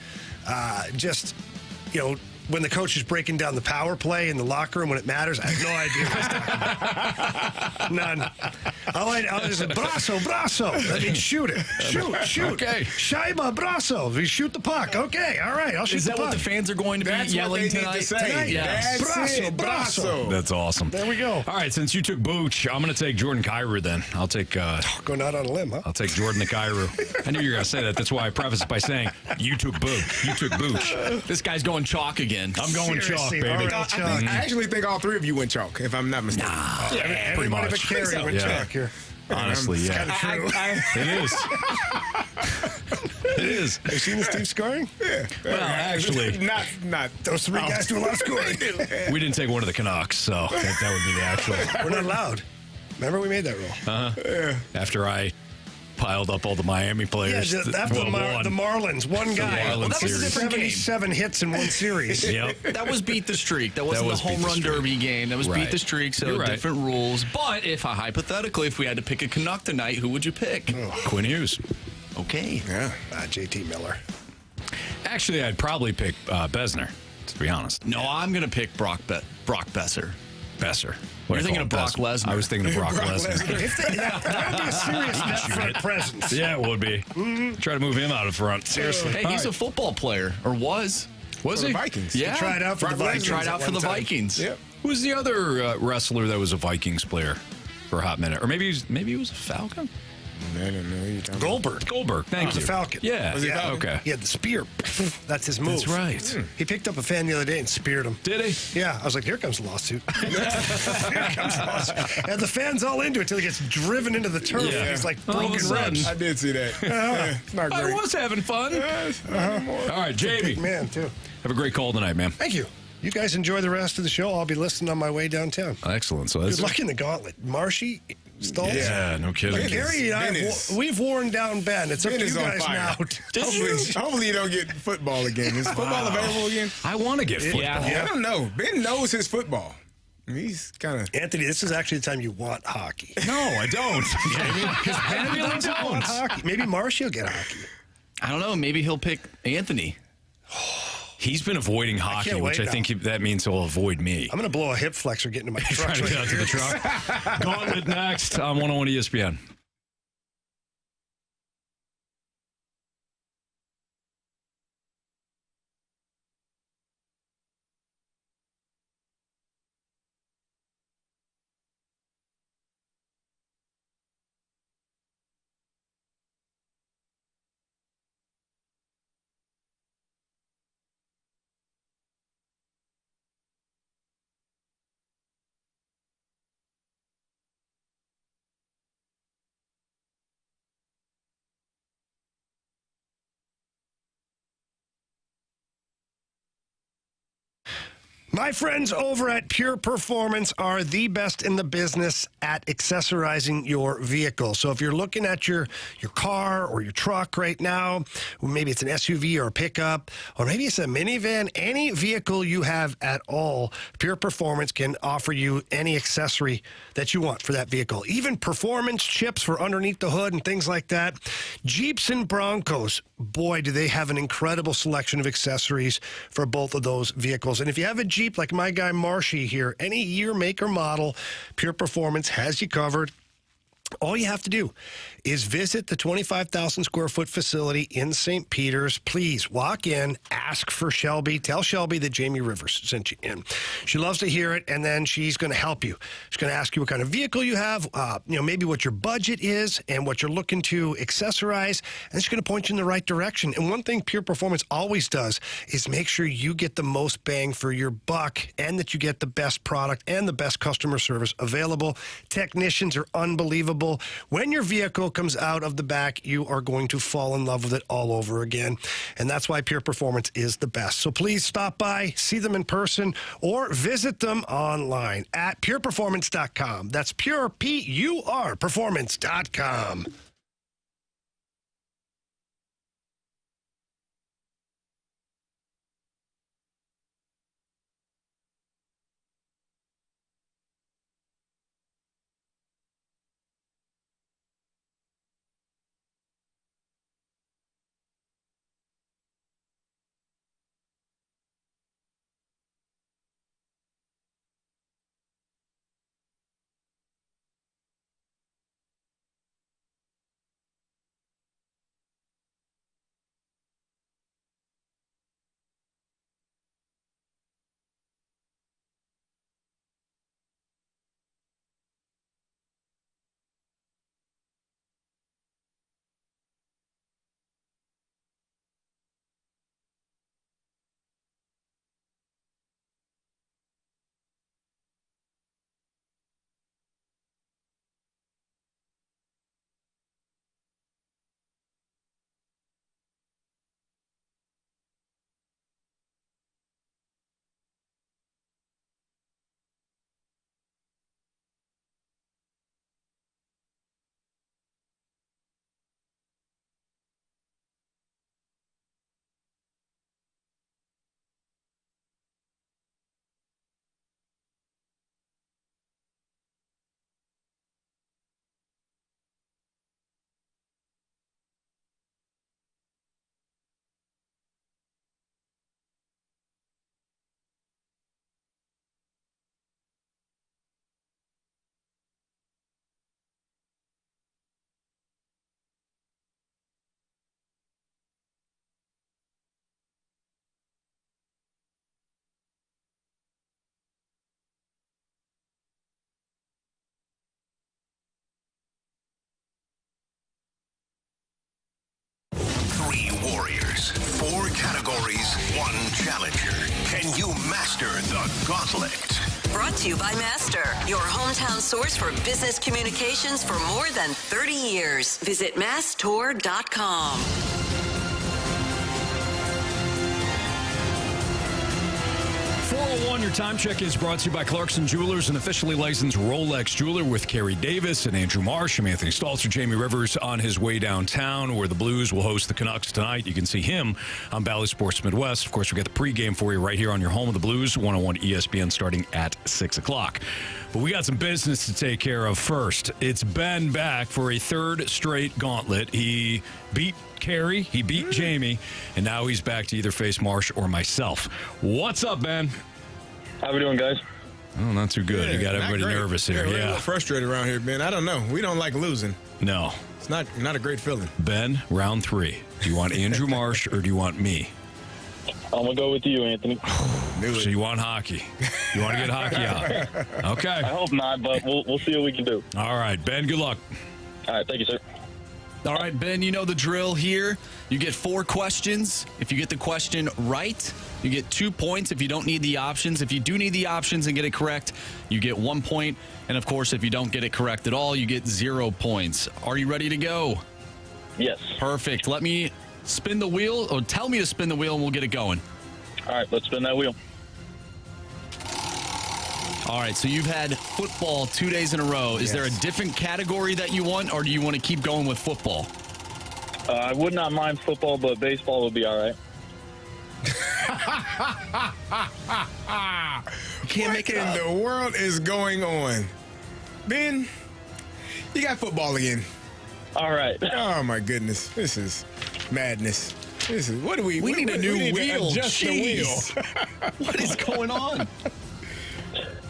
When the coach is breaking down the power play in the locker room when it matters, I have no idea. None. I'll just say, brasso. That means shoot it. Shoot. Okay. Scheibe, brasso. We shoot the puck. Okay, all right, I'll shoot the puck. Is that what the fans are going to be yelling what they tonight? Need to say. Yes. Brasso. That's awesome. There we go. All right, since you took Booch, I'm going to take Jordan Kyrou then. I'll take... Going out on a limb, huh? I'll take Jordan the Kyrou. I knew you were going to say that. That's why I prefaced it by saying, you took Booch. This guy's going chalk again. I'm going chalk, baby. All right, I actually think all three of you went chalk, if I'm not mistaken. Pretty much. But Carey went chalk here. Honestly, yeah. Kind of true. It is. It is. Have you seen this team scoring? Yeah. Well, actually, not Those three guys do a lot of scoring. we didn't take one of the Canucks, so that would be the actual. We're not allowed. Remember we made that rule. After I piled up all the Miami players. Yeah, after the Marlins, one guy. Marlins that was a series. different game. 77 hits in one series. Yep. That was beat the streak. That wasn't was the home beat the run streak. derby game. That was Right. beat the streak, so You're right. different rules. But hypothetically, if we had to pick a Canuck tonight, who would you pick? Quinn Hughes. Okay. Yeah. JT Miller. Actually, I'd probably pick Besner, to be honest. No, I'm going to pick Brock Besser. Besser. You're thinking of Brock Lesnar. I was thinking of Brock Lesnar. That would be a serious net front presence. Yeah, it would be. Try to move him out of front. Seriously. Hey, he's a football player, or was. Was For he? the Vikings. Yeah. He tried out for the Brock Lesnar Vikings. Tried out at for the one time. Vikings. Yep. Who's the other wrestler that was a Vikings player for a hot minute? Or maybe he was a Falcon? I don't know who you're talking Goldberg. Thank He was you. a Falcon. Yeah. Was he Yeah. Falcon? Okay. He had the spear. That's his move. That's right. He picked up a fan the other day and speared him. Did he? Yeah, I was like, here comes the lawsuit. Here comes the lawsuit. And the fans all into it until he gets driven into the turf. Yeah. He's like All of a broken sudden. ribs. I did see that. It's not I great. was having fun. All right, Jamie. Big man, too. Have a great call tonight, man. Thank you. You guys enjoy the rest of the show. I'll be listening on my way downtown. Excellent. So that's Good luck in the gauntlet. Marshy, Stalter. yeah, no kidding. Gary and Ben I, is- we've worn down Ben. It's up Ben to you is on guys fire. now. Hopefully you don't get football again. Is football available again? I want to get football. Yeah. I don't know. Ben knows his football. He's kind of... Anthony, this is actually the time you want hockey. No, I don't, Jamie. Because I really Want don't. hockey. Maybe Marshy will get hockey. I don't know. Maybe he'll pick Anthony. He's been avoiding hockey, can't which I wait think that means he'll avoid me. I'm going to blow a hip flexor getting to my truck. Trying to get out to the truck. Gauntlet next on 101 ESPN. My friends over at Pure Performance are the best in the business at accessorizing your vehicle. So if you're looking at your car or your truck right now, or maybe it's an SUV or a pickup, or maybe it's a minivan, any vehicle you have at all, Pure Performance can offer you any accessory that you want for that vehicle. Even performance chips for underneath the hood and things like that. Jeeps and Broncos, boy, do they have an incredible selection of accessories for both of those vehicles. And if you have a Jeep like my guy Marshy here, any year, make, or model, Pure Performance has you covered. All you have to do is visit the 25,000 square foot facility in St. Peter's. Please walk in, ask for Shelby. Tell Shelby that Jamie Rivers sent you in. She loves to hear it, and then she's going to help you. She's going to ask you what kind of vehicle you have, maybe what your budget is and what you're looking to accessorize, and she's going to point you in the right direction. And one thing Pure Performance always does is make sure you get the most bang for your buck and that you get the best product and the best customer service available. Technicians are unbelievable. When your vehicle comes out of the back, you are going to fall in love with it all over again. And that's why Pure Performance is the best. So please stop by, see them in person, or visit them online at pureperformance.com. That's pure, P-U-R, performance.com. Warriors, 4 categories, 1 challenger. Can you master the Gauntlet? Brought to you by Master, your hometown source for business communications for more than 30 years. Visit masstour.com. 401, your time check is brought to you by Clarkson Jewelers, an officially licensed Rolex jeweler, with Kerry Davis and Andrew Marsh. I'm Anthony Stalter. Jamie Rivers on his way downtown, where the Blues will host the Canucks tonight. You can see him on Bally Sports Midwest. Of course, we got the pregame for you right here on your home of the Blues, 101 ESPN, starting at 6 o'clock. But we got some business to take care of first. It's Ben back for a third straight gauntlet. He beat Carey, he beat Jamie, and now he's back to either face Marsh or myself. What's up, Ben? How we doing, guys? Oh, not too good. Yeah, you got everybody nervous here. We're a Yeah, little frustrated around here, Ben. I don't know. We don't like losing. No. It's not a great feeling. Ben, round 3. Do you want Andrew Marsh or do you want me? I'm going to go with you, Anthony. So you want hockey. You want to get hockey out. Okay. I hope not, but we'll see what we can do. All right, Ben, good luck. All right, thank you, sir. All right, Ben, you know the drill here. You get 4 questions. If you get the question right, you get 2 points. If you don't need the options, if you do need the options and get it correct, you get 1 point. And, of course, if you don't get it correct at all, you get 0 points. Are you ready to go? Yes. Perfect. Let me spin the wheel, or tell me to spin the wheel, and we'll get it going. All right, let's spin that wheel. All right, so you've had football 2 days in a row. Is there a different category that you want, or do you want to keep going with football? I would not mind football, but baseball would be all right. What make it in up. the world is going on? Ben, you got football again. All right. Oh, my goodness. This is madness. This is, what do we... We need a new need to wheel. adjust the Jeez. wheel. What is going on?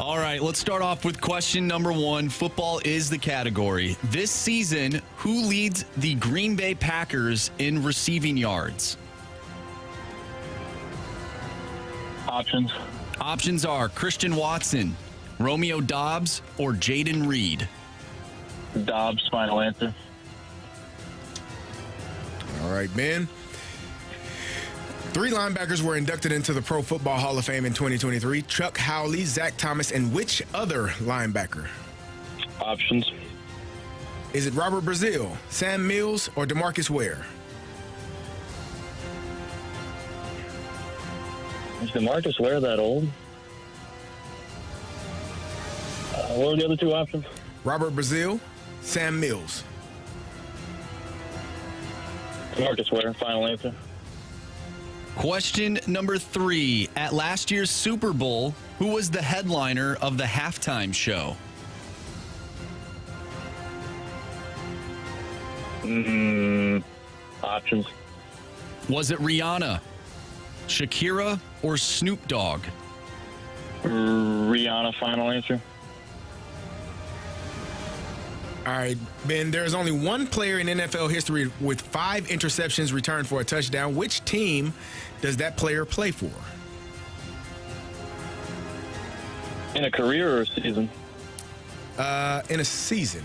All right, let's start off with question number 1. Football is the category. This season, who leads the Green Bay Packers in receiving yards? Options. Options are Christian Watson, Romeo Doubs, or Jaden Reed. Dobbs, final answer. All right, Ben. 3 linebackers were inducted into the Pro Football Hall of Fame in 2023. Chuck Howley, Zach Thomas, and which other linebacker? Options. Is it Robert Brazile, Sam Mills, or DeMarcus Ware? Is DeMarcus Ware that old? What were the other 2 options? Robert Brazile, Sam Mills. DeMarcus Ware, final answer. Question number 3. At last year's Super Bowl, who was the headliner of the halftime show? Options. Was it Rihanna, Shakira, or Snoop Dogg? Rihanna, final answer. All right, Ben, there's only one player in NFL history with 5 interceptions returned for a touchdown. Which team does that player play for? In a career or a season? In a season.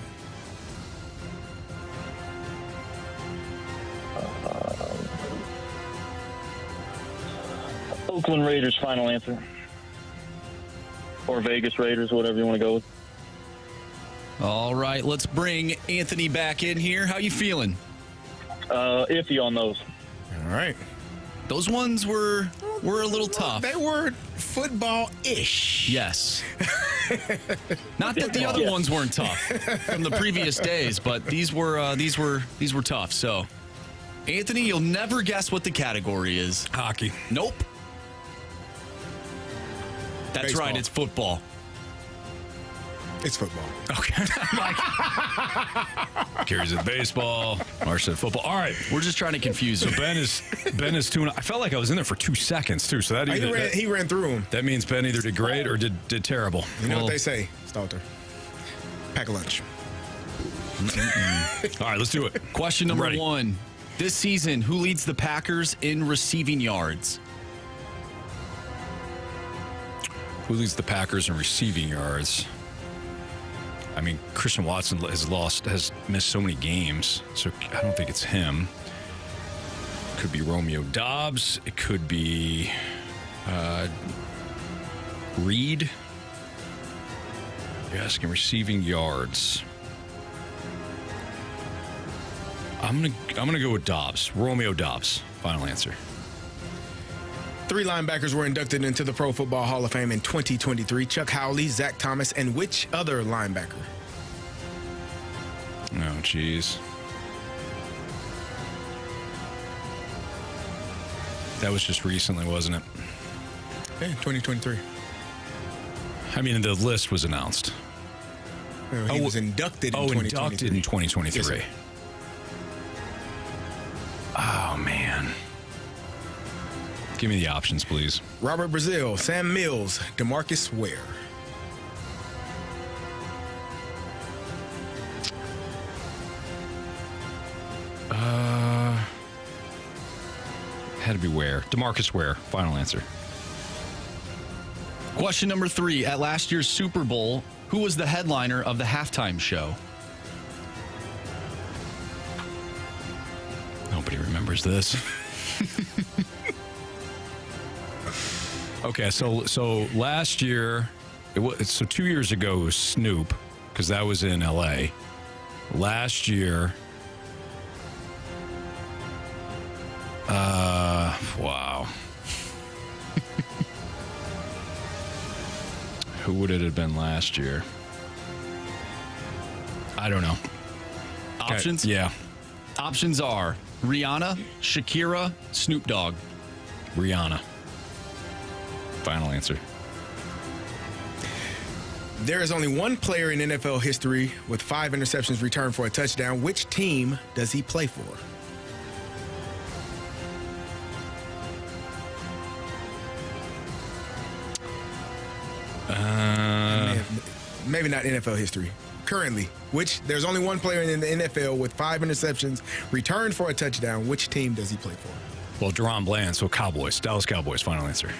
Oakland Raiders, final answer. Or Vegas Raiders, whatever you want to go with. All right, let's bring Anthony back in here. How you feeling? Iffy on those. All right. Those ones were a little tough. They were football-ish. Yes. Not that the other ones weren't tough from the previous days, but these were tough. So, Anthony, you'll never guess what the category is. Hockey. Nope. That's Baseball. right. It's football. It's football. Okay. Carries it baseball. Marsh said football. All right. We're just trying to confuse you. So Ben is 2. I felt like I was in there for 2 seconds too. So that He ran through them. that means Ben either did great or did terrible. You know what they say, Stalter. Pack a lunch. All right, let's do it. Question number Ready. 1. This season, who leads the Packers in receiving yards? Who leads the Packers in receiving yards? I mean, Christian Watson has missed so many games, so I don't think it's him. It could be Romeo Doubs. It could be Reed. You're asking receiving yards. I'm gonna go with Doubs. Romeo Doubs. Final answer. 3 linebackers were inducted into the Pro Football Hall of Fame in 2023. Chuck Howley, Zach Thomas, and which other linebacker? Oh, jeez. That was just recently, wasn't it? Yeah, 2023. I mean, the list was announced. He was inducted in 2023. Inducted in 2023. Yes, sir. Oh, man. Give me the options, please. Robert Brazile, Sam Mills, DeMarcus Ware. Had to be Ware. DeMarcus Ware. Final answer. Question number 3. At last year's Super Bowl, who was the headliner of the halftime show? Nobody remembers this. Okay, so last year, 2 years ago it was Snoop, because that was in L.A. Last year, wow. Who would it have been last year? I don't know. Options? Okay, yeah. Options are Rihanna, Shakira, Snoop Dogg. Rihanna. Final answer. There is only one player in NFL history with 5 interceptions returned for a touchdown. Which team does he play for? maybe not NFL history, currently, which there's only one player in the NFL with 5 interceptions returned for a touchdown. Which team does he play for? Well, Deron Bland, so Cowboys. Dallas Cowboys, final answer.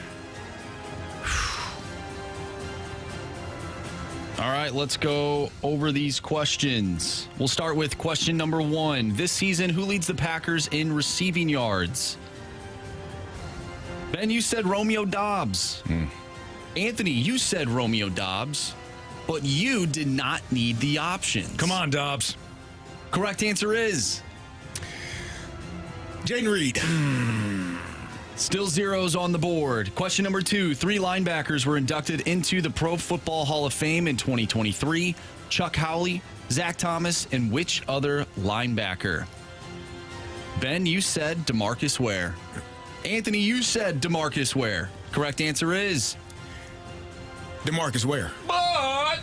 All right, let's go over these questions. We'll start with question number 1. This season, who leads the Packers in receiving yards? Ben, you said Romeo Doubs. Anthony, you said Romeo Doubs, but you did not need the options. Come on, Dobbs. Correct answer is Jaden Reed. Still zeros on the board. Question number 2. 3 linebackers were inducted into the Pro Football Hall of Fame in 2023. Chuck Howley, Zach Thomas, and which other linebacker? Ben, you said DeMarcus Ware. Anthony, you said DeMarcus Ware. Correct answer is DeMarcus Ware. But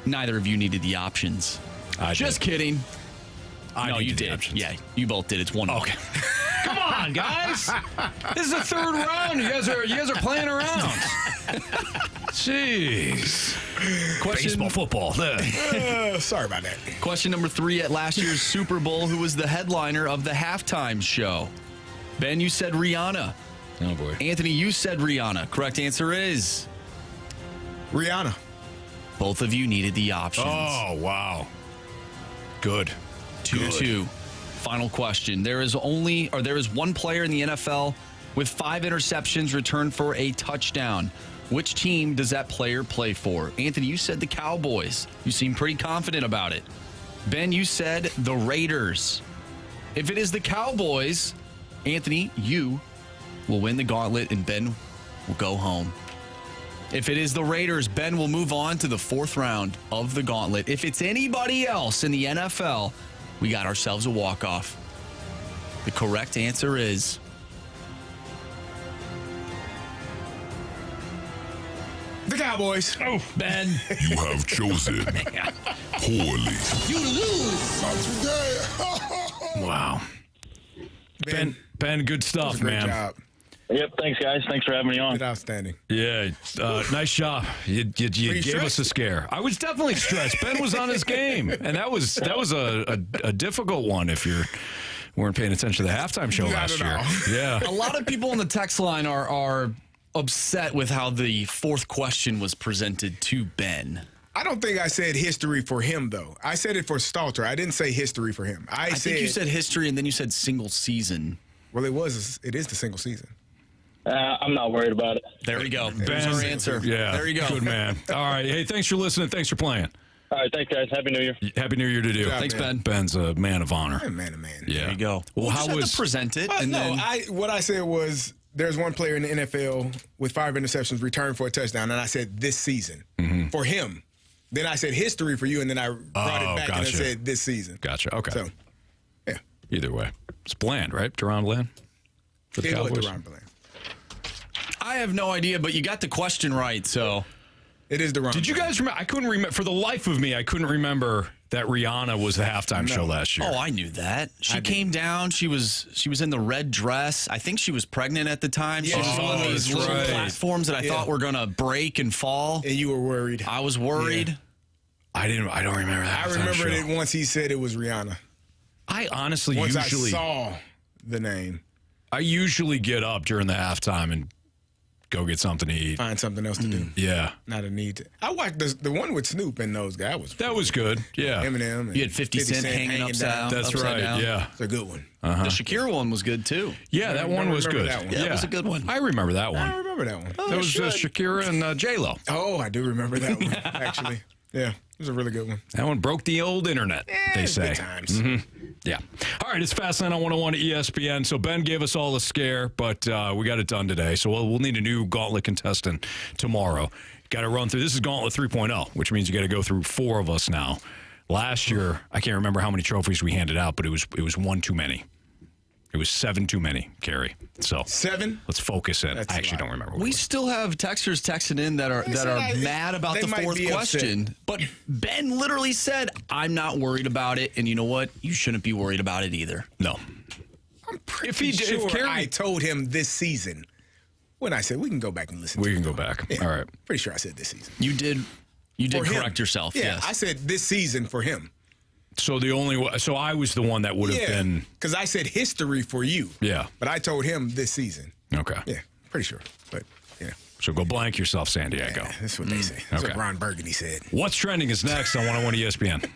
neither of you needed the options. Just kidding. No, you did. Yeah, you both did. It's 1-1. Okay. Come on, guys. This is the third round. You guys are playing around. Jeez. Baseball, football. Sorry about that. Question number 3. At last year's Super Bowl, who was the headliner of the halftime show? Ben, you said Rihanna. Oh, boy. Anthony, you said Rihanna. Correct answer is Rihanna. both of you needed the options. Oh, wow. Good. 2-2. Final question. There is one player in the NFL with 5 interceptions returned for a touchdown. Which team does that player play for? Anthony, you said the Cowboys. You seem pretty confident about it. Ben, you said the Raiders. If it is the Cowboys, Anthony, you will win the gauntlet and Ben will go home. If it is the Raiders, Ben will move on to the 4th round of the gauntlet. If it's anybody else in the NFL, we got ourselves a walk-off. The correct answer is the Cowboys. Oh, Ben. You have chosen poorly. You lose. Wow. Ben, good stuff, Great man. job. Yep, thanks, guys. Thanks for having me on. Good, outstanding. Yeah, nice job. You gave us a scare. I was definitely stressed. Ben was on his game, and that was a difficult one if you weren't paying attention to the halftime show last year. Yeah, a lot of people on the text line are upset with how the 4th question was presented to Ben. I don't think I said history for him, though. I said it for Stalter. I didn't say history for him. I think you said history, and then you said single season. Well, it is the single season. I'm not worried about it. There we go. Ben's our answer. Yeah, there you go. Good man. All right. Hey, thanks for listening. Thanks for playing. All right, thanks, guys. Happy New Year. Happy New Year to you. Job, Thanks, man. Ben. Ben's a man of honor. Man to man. Yeah. There you go. Well, How was to present it? And then what I said was there's one player in the NFL with 5 interceptions returned for a touchdown, and I said this season for him. Then I said history for you, and then I brought it back and I said this season. Gotcha. Okay. So, yeah. Either way, it's Bland, right? Deron Bland for the Cowboys. Deron Bland. I have no idea, but you got the question right, so. It is Deron. Did you guys remember? I couldn't remember. For the life of me, I couldn't remember that Rihanna was the halftime show last year. Oh, I knew that. She came down. She was in the red dress. I think she was pregnant at the time. She was on these little platforms that I thought were going to break and fall. And you were worried. I was worried. Yeah. I don't remember that. I remembered it once he said it was Rihanna. I honestly once usually I saw the name. I usually get up during the halftime and go get something to eat. Find something else to do. Yeah. Not a need to. I watched the one with Snoop and those guys. That was good. Yeah. Eminem. You had 50 Cent hanging upside down. That's right. Down. Yeah. It's a good one. The Shakira one was good, too. Yeah, that one was good. That one. Yeah, it was a good one. I remember that one. I remember that one. That was Shakira and J-Lo. Oh, I do remember that one, actually. Yeah, it was a really good one. That one broke the old internet, they say. Good times. Yeah. All right, it's Fastlane on 101 ESPN. So Ben gave us all a scare, but we got it done today. So we'll need a new Gauntlet contestant tomorrow. Got to run through. This is Gauntlet 3.0, which means you got to go through 4 of us now. Last year, I can't remember how many trophies we handed out, but it was 1 too many. It was 7 too many, Carey. So 7? Let's focus in. That's I actually don't remember. We still have texters texting in that are mad about the 4th question. But Ben literally said, "I'm not worried about it," and you know what? You shouldn't be worried about it either. No. I'm pretty sure I told him this season. When I said we can go back and listen. We can go back. Yeah, all right. Pretty sure I said this season. You did You did For him. correct yourself, Yeah, yes. I said this season for him. So I was the one that would have been. Because I said history for you. Yeah. But I told him this season. Okay. Yeah, pretty sure. But, yeah. So go blank yourself, San Diego. Yeah, that's what they say. That's Okay. what Ron Burgundy said. What's trending is next on 101 ESPN.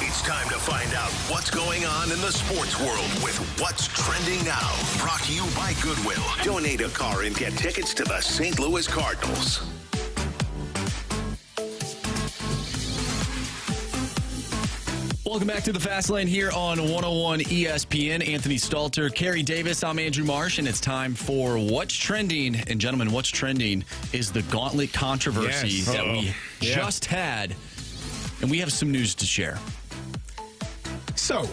It's time to find out what's going on in the sports world with What's Trending Now. Brought to you by Goodwill. Donate a car and get tickets to the St. Louis Cardinals. Welcome back to the Fast Lane here on 101 ESPN. Anthony Stalter, Kerry Davis, I'm Andrew Marsh, and it's time for What's Trending. And gentlemen, what's trending is the Gauntlet controversy that we just had. And we have some news to share. So,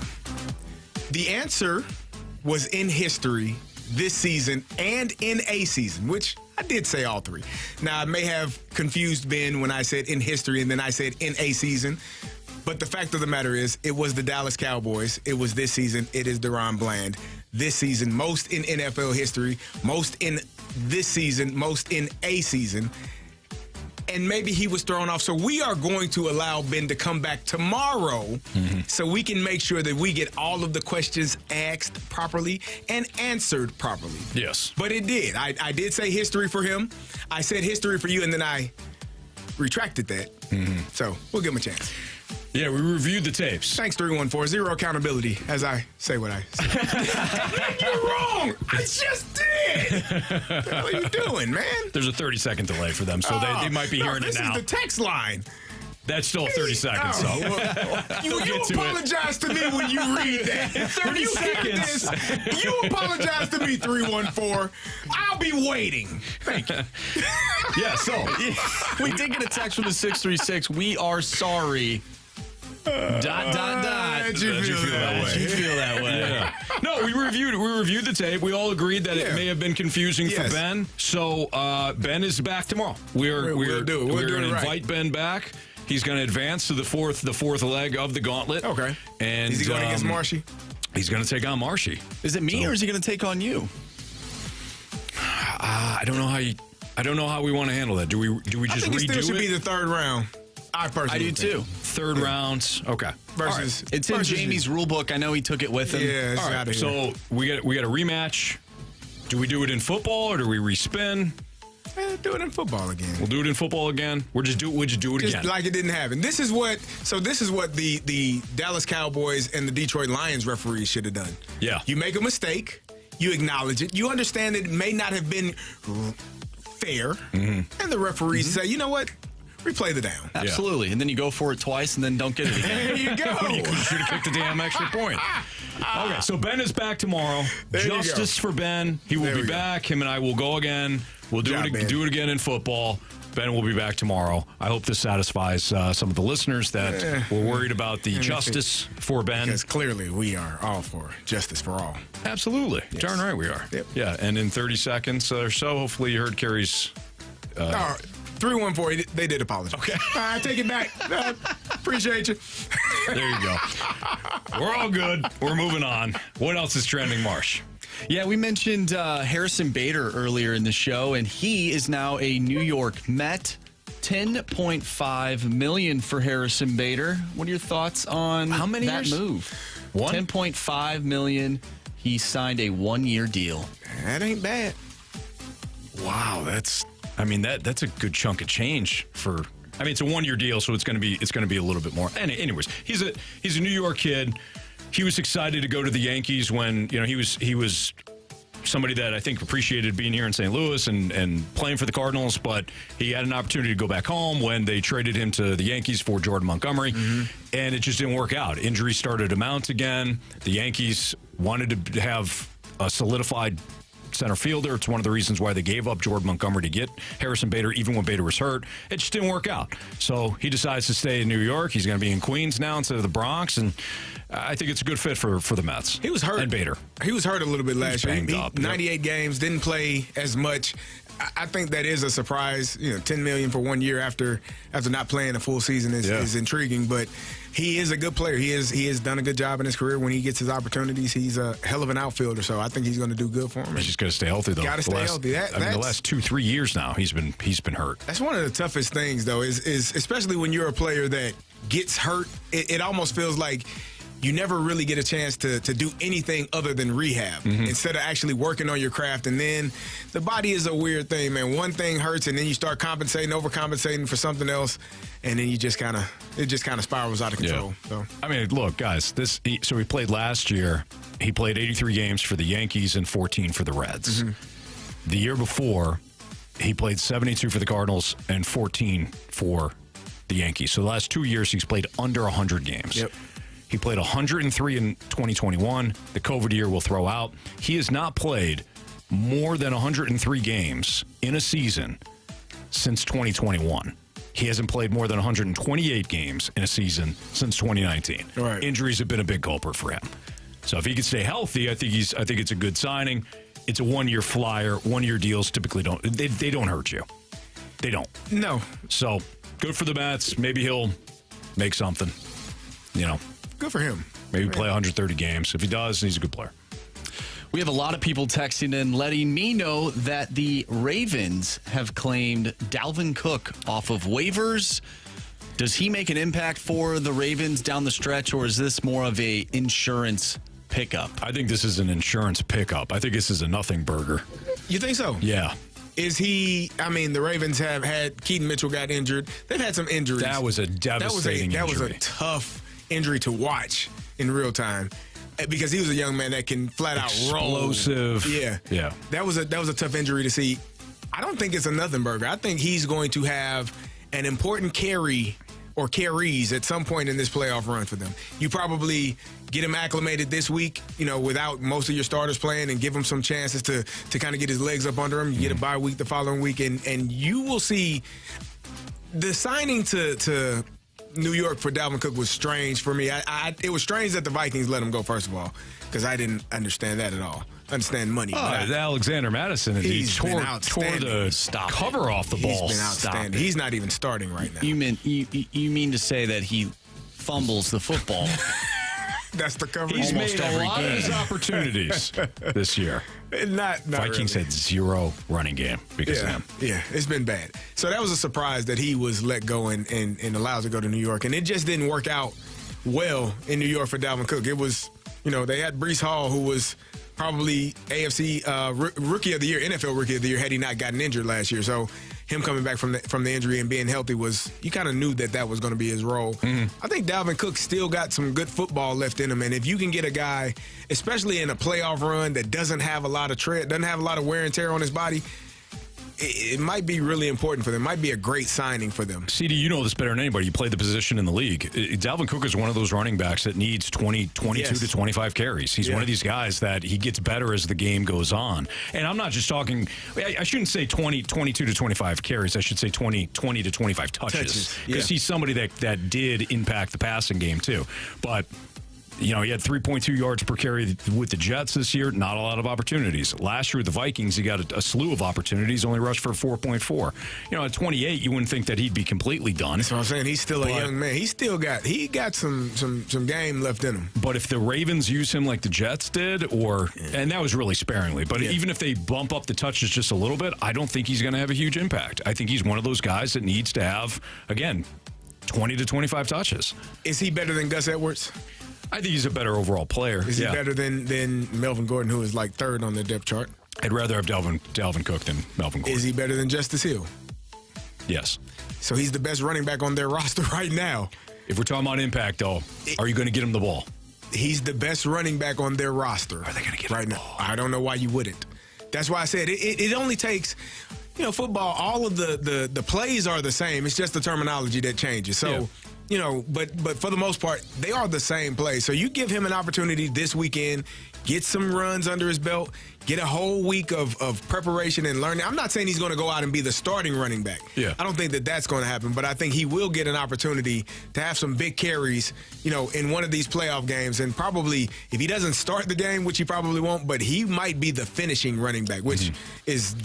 the answer was in history this season and in a season, which I did say all three. Now, I may have confused Ben when I said in history and then I said in a season. But the fact of the matter is, it was the Dallas Cowboys. It was this season. It is Deron Bland. this season, most in NFL history, most in this season, most in a season. And maybe he was thrown off. So we are going to allow Ben to come back tomorrow so we can make sure that we get all of the questions asked properly and answered properly. Yes. But it did. I did say history for him. I said history for you, and then I retracted that. So we'll give him a chance. Yeah, we reviewed the tapes. Thanks, 314. Zero accountability as I say what I say. You're wrong. I just did. What the hell are you doing, man? There's a 30-second delay for them, so they might be hearing it now. This is the text line. That's still 30 seconds, so. You apologize to me when you read that. 30 seconds. You apologize to me, 314. I'll be waiting. Thank you. Yeah, so we did get a text from the 636. We are sorry. ... Did you feel that way? Yeah. No, we reviewed the tape. We all agreed that it may have been confusing for Ben. So Ben is back tomorrow. We're going to invite Ben back. He's going to advance to the fourth leg of the Gauntlet. Okay. And is he going against Marshy? He's going to take on Marshy. Is it me or is he going to take on you? I don't know how we want to handle that. Do we just redo it? I think it still should be the third round. I personally do too. Third round. Okay. Versus it's in Jamie's rule book. I know he took it with him. Yeah, it's out of here. So we got a rematch. Do we do it in football or do we respin? Do it in football again. We'll do it in football again. We'll just do it just again. Like it didn't happen. This is what the Dallas Cowboys and the Detroit Lions referees should have done. Yeah. You make a mistake, you acknowledge it, you understand that it may not have been fair, and the referees say, you know what? Replay the down. Absolutely. And then you go for it twice and then don't get it again. There you go. You should have kicked the damn extra point. Okay, so Ben is back tomorrow. Justice for Ben. He will be back. Him and I will go again. We'll do it again in football. Ben will be back tomorrow. I hope this satisfies some of the listeners that were worried about the justice for Ben. Because clearly we are all for justice for all. Absolutely. Yes. Darn right we are. Yep. Yeah, and in 30 seconds or so, hopefully you heard Kerry's... 314, they did apologize. Okay. I take it back. Appreciate you. There you go. We're all good. We're moving on. What else is trending, Marsh? Yeah, we mentioned Harrison Bader earlier in the show, and he is now a New York Met. $10.5 million for Harrison Bader. What are your thoughts on how many that years? move? One? $10.5 million. He signed a one-year deal. That ain't bad. Wow, that's a good chunk of change for. I mean, it's a one-year deal, so it's going to be a little bit more. And anyways, he's a New York kid. He was excited to go to the Yankees when he was somebody that I think appreciated being here in St. Louis and playing for the Cardinals, but he had an opportunity to go back home when they traded him to the Yankees for Jordan Montgomery, and it just didn't work out. Injuries started to mount again. The Yankees wanted to have a solidified center fielder. It's one of the reasons why they gave up Jordan Montgomery to get Harrison Bader, even when Bader was hurt. It just didn't work out. So he decides to stay in New York. He's going to be in Queens now instead of the Bronx, and I think it's a good fit for the Mets. He was hurt. And Bader. He was hurt a little bit last year. Banged up. 98 games, didn't play as much. I think that is a surprise. $10 million for 1 year after not playing a full season is intriguing. But he is a good player. He has done a good job in his career. When he gets his opportunities, he's a hell of an outfielder. So I think he's going to do good for him. He's just got to stay healthy, though. Got to stay healthy. The last 2-3 years now, he's been hurt. That's one of the toughest things, though, is especially when you're a player that gets hurt. It almost feels like you never really get a chance to do anything other than rehab instead of actually working on your craft. And then the body is a weird thing, man. One thing hurts, and then you start overcompensating for something else, and then it just kind of spirals out of control. Yeah. So. I mean, look, guys, so he played last year. He played 83 games for the Yankees and 14 for the Reds. The year before, he played 72 for the Cardinals and 14 for the Yankees. So the last 2 years, he's played under 100 games. Yep. He played 103 in 2021. The COVID year will throw out. He has not played more than 103 games in a season since 2021. He hasn't played more than 128 games in a season since 2019. Right. Injuries have been a big culprit for him. So if he can stay healthy, I think it's a good signing. It's a one-year flyer. One-year deals typically don't hurt you. They don't. No. So good for the Mets. Maybe he'll make something. Good for him. Maybe play 130 games. If he does, he's a good player. We have a lot of people texting in letting me know that the Ravens have claimed Dalvin Cook off of waivers. Does he make an impact for the Ravens down the stretch, or is this more of a insurance pickup? I think this is an insurance pickup. I think this is a nothing burger. You think so? Yeah. Is he? I mean, the Ravens have had Keaton Mitchell got injured. They've had some injuries. That was a devastating That was injury. a tough injury to watch in real time because he was a young man that can flat out roll. Explosive. Yeah. That was a tough injury to see. I don't think it's a nothing burger. I think he's going to have an important carry or carries at some point in this playoff run for them. You probably get him acclimated this week, without most of your starters playing, and give him some chances to kind of get his legs up under him. You get a bye week the following week, and you will see the signing to New York for Dalvin Cook was strange for me. It was strange that the Vikings let him go, first of all, because I didn't understand that at all. Understand money. Alexander Madison, he tore the cover off the ball. He's been outstanding. He's not even starting right now. You mean to say that he fumbles the football? That's the cover. He's almost made every a lot game. of his opportunities this year. Not Vikings really. had 0 running game because of him. Yeah, it's been bad. So that was a surprise that he was let go and allowed to go to New York. And it just didn't work out well in New York for Dalvin Cook. It was, they had Breece Hall, who was probably AFC Rookie of the Year, NFL Rookie of the Year, had he not gotten injured last year. So him coming back from the injury and being healthy you kind of knew that was going to be his role. Mm-hmm. I think Dalvin Cook still got some good football left in him, and if you can get a guy, especially in a playoff run that doesn't have a lot of tread, doesn't have a lot of wear and tear on his body, it might be really important for them. It might be a great signing for them. CD, you know this better than anybody. You played the position in the league. Dalvin Cook is one of those running backs that needs 22 to 25 carries. He's one of these guys that he gets better as the game goes on. And I'm not just talking, I shouldn't say 22 to 25 carries. I should say 20 to 25 touches. Because he's somebody that did impact the passing game too. But he had 3.2 yards per carry with the Jets this year. Not a lot of opportunities. Last year with the Vikings, he got a slew of opportunities, only rushed for 4.4. At 28, you wouldn't think that he'd be completely done. That's what I'm saying. He's still a young man. He got some game left in him. But if the Ravens use him like the Jets did, and that was really sparingly, but even if they bump up the touches just a little bit, I don't think he's going to have a huge impact. I think he's one of those guys that needs to have, again, 20 to 25 touches. Is he better than Gus Edwards? I think he's a better overall player. Is he better than Melvin Gordon, who is like third on the depth chart? I'd rather have Dalvin Cook than Melvin Gordon. Is he better than Justice Hill? Yes. So he's the best running back on their roster right now. If we're talking about impact, though, are you going to get him the ball? He's the best running back on their roster. Are they going to get him right the now? Ball? I don't know why you wouldn't. That's why I said it only takes, football, all of the plays are the same. It's just the terminology that changes. So, but for the most part, they are the same play. So you give him an opportunity this weekend, get some runs under his belt, get a whole week of preparation and learning. I'm not saying he's going to go out and be the starting running back. Yeah. I don't think that's going to happen, but I think he will get an opportunity to have some big carries, in one of these playoff games. And probably, if he doesn't start the game, which he probably won't, but he might be the finishing running back, which is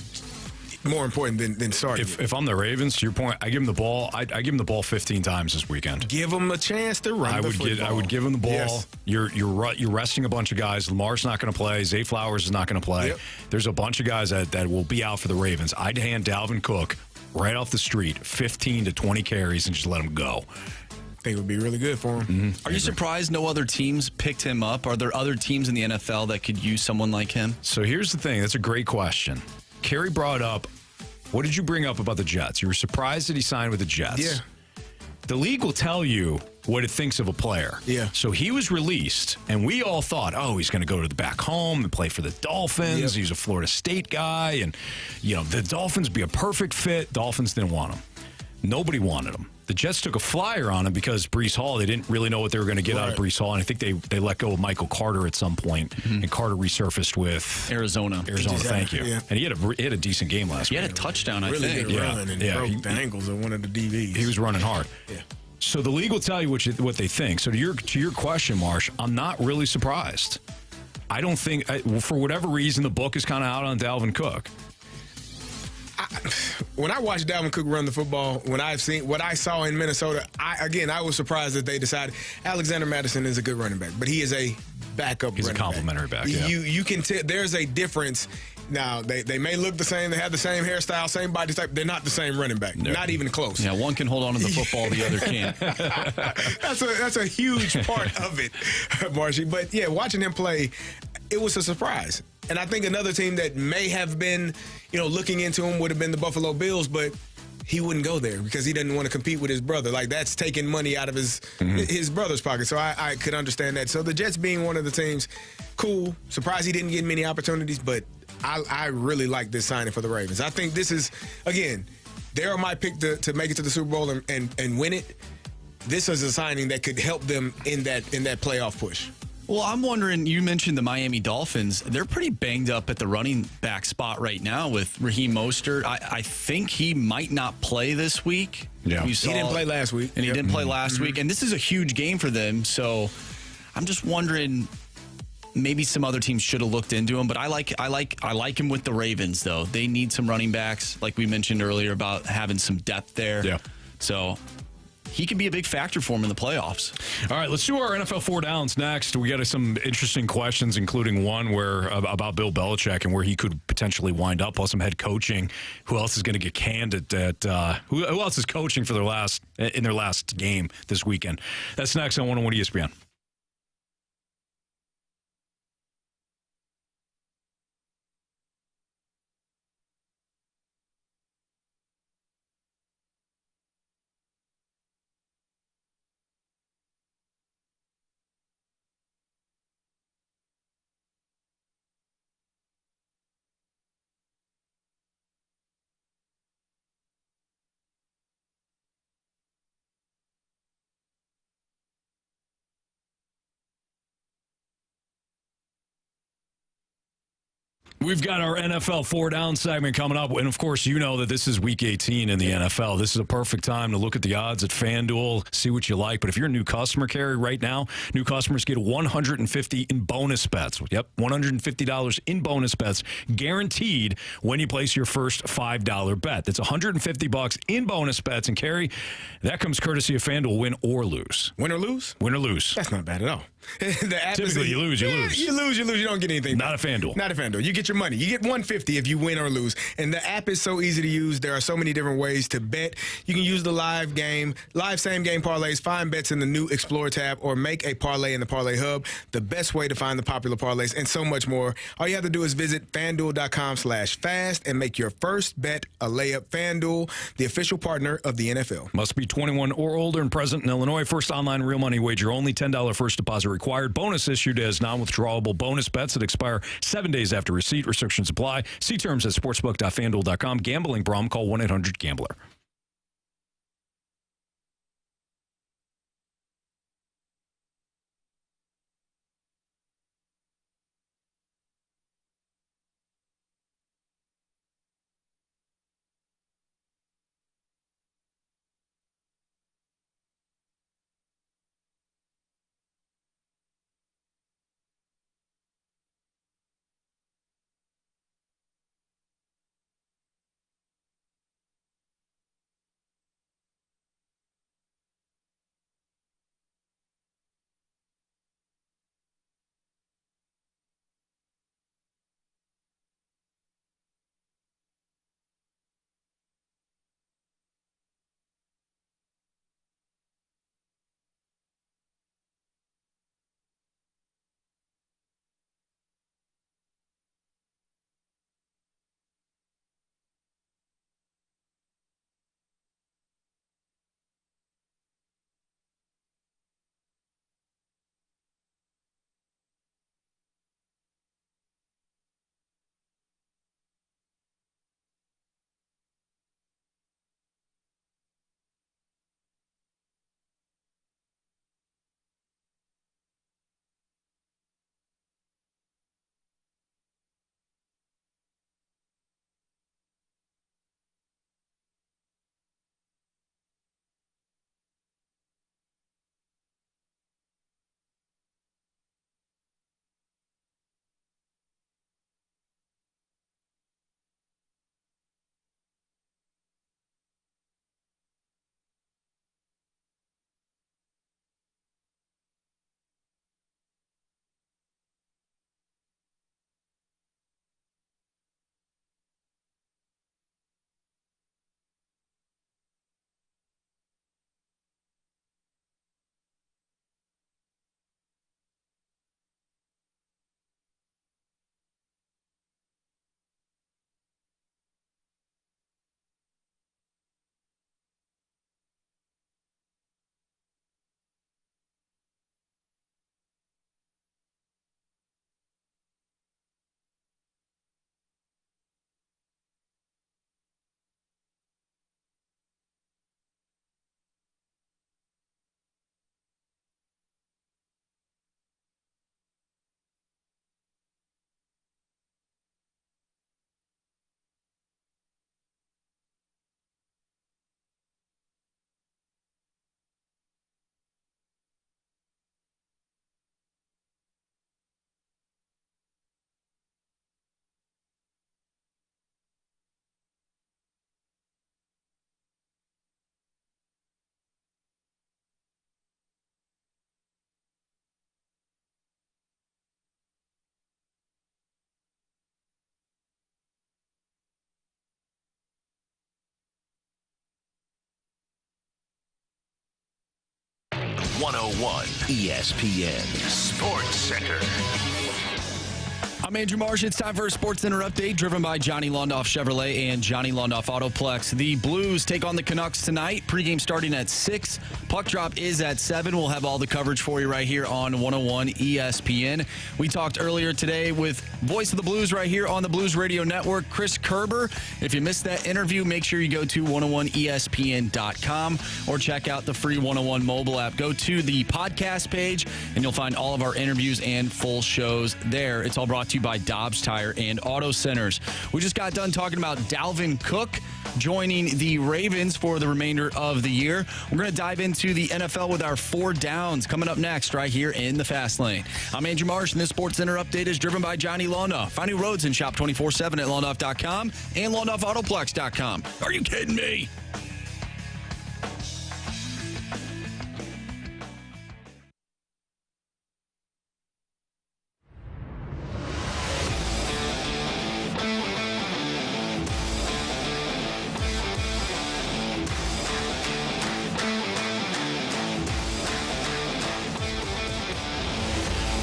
more important than starting. If I'm the Ravens, to your point, I give him the ball. I give him the ball 15 times this weekend. Give him a chance to run the football. I would give him the ball. Yes. You're resting a bunch of guys. Lamar's not going to play. Zay Flowers is not going to play. Yep. There's a bunch of guys that will be out for the Ravens. I'd hand Dalvin Cook right off the street 15 to 20 carries and just let him go. I think it would be really good for him. Mm-hmm. Are you surprised no other teams picked him up? Are there other teams in the NFL that could use someone like him? So here's the thing. That's a great question. Kerry brought up, what did you bring up about the Jets? You were surprised that he signed with the Jets. Yeah. The league will tell you what it thinks of a player. Yeah. So he was released, and we all thought, he's going to go to the back home and play for the Dolphins. Yep. He's a Florida State guy, and, the Dolphins be a perfect fit. Dolphins didn't want him. Nobody wanted him. The Jets took a flyer on him because Breece Hall, they didn't really know what they were going to get out of Breece Hall, and I think they let go of Michael Carter at some point, and Carter resurfaced with Arizona, thank you. Yeah. And he had a decent game last week. He had a touchdown, I really think. good run and broke the ankles of one of the DBs. He was running hard. Yeah. So the league will tell you what they think. So to your question, Marsh, I'm not really surprised. I don't think, for whatever reason, the book is kind of out on Dalvin Cook. when I watched Dalvin Cook run the football, when I've seen what I saw in Minnesota, I was surprised that they decided Alexander Mattison is a good running back, but he is a backup. He's a complimentary back. Yeah. You can tell there's a difference. Now they may look the same, they have the same hairstyle, same body type. They're not the same running back. No. Not even close. Yeah, one can hold on to the football, the other can't. That's a huge part of it, Marshy. But yeah, watching him play, it was a surprise. And I think another team that may have been, looking into him would have been the Buffalo Bills, but he wouldn't go there because he didn't want to compete with his brother. Like, that's taking money out of his brother's pocket. So I could understand that. So the Jets being one of the teams, cool. Surprised he didn't get many opportunities, but I really like this signing for the Ravens. I think this is, again, they're my pick to make it to the Super Bowl and win it. This is a signing that could help them in that playoff push. Well, I'm wondering, you mentioned the Miami Dolphins. They're pretty banged up at the running back spot right now with Raheem Mostert. I think he might not play this week. Yeah. He didn't play last week. And he didn't play last week. And this is a huge game for them. So I'm just wondering, maybe some other teams should have looked into him. But I like him with the Ravens, though. They need some running backs, like we mentioned earlier, about having some depth there. Yeah. So he could be a big factor for him in the playoffs. All right, let's do our NFL 4 downs next. We got some interesting questions, including one about Bill Belichick and where he could potentially wind up, plus some head coaching. Who else is going to get canned who else is coaching for in their last game this weekend? That's next on 101 ESPN. We've got our NFL 4 down segment coming up. And, of course, you know that this is Week 18 in the NFL. This is a perfect time to look at the odds at FanDuel, see what you like. But if you're a new customer, Carey, right now, new customers get $150 in bonus bets. Yep, $150 in bonus bets guaranteed when you place your first $5 bet. That's $150 in bonus bets. And, Carey, that comes courtesy of FanDuel, win or lose. Win or lose? Win or lose. That's not bad at all. The app Typically, you lose. You lose. You don't get anything. Not a FanDuel. Not a FanDuel. You get your money. You get $150 if you win or lose. And the app is so easy to use. There are so many different ways to bet. You can use the live same game parlays, find bets in the new Explore tab, or make a parlay in the Parlay Hub. The best way to find the popular parlays and so much more. All you have to do is visit FanDuel.com/fast and make your first bet a layup. FanDuel, the official partner of the NFL. Must be 21 or older and present in Illinois. First online real money wager only. $10 first deposit required. Bonus issued as non-withdrawable bonus bets that expire 7 days after receipt. Restrictions apply. See terms at sportsbook.fanduel.com. Gambling problem? Call 1-800-GAMBLER. 101 ESPN Sports Center. I'm Andrew Marsh. It's time for a Sports Center update driven by Johnny Londoff Chevrolet and Johnny Londoff Autoplex. The Blues take on the Canucks tonight. Pregame starting at 6. Puck drop is at 7. We'll have all the coverage for you right here on 101 ESPN. We talked earlier today with voice of the Blues right here on the Blues Radio Network, Chris Kerber. If you missed that interview, make sure you go to 101ESPN.com or check out the free 101 mobile app. Go to the podcast page, and you'll find all of our interviews and full shows there. It's all brought to you by Dobbs Tire and Auto Centers. We just got done talking about Dalvin Cook joining the Ravens for the remainder of the year. We're going to dive into the NFL with our 4 downs coming up next right here in the Fast Lane. I'm Andrew Marsh, and this Sports Center update is driven by Johnny Londoff. Find new roads and shop 24/7 at Londoff.com and LondoffAutoplex.com. Are you kidding me?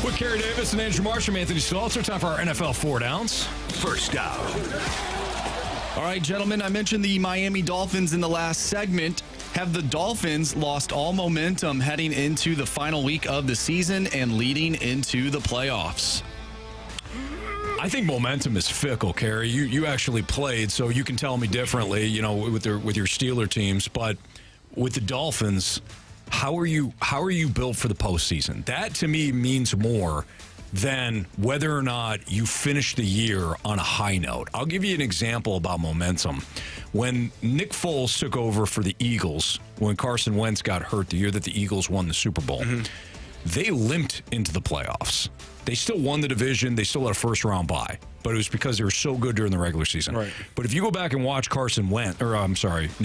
With Kerry Davis and Andrew Marsh, I'm Anthony Stalter. Time for our NFL 4 downs. First down. All right, gentlemen, I mentioned the Miami Dolphins in the last segment. Have the Dolphins lost all momentum heading into the final week of the season and leading into the playoffs? I think momentum is fickle, Kerry. You actually played, so you can tell me differently, you know, with your Steeler teams. But with the Dolphins, how are you built for the postseason? That to me means more than whether or not you finish the year on a high note. I'll give you an example about momentum. When Nick Foles took over for the Eagles, when Carson Wentz got hurt the year that the Eagles won the Super Bowl, they limped into the playoffs. They still won the division. They still had a first-round bye, but it was because they were so good during the regular season. Right. But if you go back and watch Nick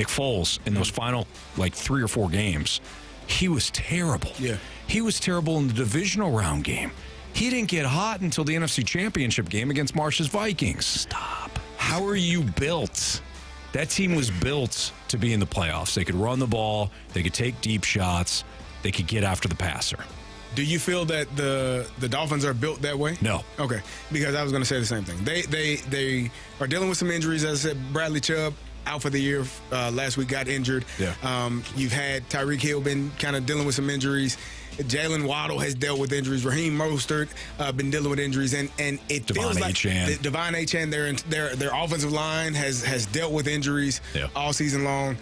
Foles in those final 3 or 4 games, he was terrible. Yeah. He was terrible in the divisional round game. He didn't get hot until the NFC Championship game against Marsh's Vikings. Stop. How are you built? That team was built to be in the playoffs. They could run the ball. They could take deep shots. They could get after the passer. Do you feel that the Dolphins are built that way? No. Okay, because I was going to say the same thing. They are dealing with some injuries. As I said, Bradley Chubb out for the year. Last week got injured. Yeah. You've had Tyreek Hill been kind of dealing with some injuries. Jalen Waddle has dealt with injuries. Raheem Mostert been dealing with injuries, and it feels like Devon Achane, their offensive line has dealt with injuries all season long.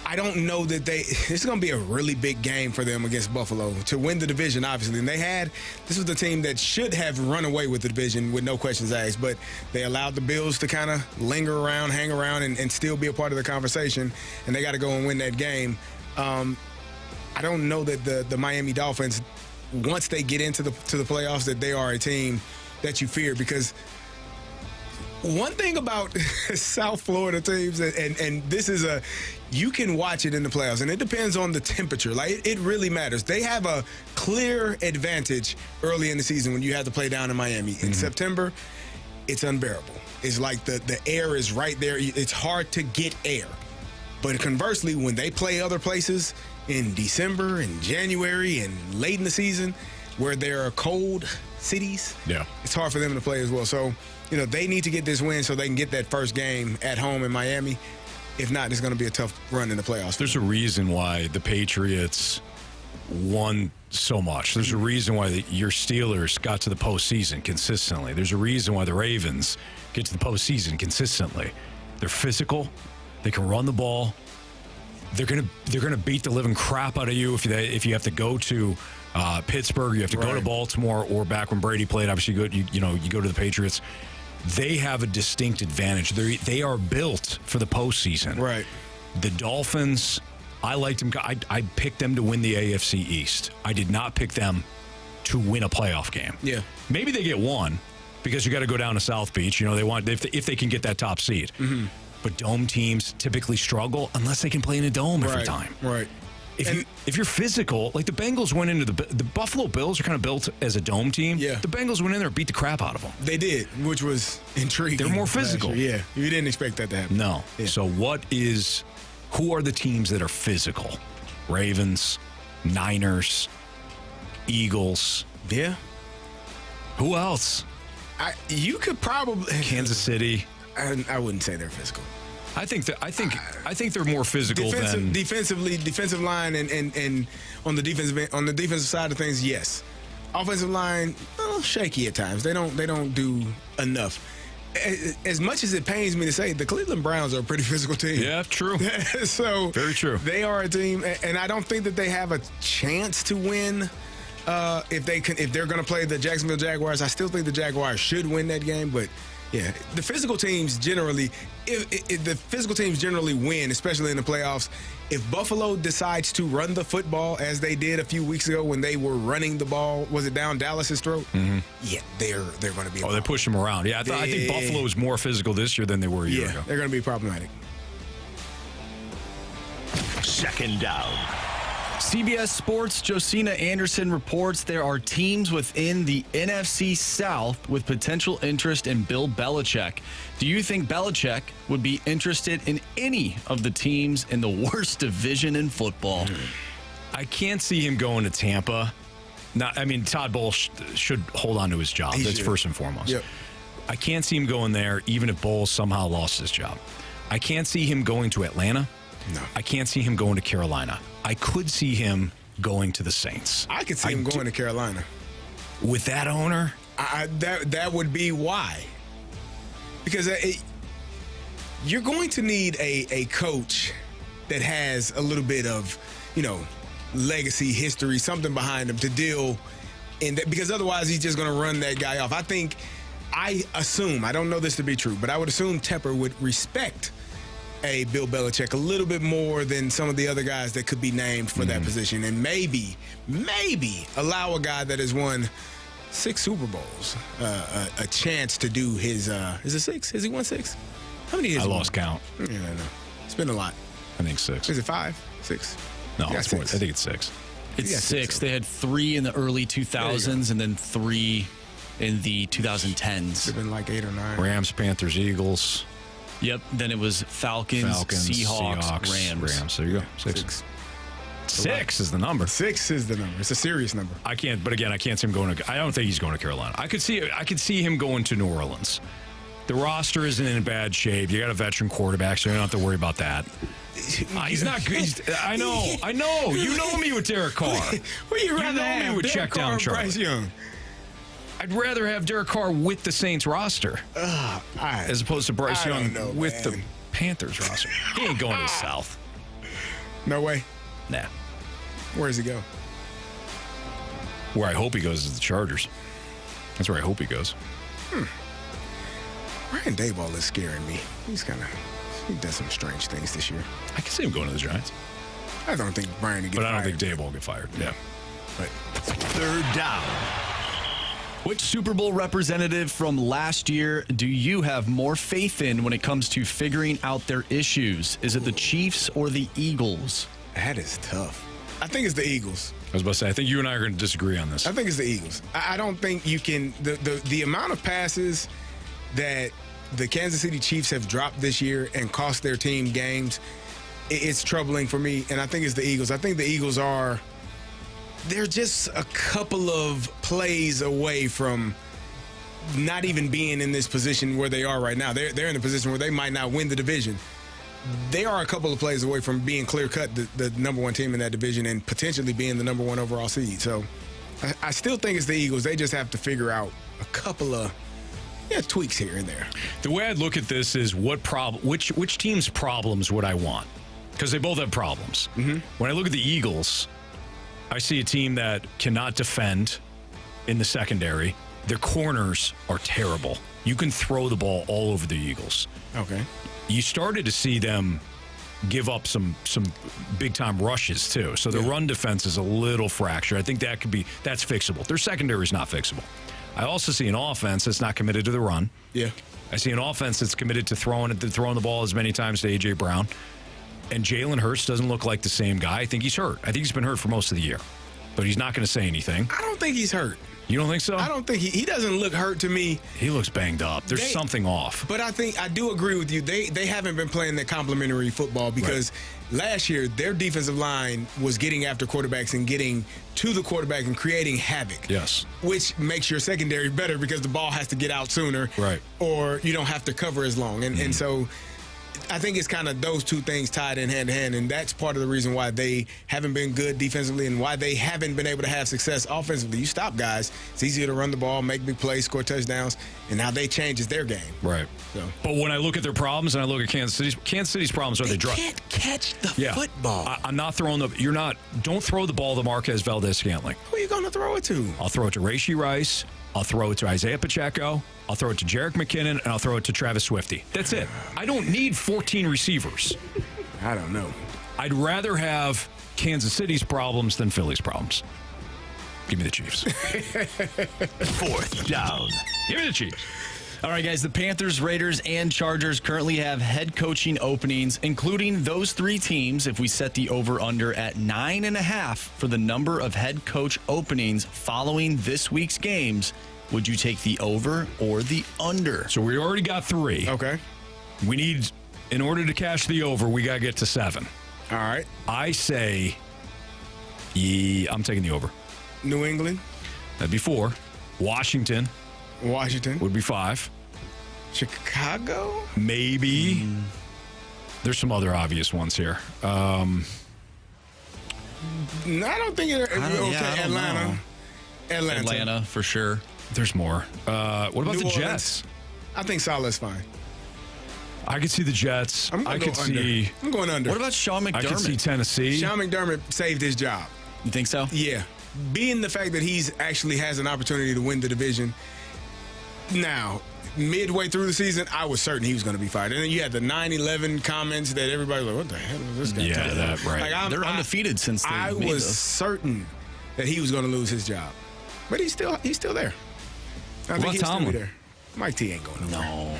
I don't know that this is going to be a really big game for them against Buffalo to win the division, obviously. And this was the team that should have run away with the division with no questions asked, but they allowed the Bills to kind of linger around, hang around, and still be a part of the conversation, and they got to go and win that game. I don't know that the Miami Dolphins, once they get into the playoffs, that they are a team that you fear, because one thing about South Florida teams, and this is you can watch it in the playoffs, and it depends on the temperature. Like, it really matters. They have a clear advantage early in the season when you have to play down in Miami. In September, it's unbearable. It's like the air is right there. It's hard to get air. But conversely, when they play other places in December and January and late in the season where there are cold cities, it's hard for them to play as well. So, they need to get this win so they can get that first game at home in Miami. If not, it's going to be a tough run in the playoffs. There's a reason why the Patriots won so much. There's a reason why your Steelers got to the postseason consistently. There's a reason why the Ravens get to the postseason consistently. They're physical. They can run the ball. They're gonna beat the living crap out of you if you have to go to Pittsburgh, you have to go to Baltimore, or back when Brady played. Obviously, you go to the Patriots. They have a distinct advantage. They are built for the postseason. Right. The Dolphins, I liked them. I picked them to win the AFC East. I did not pick them to win a playoff game. Yeah. Maybe they get one because you got to go down to South Beach. They want if they can get that top seed. Mm-hmm. But dome teams typically struggle unless they can play in a dome every time. Right. If you're physical, like the Bengals went into the Buffalo Bills are kind of built as a dome team. Yeah. The Bengals went in there and beat the crap out of them. They did, which was intriguing. They're more physical. Yeah. You didn't expect that to happen. No. Yeah. So who are the teams that are physical? Ravens, Niners, Eagles. Yeah. Who else? You could probably Kansas City. I wouldn't say they're physical. I think they're more physical than defensive line and on the defensive side of things. Yes, offensive line shaky at times. They don't do enough. As much as it pains me to say, the Cleveland Browns are a pretty physical team. Yeah, true. So very true. They are a team, and I don't think that they have a chance to win. If they're going to play the Jacksonville Jaguars, I still think the Jaguars should win that game. But yeah, the physical teams generally, if the physical teams generally win, especially in the playoffs. If Buffalo decides to run the football as they did a few weeks ago when they were running the ball, was it down Dallas's throat? Mm-hmm. Yeah, they're going to be. They push them around. Yeah, I think Buffalo is more physical this year than they were a year ago. They're going to be problematic. Second down. CBS Sports' Josina Anderson reports there are teams within the NFC South with potential interest in Bill Belichick. Do you think Belichick would be interested in any of the teams in the worst division in football? I can't see him going to Tampa. Todd Bowles should hold on to his job. That's first and foremost. Yep. I can't see him going there, even if Bowles somehow lost his job. I can't see him going to Atlanta. No. I can't see him going to Carolina. I could see him going to the Saints. I could see him going to Carolina. With that owner? That would be why. Because you're going to need a coach that has a little bit of, legacy, history, something behind him to deal in that. Because otherwise, he's just going to run that guy off. I assume, I don't know this to be true, but I would assume Tepper would respect a Bill Belichick a little bit more than some of the other guys that could be named for that position, and maybe allow a guy that has won 6 Super Bowls a chance to do his. Is it 6? Has he won 6? How many? I lost count. Yeah, no, it's been a lot. I think 6. Is it 5? 6? No, it's 6. I think it's 6. It's 6. They had 3 in the early 2000s, and then 3 in the 2010s. It's been like 8 or 9. Rams, Panthers, Eagles. Yep. Then it was Falcons, Seahawks, Rams. There you go. 6. 6 is the number. 6 is the number. It's a serious number. I can't see him going to. I don't think he's going to Carolina. I could see him going to New Orleans. The roster isn't in bad shape. You got a veteran quarterback, so you don't have to worry about that. He's not good. I know. You know me with Derek Carr. You know me with check down Bryce Young. I'd rather have Derek Carr with the Saints roster as opposed to Bryce Young with the Panthers roster. He ain't going to the South. No way. Nah. Where does he go? Where I hope he goes is the Chargers. That's where I hope he goes. Brian Daboll is scaring me. He does some strange things this year. I can see him going to the Giants. I don't think Brian will get fired. But I don't think Daboll will get fired. Yeah. But third down. Which Super Bowl representative from last year do you have more faith in when it comes to figuring out their issues? Is it the Chiefs or the Eagles? That is tough. I think it's the Eagles. I was about to say, I think you and I are going to disagree on this. I think it's the Eagles. I don't think you can. The amount of passes that the Kansas City Chiefs have dropped this year and cost their team games, it's troubling for me. And I think it's the Eagles. I think the Eagles they're just a couple of plays away from not even being in this position where they are right now. They're in a position where they might not win the division. They are a couple of plays away from being clear-cut the number one team in that division and potentially being the number one overall seed. So I still think it's the Eagles. They just have to figure out a couple of tweaks here and there. The way I'd look at this is which team's problems would I want? Because they both have problems. Mm-hmm. When I look at the Eagles, I see a team that cannot defend in the secondary. Their corners are terrible. You can throw the ball all over the Eagles. Okay. You started to see them give up some big-time rushes, too. So the run defense is a little fractured. I think that's fixable. Their secondary is not fixable. I also see an offense that's not committed to the run. Yeah. I see an offense that's committed to throwing the ball as many times to A.J. Brown. And Jalen Hurts doesn't look like the same guy. I think he's hurt. I think he's been hurt for most of the year. But he's not going to say anything. I don't think he's hurt. You don't think so? I don't think he doesn't look hurt to me. He looks banged up. There's something off. But I do agree with you. They haven't been playing that complementary football because last year their defensive line was getting after quarterbacks and getting to the quarterback and creating havoc. Yes. Which makes your secondary better because the ball has to get out sooner. Right. Or you don't have to cover as long. And so I think it's kind of those two things tied in hand to hand, and that's part of the reason why they haven't been good defensively and why they haven't been able to have success offensively. You stop guys, it's easier to run the ball, make big plays, score touchdowns, and now they changes their game. Right. So. But when I look at their problems and I look at Kansas City's problems are they can't catch the football. I'm not throwing don't throw the ball to Marquez Valdez-Scantling. Who are you going to throw it to? I'll throw it to Rashee Rice. I'll throw it to Isaiah Pacheco. I'll throw it to Jerick McKinnon, and I'll throw it to Travis Swifty. That's it. I don't need 14 receivers. I don't know. I'd rather have Kansas City's problems than Philly's problems. Give me the Chiefs. 4th down. Give me the Chiefs. All right, guys, the Panthers, Raiders, and Chargers currently have head coaching openings, including those three teams. If we set the over-under at 9.5 for the number of head coach openings following this week's games, would you take the over or the under? So we already got 3. Okay. We need, in order to cash the over, we got to get to 7. All right. I say, I'm taking the over. New England. That'd be 4. Washington would be 5. Chicago? Maybe. There's some other obvious ones here. No, I don't think it. Atlanta, for sure. There's more. What about New the Orleans. Jets? I think Saleh's fine. I could see the Jets. I'm going under. What about Sean McDermott? I could see Tennessee. Sean McDermott saved his job. You think so? Yeah. Being the fact that he's actually has an opportunity to win the division. Now, midway through the season, I was certain he was going to be fired. And then you had the 9/11 comments that everybody was like, what the hell is this guy talking about? That right. Like, They're undefeated since they I made was those. certain that he was going to lose his job. But he's still there. I think he's Tomlin? still there. Mike T ain't going nowhere. No.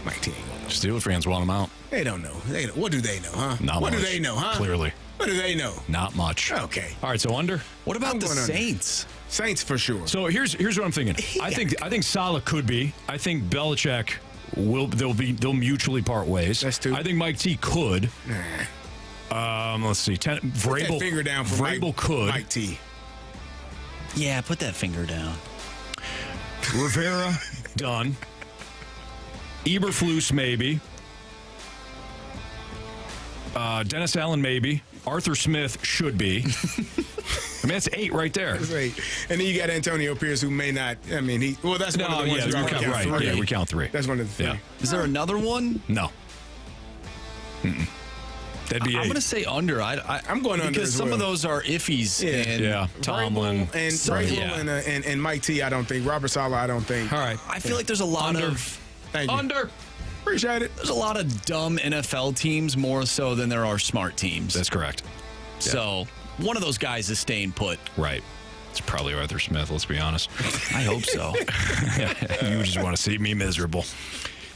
Mike T ain't going nowhere. Steelers fans want him out. They don't know. What do they know, huh? Not what much. do they know, huh? Clearly. What do they know? Not much. Okay. All right, so under? What about I'm the going under. Saints? Saints for sure. So here's what I'm thinking. I think Saleh could be. I think Belichick they'll mutually part ways. That's 2. I think Mike T could. Let's see. Put Vrabel that finger down for Vrabel could. Mike T. Yeah, put that finger down. Rivera done. Eberflus maybe. Dennis Allen maybe. Arthur Smith should be. I mean, that's 8 right there. That's 8. And then you got Antonio Pierce, who may not. I mean, that's one of the ones you already count. Right. 3. Yeah, we count 3. That's one of the 3. Yeah. Is there another one? No. That'd be 8. I'm going to say under. I'm going under because as some well. of those are iffies. Yeah. Tomlin. And Mike T, I don't think. Robert Saleh, I don't think. All right. I feel like there's a lot of Thank you. Under. Appreciate it. There's a lot of dumb NFL teams more so than there are smart teams. That's correct. So one of those guys is staying put. Right. It's probably Arthur Smith, let's be honest. I hope so. You just want to see me miserable.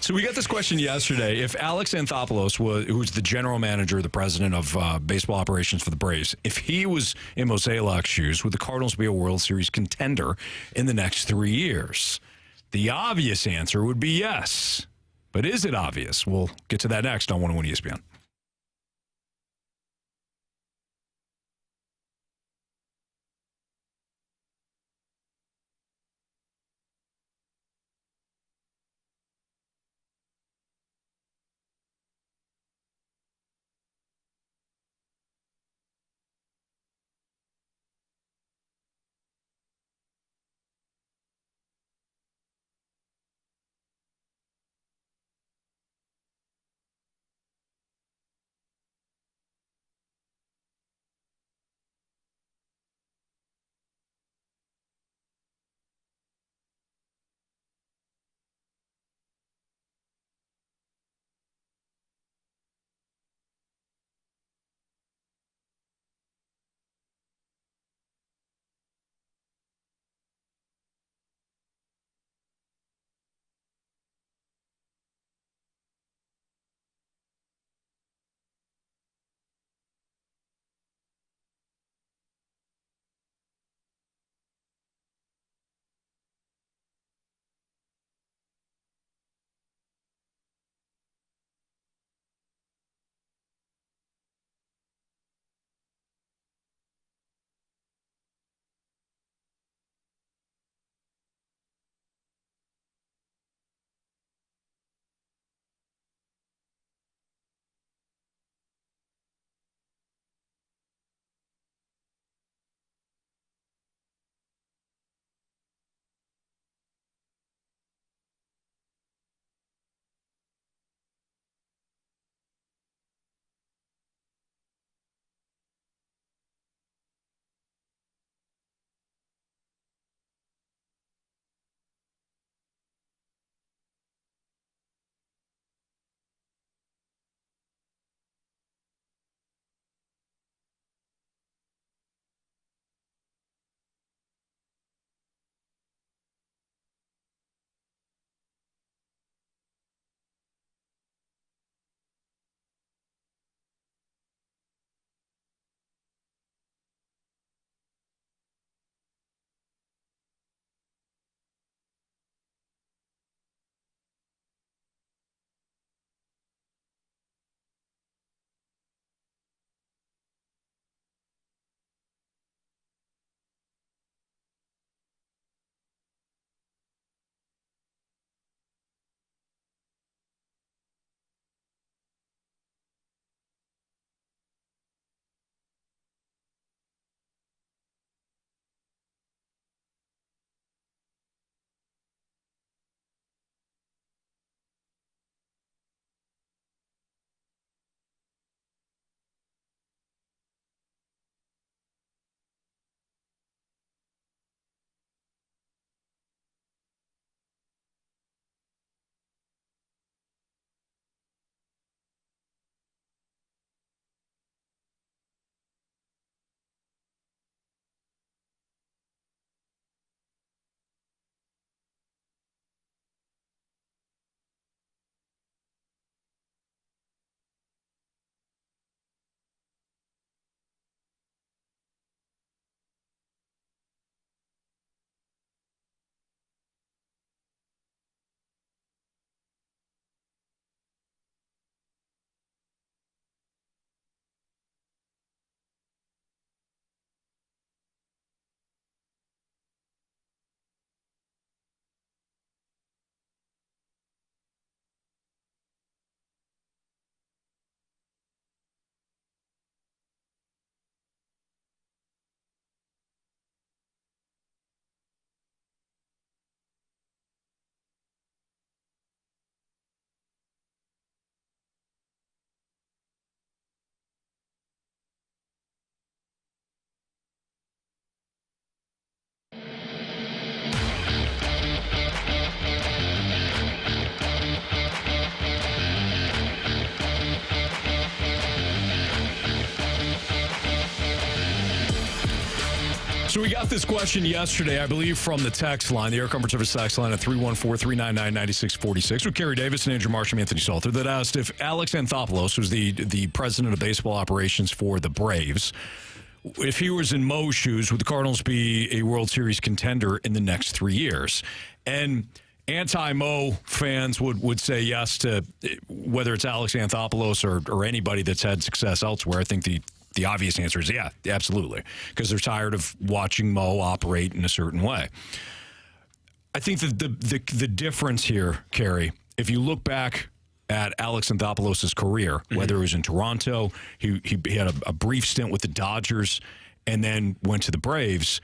So we got this question yesterday. If Alex Anthopoulos, who's the general manager, the president of baseball operations for the Braves, if he was in Mozeliak's shoes, would the Cardinals be a World Series contender in the next 3 years? The obvious answer would be yes. But is it obvious? We'll get to that next on 101 ESPN. So we got this question yesterday, I believe, from the text line, the Air Comfort Service text line at 314-399-9646 with Kerry Davis and Andrew Marsh and Anthony Stalter that asked if Alex Anthopoulos, who's the president of baseball operations for the Braves, if he was in Mo's shoes, would the Cardinals be a World Series contender in the next 3 years? And anti-Mo fans would say yes to whether it's Alex Anthopoulos or anybody that's had success elsewhere. I think the obvious answer is yeah, absolutely, because they're tired of watching Mo operate in a certain way. I think that the difference here, Carey, if you look back at Alex Anthopoulos' career, whether it was in Toronto, he had a brief stint with the Dodgers, and then went to the Braves.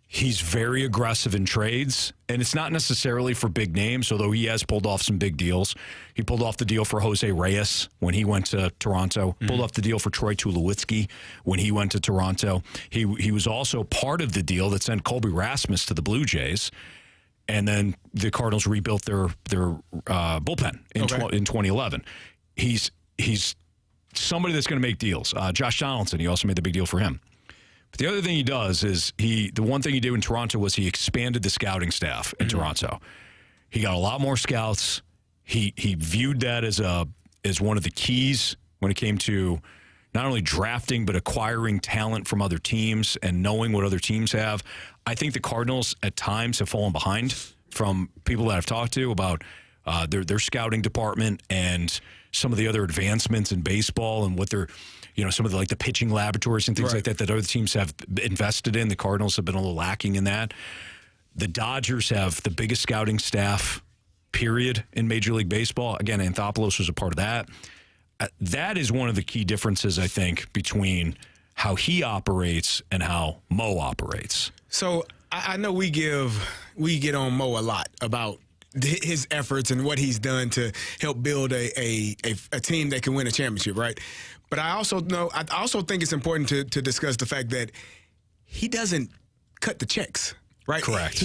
He's very aggressive in trades, and it's not necessarily for big names, although he has pulled off some big deals. He pulled off the deal for Jose Reyes when he went to Toronto, pulled off the deal for Troy Tulowitzki when he went to Toronto. He was also part of the deal that sent Colby Rasmus to the Blue Jays, and then the Cardinals rebuilt their bullpen in 2011. He's somebody that's going to make deals. Josh Donaldson, he also made the big deal for him. But the other thing he does is the one thing he did in Toronto was he expanded the scouting staff in Toronto. He got a lot more scouts. He viewed that as one of the keys when it came to not only drafting but acquiring talent from other teams and knowing what other teams have. I think the Cardinals at times have fallen behind from people that I've talked to about their scouting department and some of the other advancements in baseball and what they're, some of the pitching laboratories and things like that other teams have invested in. The Cardinals have been a little lacking in that. The Dodgers have the biggest scouting staff, period, in Major League Baseball. Again, Anthopoulos was a part of that. That is one of the key differences, I think, between how he operates and how Mo operates. So I know we get on Mo a lot about his efforts and what he's done to help build a team that can win a championship, right? But I also think it's important to discuss the fact that he doesn't cut the checks. Right. Correct.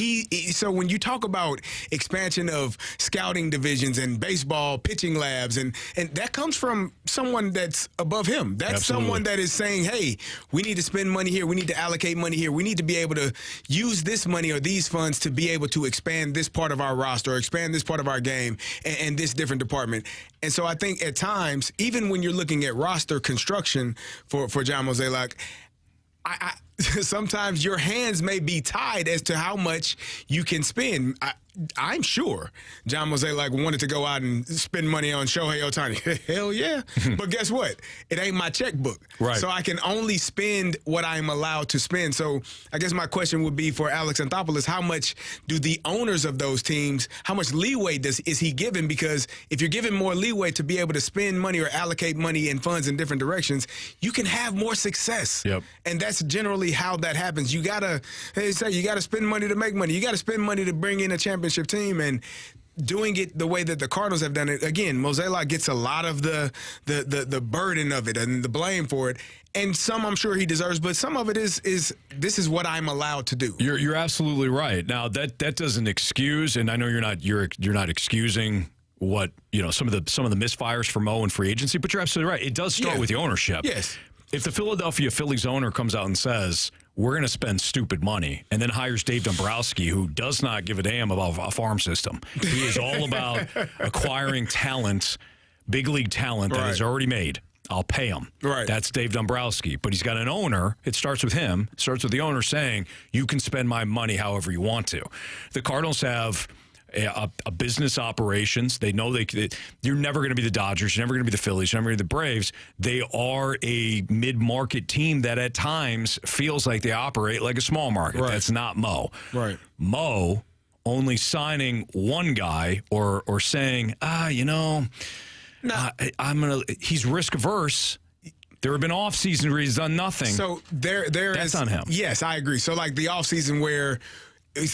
So when you talk about expansion of scouting divisions and baseball pitching labs, and that comes from someone that's above him. That's someone that is saying, hey, we need to spend money here. We need to allocate money here. We need to be able to use this money or these funds to be able to expand this part of our roster or expand this part of our game and this different department. And so I think at times, even when you're looking at roster construction for John Mozeliak, sometimes your hands may be tied as to how much you can spend. I'm sure John Mozeliak wanted to go out and spend money on Shohei Ohtani. Hell yeah. But guess what? It ain't my checkbook. Right. So I can only spend what I'm allowed to spend. So I guess my question would be for Alex Anthopoulos, how much do the owners of those teams, how much leeway is he given? Because if you're given more leeway to be able to spend money or allocate money and funds in different directions, you can have more success. Yep. And that's generally how that happens. You gotta spend money to make money. You gotta spend money to bring in a championship team, and doing it the way that the Cardinals have done it. Again, Mozeliak gets a lot of the burden of it and the blame for it, and some I'm sure he deserves, but some of it is this is what I'm allowed to do. You're absolutely right. Now that doesn't excuse, and I know you're not excusing what some of the misfires for Mo and free agency, but you're absolutely right. It does start with the ownership. Yes. If the Philadelphia Phillies owner comes out and says, we're going to spend stupid money, and then hires Dave Dombrowski, who does not give a damn about a farm system. He is all about acquiring talent, big league talent that is already made. I'll pay him. Right. That's Dave Dombrowski. But he's got an owner. It starts with him. It starts with the owner saying, you can spend my money however you want to. The Cardinals have a business operations. They know you're never going to be the Dodgers. You're never going to be the Phillies. You're never going to be the Braves. They are a mid-market team that at times feels like they operate like a small market. Right. That's not Mo. Right. Mo only signing one guy or saying, he's risk averse. There have been off seasons where he's done nothing. So that's on him. Yes, I agree. So like the off season where.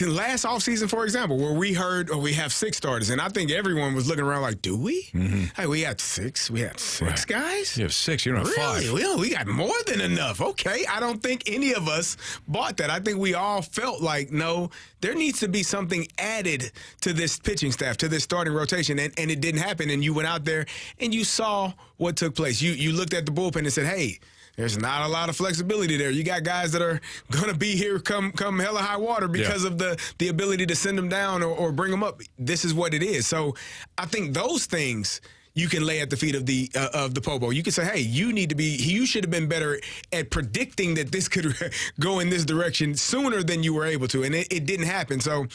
Last offseason, for example, where we heard, we have 6 starters, and I think everyone was looking around like, do we? Mm-hmm. Hey, we had 6. We have 6 guys? You have 6. You don't have 5. Really? We got more than enough. Okay. I don't think any of us bought that. I think we all felt like, no, there needs to be something added to this pitching staff, to this starting rotation, and it didn't happen. And you went out there and you saw what took place. You looked at the bullpen and said, hey, there's not a lot of flexibility there. You got guys that are going to be here come hella high water because of the ability to send them down or bring them up. This is what it is. So I think those things you can lay at the feet of the Pobo. You can say, hey, you should have been better at predicting that this could go in this direction sooner than you were able to, and it didn't happen. So,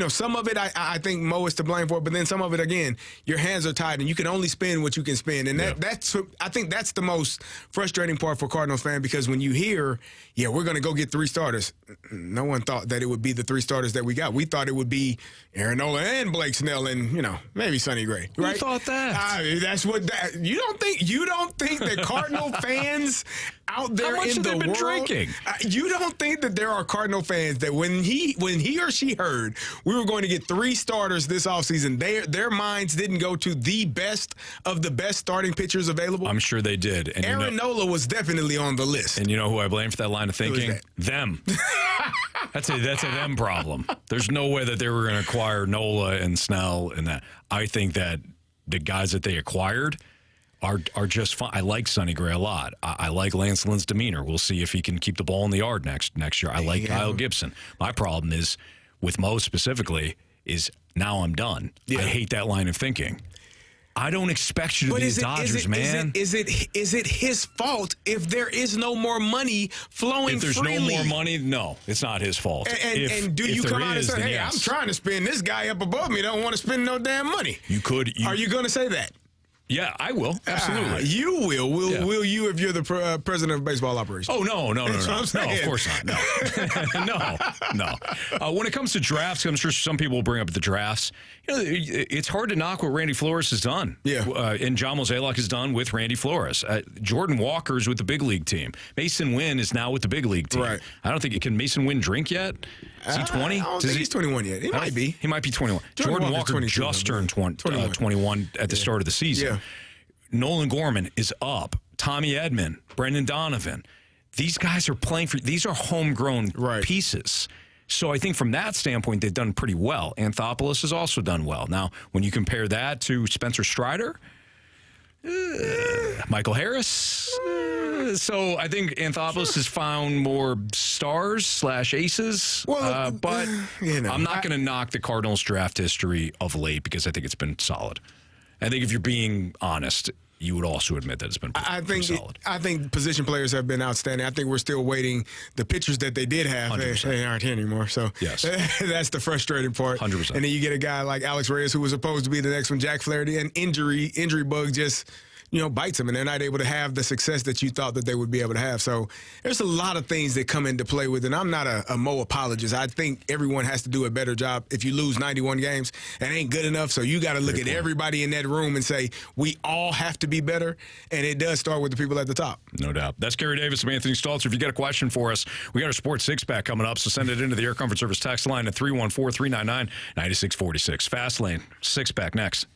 some of it I think Mo is to blame for, but then some of it, again, your hands are tied, and you can only spend what you can spend, and I think that's the most frustrating part for Cardinals fan, because when you hear, we're going to go get 3 starters, no one thought that it would be the 3 starters that we got. We thought it would be Aaron Nola and Blake Snell and maybe Sonny Gray. Right? Who thought that? That's what you don't think that Cardinal fans out there in the world drinking? You don't think that there are Cardinal fans that when he or she heard we were going to get 3 starters this offseason, their minds didn't go to the best of the best starting pitchers available? I'm sure they did. And Aaron Nola was definitely on the list. And you know who I blame for that line of thinking? Them. That's a them problem. There's no way that they were going to acquire Nola and Snell and that. I think that the guys that they acquired are just fine. I like Sonny Gray a lot. I like Lance Lynn's demeanor. We'll see if he can keep the ball in the yard next year. I like Kyle Gibson. My problem is, with Mo specifically, is now I'm done. I hate that line of thinking. I don't expect you to be the Dodgers, man. Is it his fault if there is no more money flowing freely? If there's no more money, no, it's not his fault. And do you come out and say, hey, I'm trying to spend, this guy up above me don't want to spend no damn money? You could. Are you going to say that? Yeah, I will. Absolutely. You will. Will you if you're the president of baseball operations? Oh, no. No, of course not. No. No. When it comes to drafts, I'm sure some people will bring up the drafts. It's hard to knock what Randy Flores has done. Yeah. And John Mozeliak has done with Randy Flores. Jordan Walker's with the big league team. Mason Wynn is now with the big league team. Right. I don't think can Mason Wynn drink yet? Is he 20? I don't think he's 21 yet. He might be. He might be 21. Jordan Walker just turned 21 at the start of the season. Yeah. Nolan Gorman is up. Tommy Edman, Brendan Donovan. These guys are playing for. These are homegrown pieces. So I think from that standpoint, they've done pretty well. Anthopoulos has also done well. Now, when you compare that to Spencer Strider, Michael Harris. So I think Anthopoulos has found more stars / aces. Well, but I'm not going to knock the Cardinals draft history of late because I think it's been solid. I think if you're being honest, you would also admit that it's been pretty solid. I think position players have been outstanding. I think we're still waiting. The pitchers that they did have, they aren't here anymore. So yes. That's the frustrating part. 100%. And then you get a guy like Alex Reyes, who was supposed to be the next one, Jack Flaherty, and injury bug just bites them, and they're not able to have the success that you thought that they would be able to have. So there's a lot of things that come into play with it. And I'm not a Mo apologist. I think everyone has to do a better job. If you lose 91 games, that ain't good enough. So you got to look at everybody in that room and say, we all have to be better. And it does start with the people at the top. No doubt. That's Kerry Davis and Anthony Stalter. If you got a question for us, we got our Sports Six-Pack coming up, so send it into the Air Comfort Service text line at 314-399-9646. Fast Lane, Six-Pack next.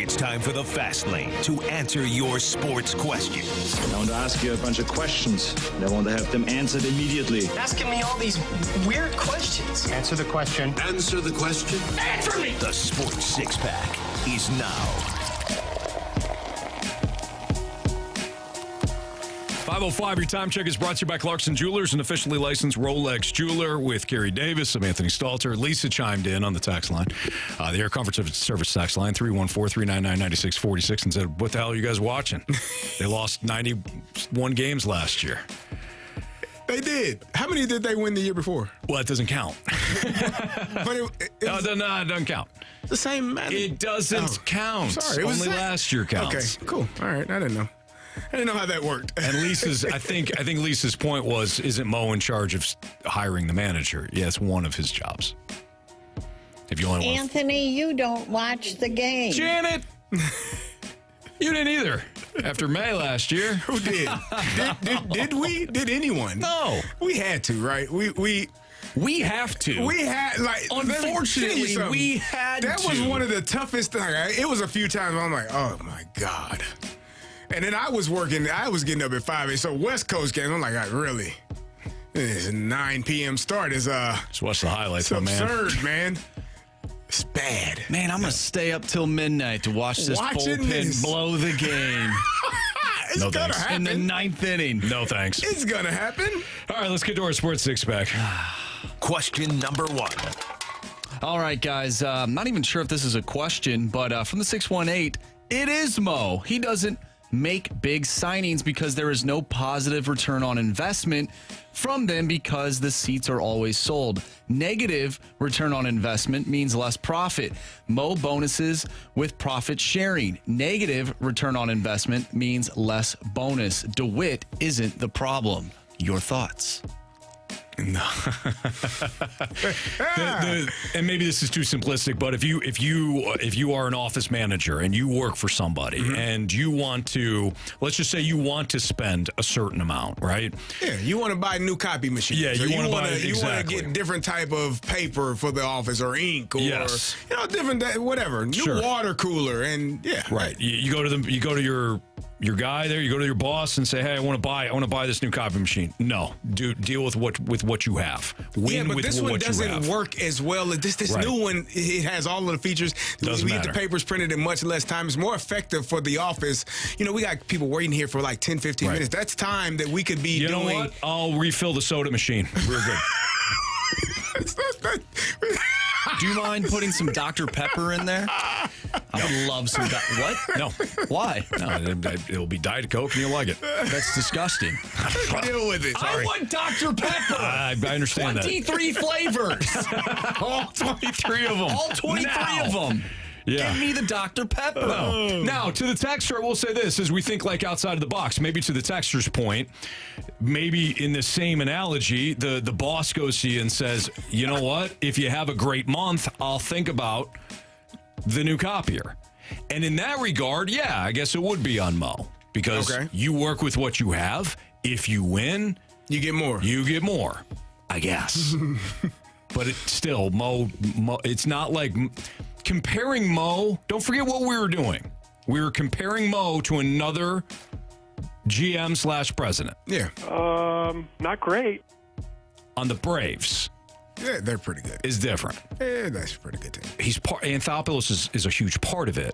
It's time for the Fast Lane to answer your sports questions. I want to ask you a bunch of questions, and I want to have them answered immediately. Asking me all these weird questions. Answer the question. Answer the question. Answer me! The Sports Six Pack is now. 5:05, your time check is brought to you by Clarkson Jewelers, an officially licensed Rolex jeweler with Kerry Davis. I'm Anthony Stalter. Lisa chimed in on the text line, the Air Comfort Service text line, 314-399-9646, and said, what the hell are you guys watching? They lost 91 games last year. They did. How many did they win the year before? Well, it doesn't count. But it doesn't count. The same. It doesn't count. Sorry, only last year counts. Okay, cool. All right, I didn't know how that worked. And Lisa's, I think Lisa's point was, isn't Mo in charge of hiring the manager? Yeah, it's one of his jobs. If you only Anthony, you don't watch the game. Janet, you didn't either. After May last year, who did? Did we? Did anyone? No, we had to, right? We have to. We had, like, unfortunately, we had to. That was one of the toughest things. It was a few times I'm like, oh my God. And then I was getting up at 5 a.m. So West Coast game, I'm like, really? This 9 p.m. start is just watch the highlights, it's man. absurd, man. It's bad. Man, I'm gonna stay up till midnight to watch this bullpen blow the game. It's gonna happen. In the 9th inning. No thanks. It's gonna happen. All right, let's get to our Sports Six Pack. Question number 1. All right, guys. I'm not even sure if this is a question, but from the 618, it is Mo. He doesn't make big signings because there is no positive return on investment from them because the seats are always sold. Negative return on investment means less profit. Mo bonuses with profit sharing. Negative return on investment means less bonus. DeWitt isn't the problem. Your thoughts? No. And maybe this is too simplistic, but if you are an office manager and you work for somebody and you want to, let's just say you want to spend a certain amount, right? Yeah, you want to buy new copy machines. Yeah, you want to get different type of paper for the office or ink or different whatever, new water cooler and right. You go to your guy there, you go to your boss and say, hey, I want to buy this new copy machine. No, deal with what you have. Win but with this what one doesn't you have. work as well as this new one. It has all of the features. Doesn't we matter. get the papers printed in much less time. It's more effective for the office. We got people waiting here for like 10, 15 minutes. That's time that we could be doing. You know what? I'll refill the soda machine. We're good. Do you mind putting some Dr. Pepper in there? I would love some. What? No. Why? No, it'll be Diet Coke and you'll like it. That's disgusting. Deal with it. I want Dr. Pepper. I understand 23 flavors. All 23 of them. All 23 of them. Yeah. Give me the Dr. Pepper. Now, to the texter, we'll say this as we think like outside of the box. Maybe to the texter's point, maybe in the same analogy, the boss goes to you and says, you know what? If you have a great month, I'll think about the new copier. And in that regard, I guess it would be on Mo because you work with what you have. If you win, you get more. You get more, I guess. But still, Mo, it's not like comparing Mo. Don't forget what we were doing. We were comparing Mo to another GM/president. Yeah. Not great. On the Braves. Yeah, they're pretty good. Is different. Yeah, that's a pretty good team. Anthopoulos is a huge part of it.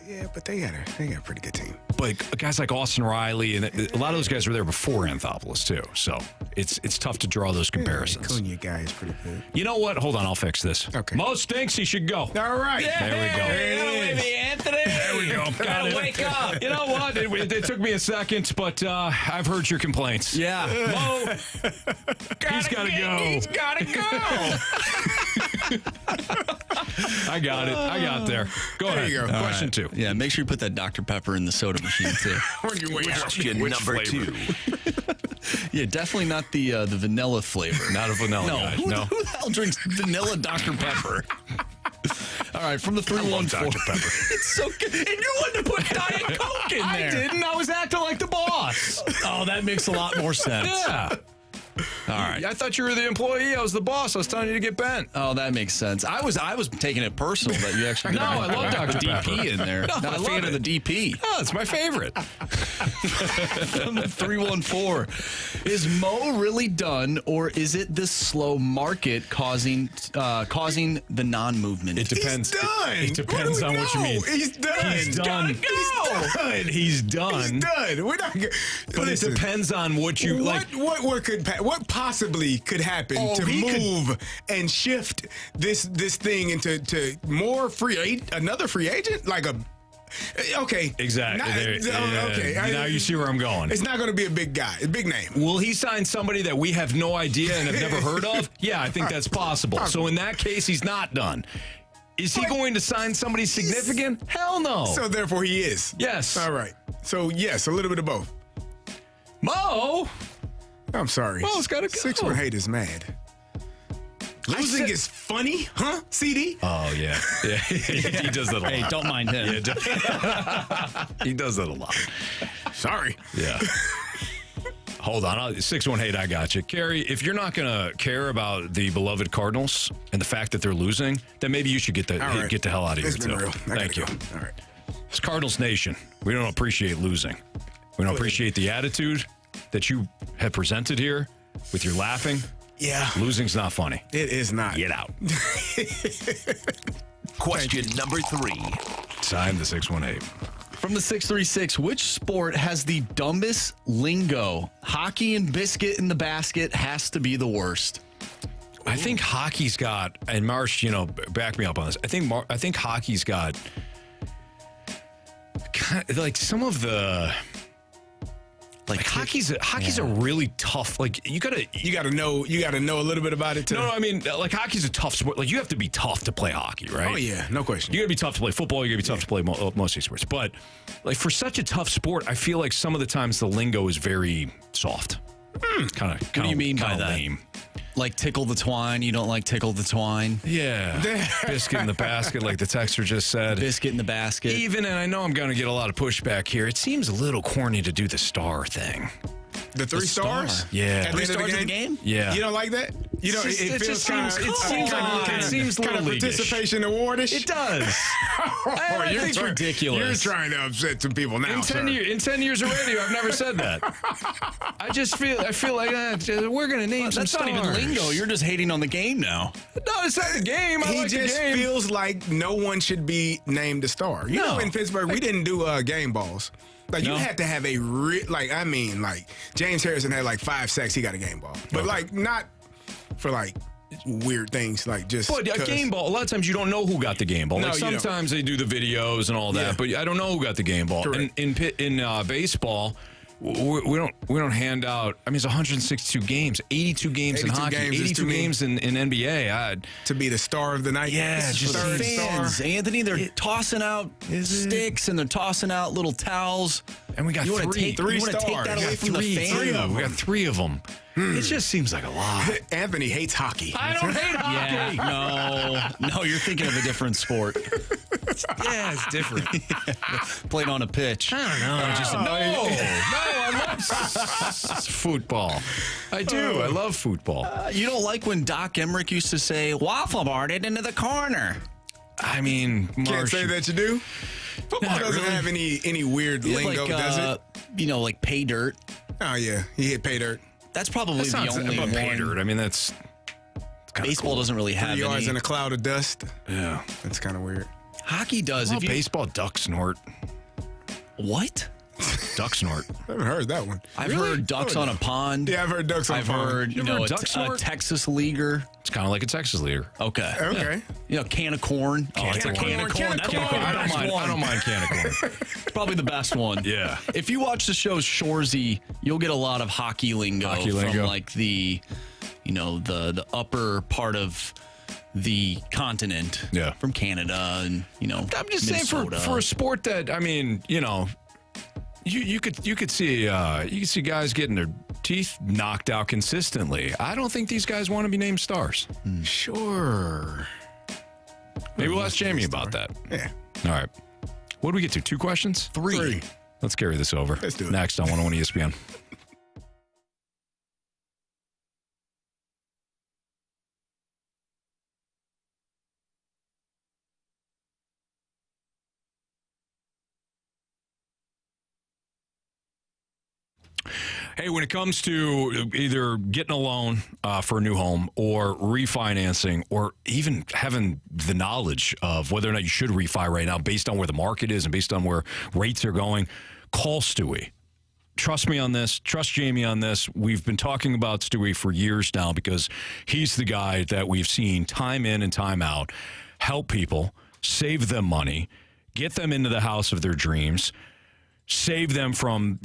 Yeah, but they got a pretty good team. But guys like Austin Riley and a lot of those guys were there before Anthopoulos too. So it's tough to draw those comparisons. Cunha guy is pretty good. You know what? Hold on, I'll fix this. Okay. Mo stinks. He should go. All right. There we go. Anthony. There we go. Gotta wake up. You know what? It took me a second, but I've heard your complaints. Yeah. Mo, he's got to go. He's got to go. I got it. I got there. Go ahead. you go. Question 2. Yeah, make sure you put that Dr. Pepper in the soda machine, too. Question number 2. Yeah, definitely not the vanilla flavor. Not a vanilla No. guy. Who the hell drinks vanilla Dr. Pepper? All right, from the 314. Dr. Pepper. It's so good. And you wanted to put Diet Coke in there. I didn't. I was acting like the boss. Oh, that makes a lot more sense. Yeah. All right. I thought you were the employee. I was the boss. I was telling you to get bent. Oh, that makes sense. I was taking it personal that you actually No, I love Dr. DP Pepper. in there. No, Not I a fan love of the DP. Oh, it's my favorite. From the 314. Is Mo really done, or is it the slow market causing the non-movement? It depends. He's done. It depends on what you mean. He's done. He's done. He's done. He's done. We're not. But Listen, it depends on what you like. What possibly could happen to move and shift this thing into more another free agent, like a. Okay. Exactly. Okay. Now you see where I'm going. It's not going to be a big guy, a big name. Will he sign somebody that we have no idea and have never heard of? Yeah, I think that's possible. So in that case, he's not done. Is he going to sign somebody significant? Hell no. So therefore, he is. Yes. All right. So yes, a little bit of both. Mo. I'm sorry. Mo's got to go. 618 is mad. Losing is funny, huh, CD? Oh, yeah. Yeah, he does that a lot. Hey, don't mind him. He does that a lot. Sorry. Yeah. Hold on. 618, I got you. Carey, if you're not going to care about the beloved Cardinals and the fact that they're losing, then maybe you should get the hell out of here, It's been too. real. Thank you. All right. It's Cardinals Nation. We don't appreciate losing. We don't appreciate the attitude that you have presented here with your laughing. Yeah. Losing's not funny. It is not. Get out. Question number 3. Sign the 618. From the 636, which sport has the dumbest lingo? Hockey and biscuit in the basket has to be the worst. I think hockey's got, and Marsh, back me up on this. I think hockey's got like some of the. Like hockey's a really tough. Like you gotta know a little bit about it. No, I mean like hockey's a tough sport. Like you have to be tough to play hockey, right? Oh yeah, no question. You gotta be tough to play football. You gotta be tough to play most of these sports. But like for such a tough sport, I feel like some of the times the lingo is very soft. Kind of. What do you mean by that? Lame. Like tickle the twine? You don't like tickle the twine? Yeah. Biscuit in the basket, like the texter just said. Biscuit in the basket. And I know I'm going to get a lot of pushback here. It seems a little corny to do the star thing. The 3 stars? Yeah. 3 stars in the game? Yeah. You don't like that? You know, it feels kind of. It seems kind of participation awardish. It does. I think it's ridiculous. You're trying to upset some people now. In 10 years of radio, I've never said that. I feel like we're going to name some That's stars. not even lingo. You're just hating on the game now. No, it's not the game. I He like just the game. feels like no one should be named a star. You know, in Pittsburgh, we didn't do game balls. Like you had to have a James Harrison had like 5 sacks. He got a game ball, but like not for like weird things like just. But a game ball. A lot of times you don't know who got the game ball. No, Like sometimes they do the videos and all that, but I don't know who got the game ball. Correct. In baseball. We don't hand out. I mean, it's 162 games, 82 games in hockey, 82 games in NBA. To be the star of the night. Yeah, just third fans. star. Anthony, they're tossing out sticks and they're tossing out little towels. And we got you wanna three take that away from the fans? We got 3 of them. It just seems like a lot. Anthony hates hockey. I don't hate hockey. Yeah, no, you're thinking of a different sport. Yeah, it's different. Played on a pitch. I don't know. I love football. I do. I love football. You don't like when Doc Emmerich used to say, waffle bar it into the corner. I mean, Can't say that you do. Football doesn't have any weird lingo, does it? Like pay dirt. Oh yeah, he hit pay dirt. That's probably That's the only one. pay dirt. I mean, that's baseball cool. doesn't really have 3 yards any. in a cloud of dust. Yeah, that's kind of weird. Hockey does. If baseball duck snort. What? Duck snort. I haven't heard that one. I've heard ducks on a pond. Yeah, I've heard ducks on a pond. I've heard, a Texas leaguer. It's kind of like a Texas leaguer. Okay. Can of corn. Can of corn. I don't mind can of corn. It's probably the best one. Yeah. If you watch the show Shoresy, you'll get a lot of hockey lingo from like the, the upper part of the continent. Yeah. From Canada and, I'm just Minnesota. saying for a sport that, I mean, you could see guys getting their teeth knocked out consistently. I don't think these guys want to be named stars. Sure. Maybe we'll ask Jamie about that. Yeah. All right. What do we get to? 2 questions? 3. Let's carry this over. Let's do it. Next on 101 ESPN. Hey, when it comes to either getting a loan for a new home or refinancing or even having the knowledge of whether or not you should refi right now based on where the market is and based on where rates are going, call Stewie. Trust me on this. Trust Jamie on this. We've been talking about Stewie for years now because he's the guy that we've seen time in and time out help people, save them money, get them into the house of their dreams, save them from,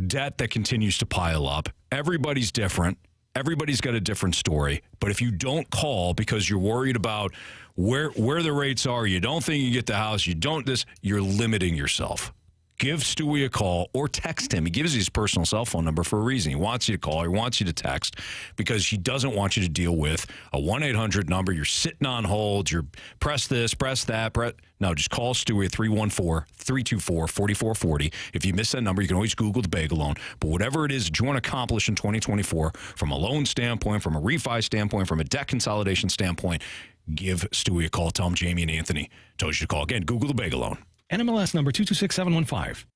debt that continues to pile up. Everybody's different. Everybody's got a different story. But if you don't call because you're worried about where the rates are, you don't think you get the house, you're limiting yourself. Give Stewie a call or text him. He gives you his personal cell phone number for a reason. He wants you to call. He wants you to text because he doesn't want you to deal with a 1-800 number. You're sitting on hold. You're press this, press that. No, just call Stewie at 314-324-4440. If you miss that number, you can always Google the bagel loan. But whatever it is that you want to accomplish in 2024, from a loan standpoint, from a refi standpoint, from a debt consolidation standpoint, give Stewie a call. Tell him Jamie and Anthony told you to call. Again, Google the bagel loan. NMLS number 226715.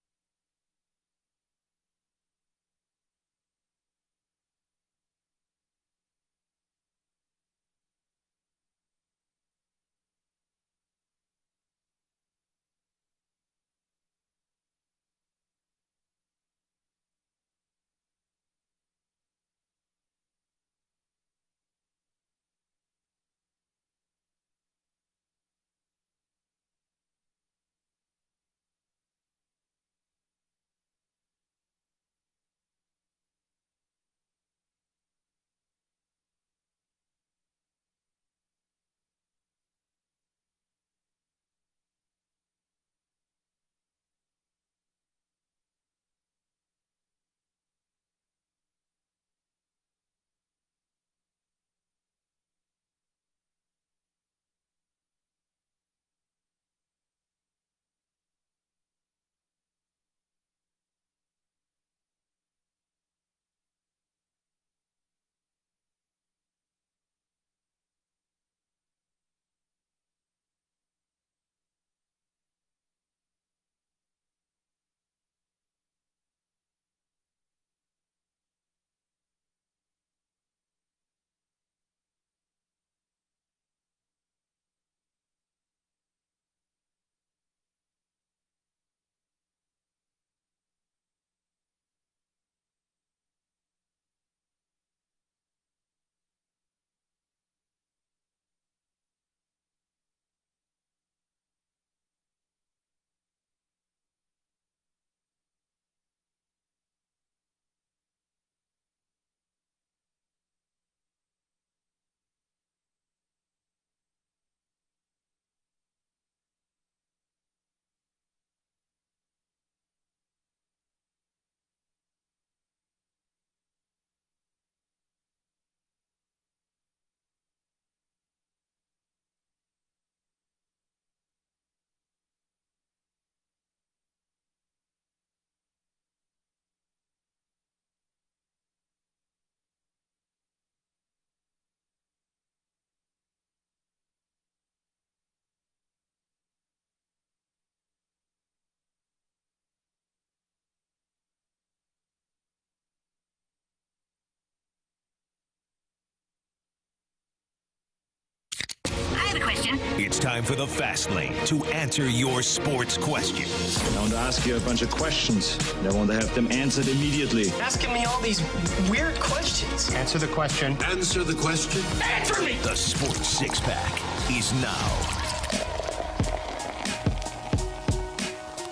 It's time for the Fast Lane to answer your sports questions. I want to ask you a bunch of questions, and I want to have them answered immediately. Asking me all these weird questions. Answer the question. Answer the question. Answer me! The Sports Six Pack is now.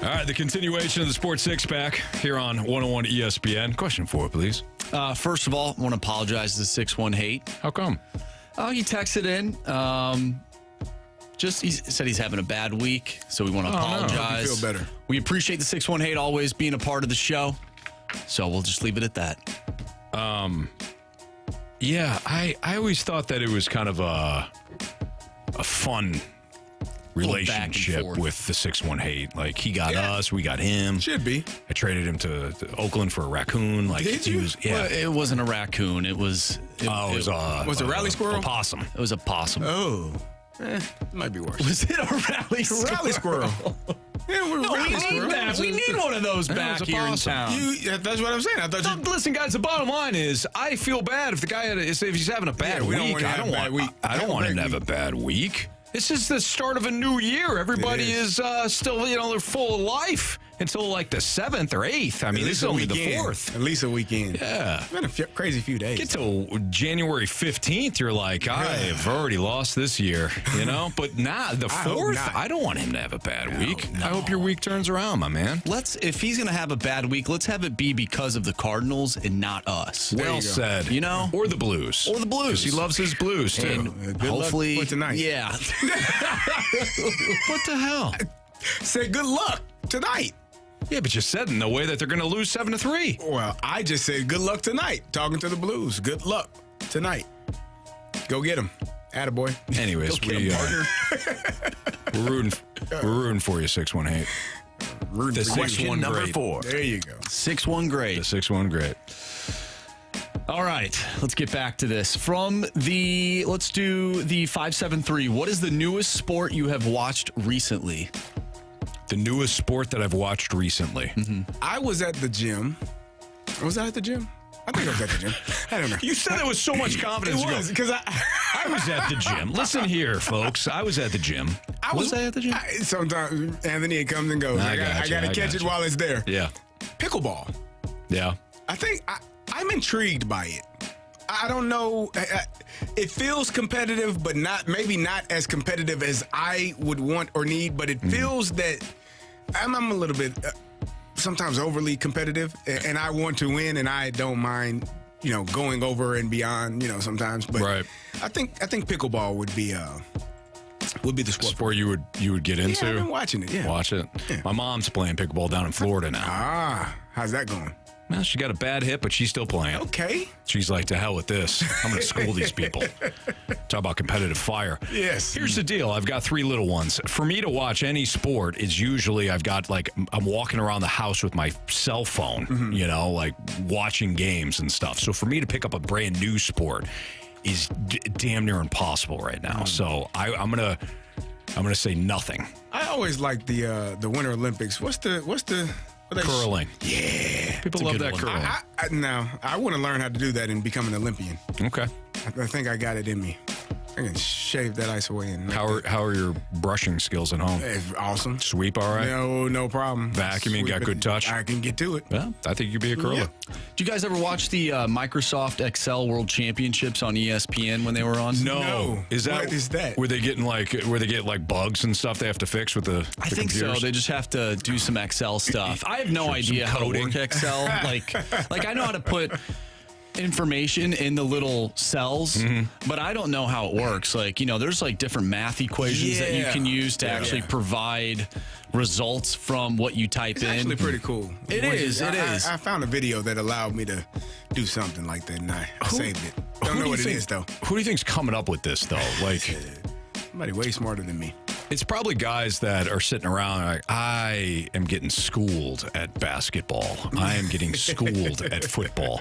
All right, the continuation of the Sports Six Pack here on 101 ESPN. Question 4, please. First of all, I want to apologize to the 6-1 hate. How come? Oh, he texted in. He said he's having a bad week, so we want to apologize. No, hope you feel better. We appreciate the 6-1 hate always being a part of the show, so we'll just leave it at that. Yeah, I always thought that it was kind of a fun relationship with the 6-1 hate. Like, he got us, we got him. Should be. I traded him to Oakland for a raccoon. Like, Did you? Well, it wasn't a raccoon. It was it was a rally squirrel? A possum. It was a possum. Oh. Might be worse. Was it a rally squirrel? Rally squirrel. Yeah, we need one of those back here in town. That's what I'm saying. I thought you. Listen, guys, the bottom line is I feel bad if the guy if he's having a bad week. I don't want him to have a bad week. This is the start of a new year. Everybody is still, they're full of life until like the 7th or 8th. I mean, this is only the 4th. At least a weekend. Yeah. It's been a crazy few days. Get to January 15th, you're like, I have already lost this year, But nah, the 4th, I don't want him to have a bad week. I hope your week turns around, my man. If he's going to have a bad week, let's have it be because of the Cardinals and not us. Well said. Or the Blues. Or the Blues. Because he loves his Blues, too. And hopefully. Luck for tonight. Yeah. What the hell? Say good luck tonight. Yeah, but you said in the way that they're going to lose 7-3. Well, I just said good luck tonight. Talking to the Blues. Good luck tonight. Go get them. Attaboy. Anyways, we're rooting for you, 618. The 6-1 number grade. 4. There you go. 6-1 grade. The 6-1 grade. All right, let's get back to this. Let's do the 5-7-3. What is the newest sport you have watched recently? The newest sport that I've watched recently. Mm-hmm. I was at the gym. Was I at the gym? I think I was at the gym. I don't know. You said that with so much confidence. It was, because I was at the gym. Listen here, folks. I was at the gym. Was I at the gym? Sometimes Anthony, it comes and goes. I got to catch it while it's there. Yeah. Pickleball. Yeah. I think I'm intrigued by it. I don't know. It feels competitive, but maybe not as competitive as I would want or need. But it feels that I'm a little bit sometimes overly competitive, and I want to win, and I don't mind, going over and beyond, sometimes. But right. I think pickleball would be the sport you would get into. Yeah, I've been watching it. Yeah, watch it. Yeah. My mom's playing pickleball down in Florida now. How's that going? Well, she got a bad hip, but she's still playing. Okay. She's like, to hell with this. I'm going to school these people. Talk about competitive fire. Yes. Here's the deal. I've got 3 little ones. For me to watch any sport is usually I'm walking around the house with my cell phone, like watching games and stuff. So for me to pick up a brand new sport is damn near impossible right now. So I'm gonna say nothing. I always like the Winter Olympics. What's the curling? Yeah, people love that curling. I want to learn how to do that and become an Olympian. Okay, I think I got it in me. I can shave that ice away. And how are your brushing skills at home? Awesome. Sweep all right? No problem. Vacuuming, got good touch? I can get to it. Yeah, I think you'd be a curler. Yeah. Do you guys ever watch the Microsoft Excel World Championships on ESPN when they were on? No. What is that? Where they get bugs and stuff they have to fix with the I think computers? so. They just have to do some Excel stuff. I have no idea how to work Excel. like I know how to put information in the little cells, but I don't know how it works. There's different math equations that you can use to actually provide results from what you type in. It's actually pretty cool. It is. I found a video that allowed me to do something like that, and I saved it. Don't know what it is, though. Who do you think's coming up with this, though? Somebody way smarter than me. It's probably guys that are sitting around like, I am getting schooled at basketball. I am getting schooled at football.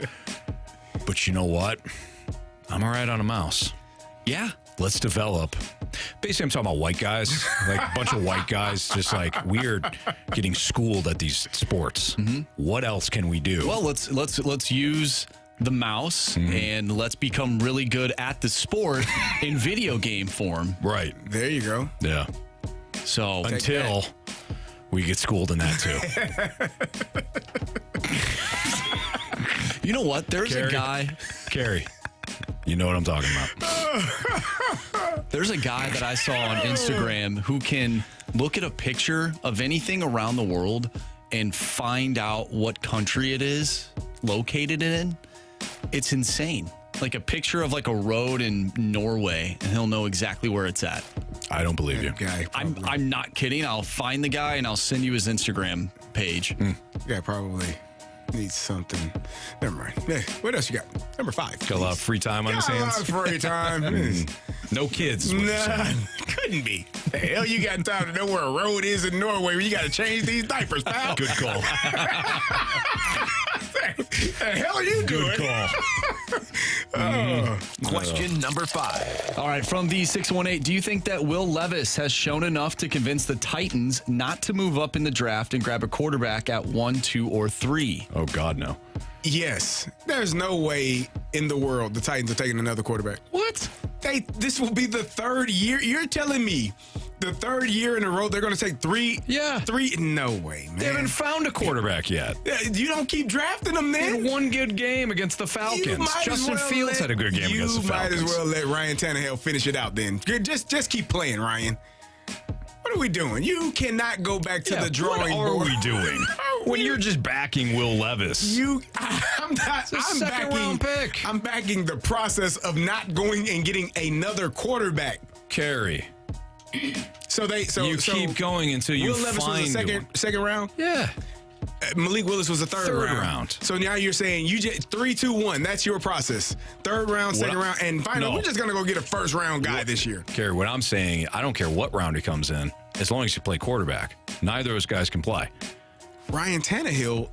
But you know what? I'm all right on a mouse. Yeah. Let's develop. Basically, I'm talking about white guys, like a bunch of white guys, just weird, getting schooled at these sports. What else can we do? Well, let's use the mouse and let's become really good at the sport in video game form. Right. There you go. Yeah. So until we get schooled in that too. You know what? There's a guy. Carey, you know what I'm talking about. There's a guy that I saw on Instagram who can look at a picture of anything around the world and find out what country it is located in. It's insane. Like a picture of a road in Norway, and he'll know exactly where it's at. I don't believe you. Guy, I'm not kidding. I'll find the guy and I'll send you his Instagram page. Yeah, probably needs something. Never mind. Yeah, what else you got? Number 5. Got a lot of free time on his hands. A lot of free time. No kids. Couldn't be. The hell you got time to know where a road is in Norway where you got to change these diapers, pal? Good call. The hell are you doing? Good call. Question number 5. All right, from the 618, do you think that Will Levis has shown enough to convince the Titans not to move up in the draft and grab a quarterback at 1, 2, or 3? Oh, God, no. Yes. There's no way in the world the Titans are taking another quarterback. What? This will be the third year. You're telling me the third year in a row they're going to take 3? Yeah. 3? No way, man. They haven't found a quarterback yet. You don't keep drafting them, They man. had one good game against the Falcons. Justin Fields had a good game against the Falcons. You might as well let Ryan Tannehill finish it out then. Just keep playing, Ryan. What are we doing? You cannot go back to the drawing board. What are we doing? When you're just backing Will Levis. I'm not. It's a second-round pick. I'm backing the process of not going and getting another quarterback. Carey. So you keep going until you Will Levis find was a second round? Yeah. Malik Willis was a third round. So now you're saying you just 3, 2, 1. That's your process. Third round, second round, and finally we're just gonna go get a first round guy this year. Carey, what I'm saying, I don't care what round he comes in, as long as you play quarterback. Neither of those guys can play. Ryan Tannehill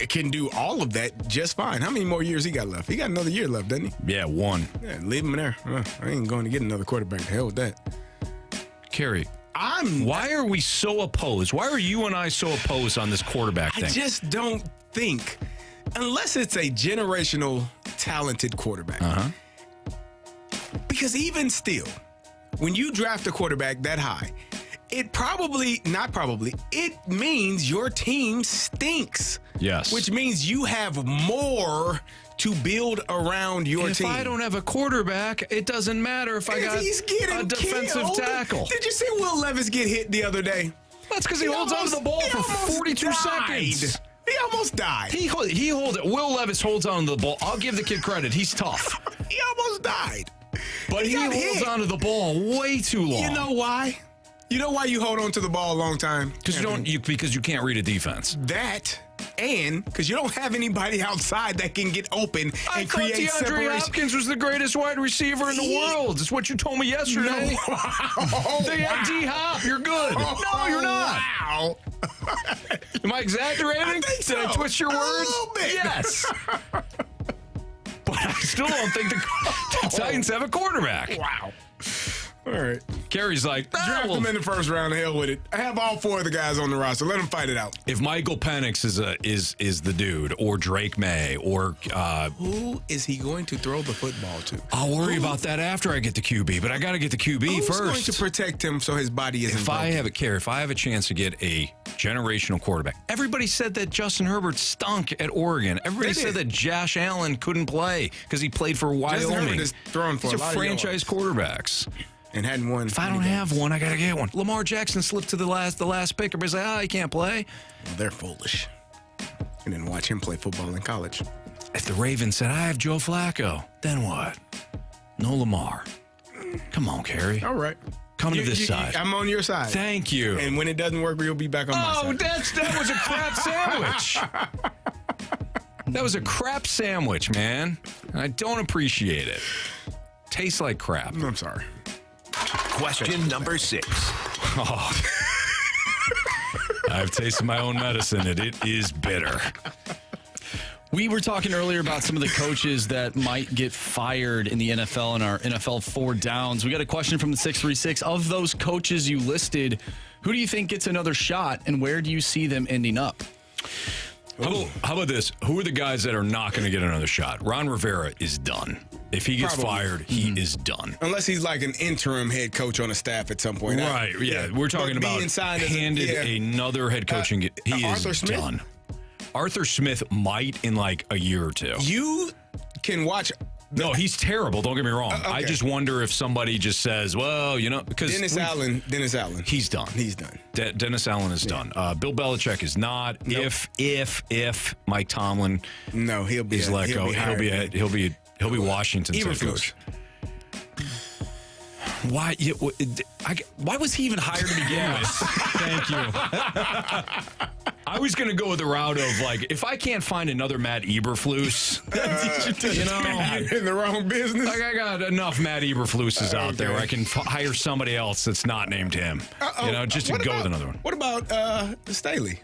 can do all of that just fine. How many more years he got left? He got another year left, doesn't he? Yeah, 1. Yeah, leave him there. I ain't going to get another quarterback. The hell with that. Carey, why are we so opposed? Why are you and I so opposed on this quarterback thing? I just don't think, unless it's a generational talented quarterback. Because even still, when you draft a quarterback that high, it means your team stinks. Yes. Which means you have more to build around your team. If I don't have a quarterback, it doesn't matter if I got a defensive tackle. Did you see Will Levis get hit the other day? That's because he holds onto the ball for 42 seconds. He almost died. He holds it. Will Levis holds onto the ball. I'll give the kid credit. He's tough. He almost died. But he holds onto the ball way too long. You know why? You know why you hold on to the ball a long time? Because you can't read a defense. That, and because you don't have anybody outside that can get open and create separation. I thought DeAndre Hopkins was the greatest wide receiver in the world. It's what you told me yesterday. No. They had D-Hop. You're good. No, you're not. Wow. Am I exaggerating? I think so. Did I twist your words? A little bit. Yes. But I still don't think the Titans have a quarterback. Wow. All right. Carey's like, draft them in the first round. The hell with it. I have all 4 of the guys on the roster. Let them fight it out. If Michael Penix is the dude, or Drake May, or who is he going to throw the football to? I'll worry about that after I get the QB, but I got to get the QB first. Who's going to protect him so his body isn't broken? If I have a chance to get a generational quarterback, everybody said that Justin Herbert stunk at Oregon. Everybody said that Josh Allen couldn't play because he played for Wyoming. Justin Herbert is throwing for These a are lot franchise quarterbacks. And hadn't won. If I don't have one, I got to get one. Lamar Jackson slipped to the last pick. Everybody's like, he can't play. Well, they're foolish. And then watch him play football in college. If the Ravens said, I have Joe Flacco, then what? No Lamar. Come on, Carey. All right. Come to this side. I'm on your side. Thank you. And when it doesn't work, you'll be back on my side. That was a crap sandwich. That was a crap sandwich, man. I don't appreciate it. Tastes like crap. I'm sorry. Question number 6. Oh. I've tasted my own medicine, and it is bitter. We were talking earlier about some of the coaches that might get fired in the NFL in our NFL 4 Downs. We got a question from the 636. Of those coaches you listed, who do you think gets another shot, and where do you see them ending up? How about this? Who are the guys that are not going to get another shot? Ron Rivera is done. If he gets fired, he is done. Unless he's like an interim head coach on a staff at some point. Right, yeah. We're talking about handed another head coaching. He is done. Arthur Smith might in like a year or 2. You can watch. No, he's terrible. Don't get me wrong. Okay. I just wonder if somebody just says, well, because Dennis Allen. He's done. He's done. Dennis Allen is done. Bill Belichick is not. Nope. If Mike Tomlin, no, he'll be let go. He'll be Washington's head coach. Why? Why was he even hired to begin with? Thank you. I was going to go with the route of if I can't find another Matt Eberflus, in the wrong business. I got enough Matt Eberfluses out there. Where I can hire somebody else that's not named him. Just to go with another one. What about Staley?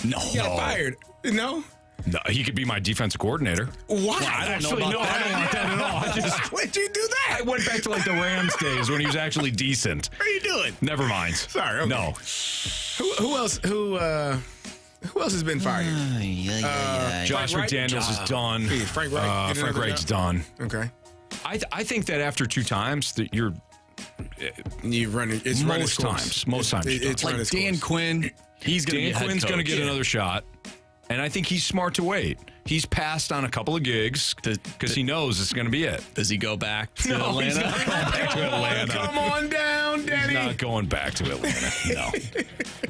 No, he got fired. No. No, he could be my defensive coordinator. Why? Well, I don't want that at all. Why'd you do that? I went back to like the Rams days when he was actually decent. What are you doing? Never mind. Sorry. Okay. No. Who else? Who else has been fired? Josh McDaniels is done. Frank Reich. Frank Reich's done. Okay. I think that after 2 times that you're running. It's most times. It's like Dan Quinn. Dan Quinn's going to get another shot. And I think he's smart to wait. He's passed on a couple of gigs because he knows it's going to be it. Does he go back to Atlanta? He's not going back to Atlanta. Come on down, Daddy. He's not going back to Atlanta. No.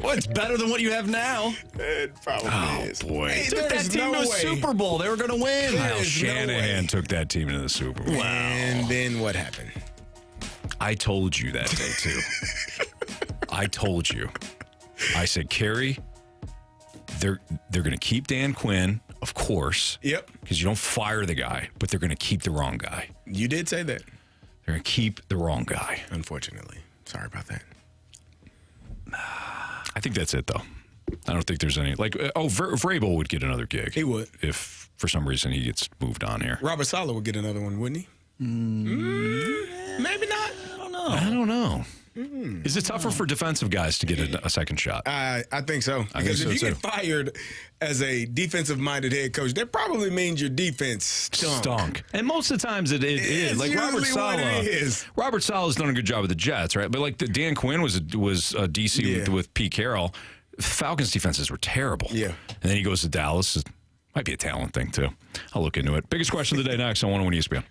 Well, it's better than what you have now. It probably is. Boy. They took that team to a Super Bowl. They were going to win. Kyle Shanahan took that team to the Super Bowl. Wow. And then what happened? I told you that day, too. I told you. I said, Carey, they're going to keep Dan Quinn, of course. Yep. Because you don't fire the guy, but they're going to keep the wrong guy. You did say that. They're going to keep the wrong guy. Unfortunately. Sorry about that. I think that's it, though. I don't think there's any. Vrabel would get another gig. He would. If, for some reason, he gets moved on here. Robert Saleh would get another one, wouldn't he? Maybe not. I don't know. Is it tougher for defensive guys to get a second shot? I think so. Because if you get fired as a defensive-minded head coach, that probably means your defense stunk. And most of the times it is. Like Robert Saleh's done a good job with the Jets, right? But like Dan Quinn was a DC with Pete Carroll. Falcons defenses were terrible. Yeah. And then he goes to Dallas. Might be a talent thing, too. I'll look into it. Biggest question of the day next on 101 ESPN.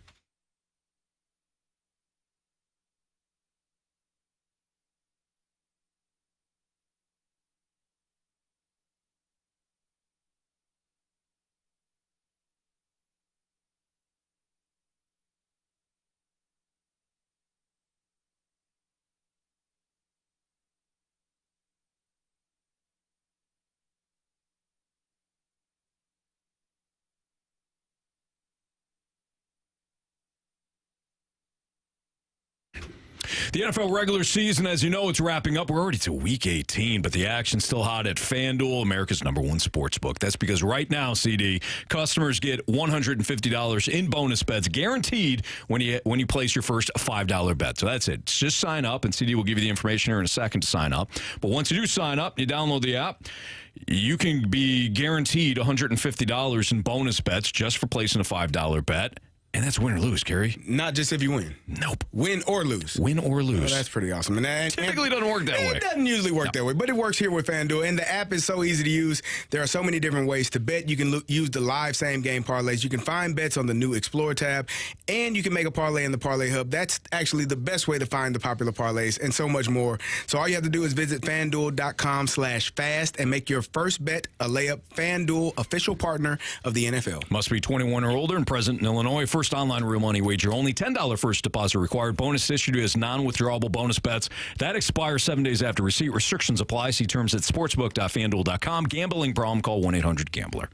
The NFL regular season, as you know, it's wrapping up. We're already to week 18, but the action's still hot at FanDuel, America's #1 sports book. That's because right now, CD, customers get $150 in bonus bets guaranteed when you place your first $5 bet. So that's it. Just sign up, and CD will give you the information here in a second to sign up. But once you do sign up, you download the app, you can be guaranteed $150 in bonus bets just for placing a $5 bet. And that's win or lose, Carey. Not just if you win. Nope. Win or lose. Win or lose. Oh, that's pretty awesome. And typically doesn't work that way. It doesn't usually work that way, but it works here with FanDuel. And the app is so easy to use. There are so many different ways to bet. You can use the live same-game parlays. You can find bets on the new Explore tab. And you can make a parlay in the Parlay Hub. That's actually the best way to find the popular parlays and so much more. So all you have to do is visit FanDuel.com/fast and make your first bet a layup. FanDuel, official partner of the NFL. Must be 21 or older and present in Illinois. First online real money wager. Only $10 first deposit required. Bonus issued as non-withdrawable bonus bets. That expires 7 days after receipt. Restrictions apply. See terms at sportsbook.fanduel.com. Gambling problem? Call 1-800-GAMBLER.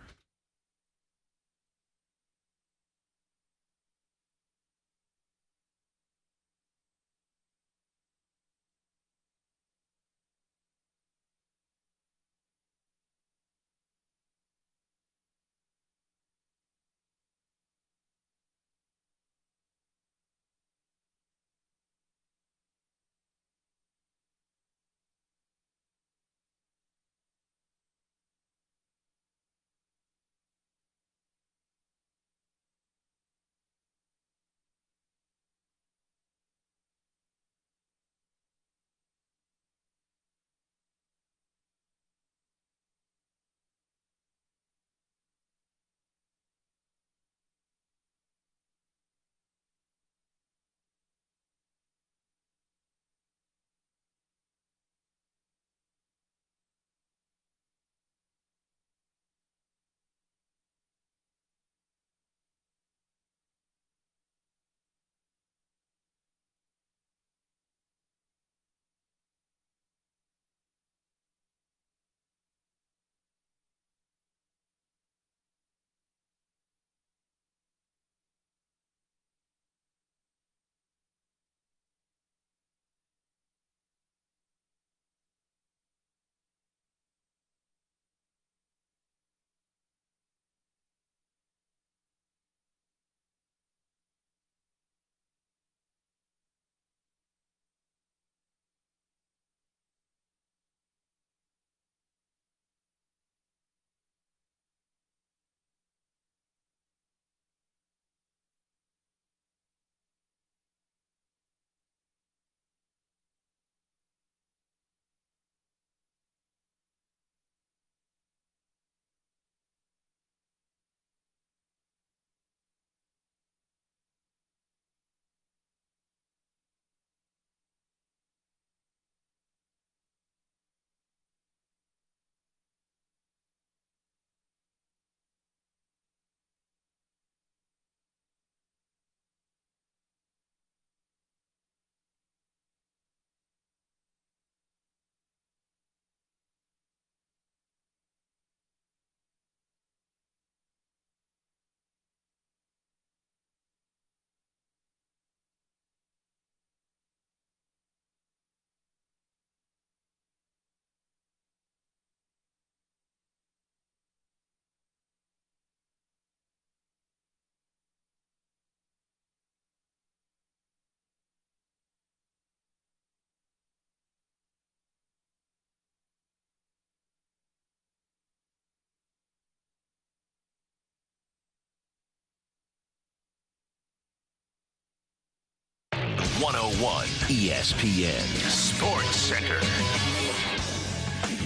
101 ESPN Sports Center.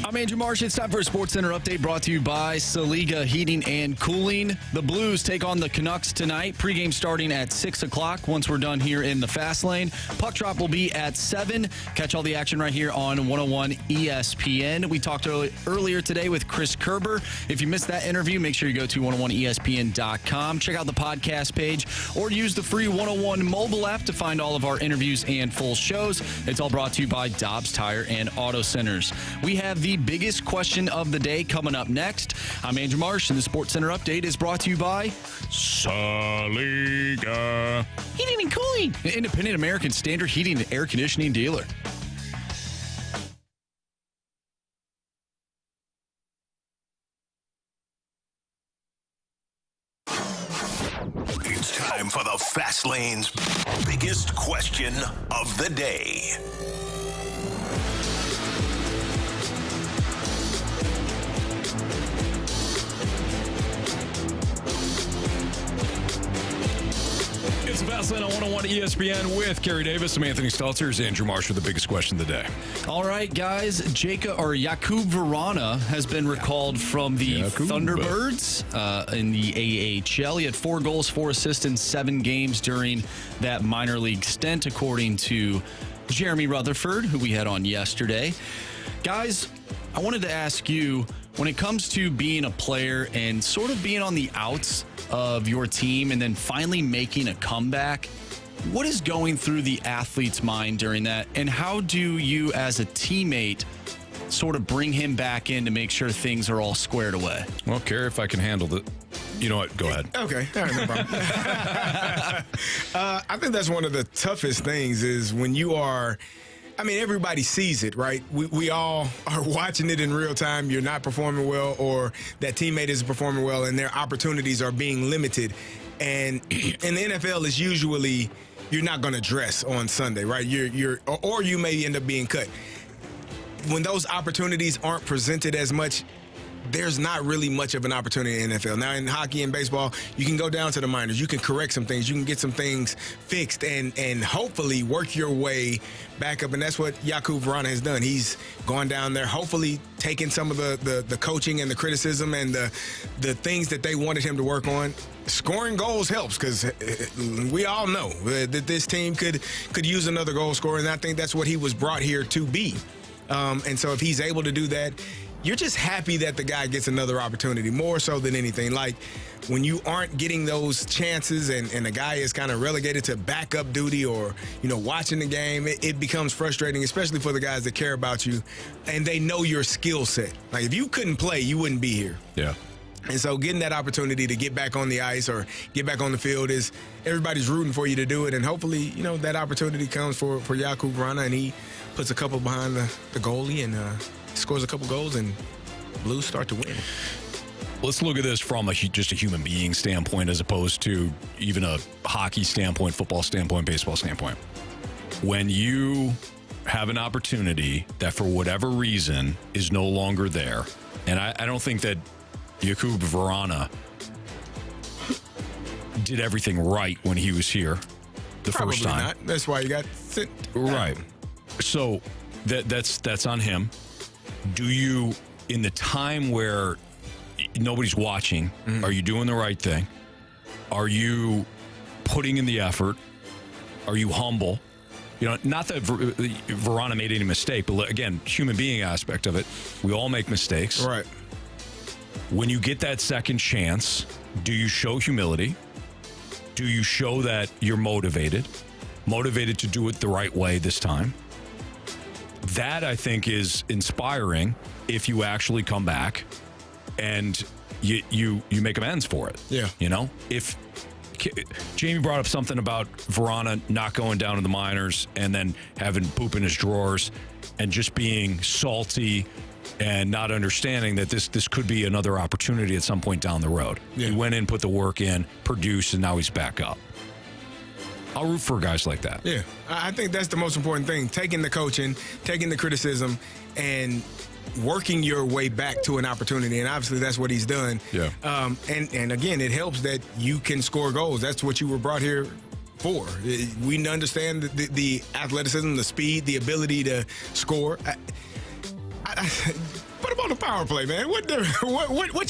I'm Andrew Marsh. It's time for a Sports Center update brought to you by Saliga Heating and Cooling. The Blues take on the Canucks tonight. Pregame starting at 6 o'clock once we're done here in the Fast Lane. Puck drop will be at 7. Catch all the action right here on 101 ESPN. We talked earlier today with Chris Kerber. If you missed that interview, make sure you go to 101ESPN.com. Check out the podcast page or use the free 101 mobile app to find all of our interviews and full shows. It's all brought to you by Dobbs Tire and Auto Centers. We have the biggest question of the day coming up next. I'm Andrew Marsh, and the Sports Center update is brought to you by Saliga Heating and Cooling, an independent American standard heating and air conditioning dealer. It's time for the Fast Lane's biggest question of the day. It's the Fast Lane on 101 ESPN with Carey Davis. I'm Anthony Stalter. Here's Andrew Marsh with the biggest question of the day. All right, guys. Jakub Vrana has been recalled from the Thunderbirds in the AHL. He had 4 goals, 4 assists in 7 games during that minor league stint, according to Jeremy Rutherford, who we had on yesterday. Guys, I wanted to ask you, when it comes to being a player and sort of being on the outs of your team and then finally making a comeback, what is going through the athlete's mind during that? And how do you, as a teammate, sort of bring him back in to make sure things are all squared away? Well, Kerry, if I can handle it. You know what? Go ahead. Okay. All right, no problem. I think that's one of the toughest things is when you are – I mean, everybody sees it, right? We all are watching it in real time. You're not performing well, or that teammate isn't performing well, and their opportunities are being limited. And in the NFL, it's usually you're not going to dress on Sunday, right? Or you may end up being cut. When those opportunities aren't presented as much, there's not really much of an opportunity in the NFL. Now, in hockey and baseball, you can go down to the minors. You can correct some things. You can get some things fixed and hopefully work your way back up. And that's what Jakub Vrana has done. He's gone down there, hopefully taking some of the coaching and the criticism and the things that they wanted him to work on. Scoring goals helps because we all know that this team could use another goal scorer, and I think that's what he was brought here to be. And so if he's able to do that, you're just happy that the guy gets another opportunity, more so than anything. Like when you aren't getting those chances and the guy is kind of relegated to backup duty or, watching the game, it becomes frustrating, especially for the guys that care about you and they know your skill set. Like if you couldn't play, you wouldn't be here. Yeah. And so getting that opportunity to get back on the ice or get back on the field is everybody's rooting for you to do it. And hopefully, that opportunity comes for Jakub Vrana and he puts a couple behind the goalie and scores a couple goals and Blues start to win. Let's look at this from just a human being standpoint as opposed to even a hockey standpoint, football standpoint, baseball standpoint. When you have an opportunity that for whatever reason is no longer there, and I don't think that Jakub Vrana did everything right when he was here the first time. Not. That's why you got sent. Right. So that's on him. Do you, in the time where nobody's watching, are you doing the right thing? Are you putting in the effort? Are you humble? Not that Vrana made any mistake, but again, human being aspect of it. We all make mistakes. Right. When you get that second chance, do you show humility? Do you show that you're motivated to do it the right way this time? That, I think, is inspiring if you actually come back and you make amends for it. Yeah. If Jamie brought up something about Vrana not going down to the minors and then having poop in his drawers and just being salty and not understanding that this could be another opportunity at some point down the road. Yeah. He went in, put the work in, produced, and now he's back up. I'll root for guys like that. Yeah, I think that's the most important thing. Taking the coaching, taking the criticism, and working your way back to an opportunity. And obviously that's what he's done. Yeah. And again, it helps that you can score goals. That's what you were brought here 4. We understand the athleticism, the speed, the ability to score. Put him on the power play, man. What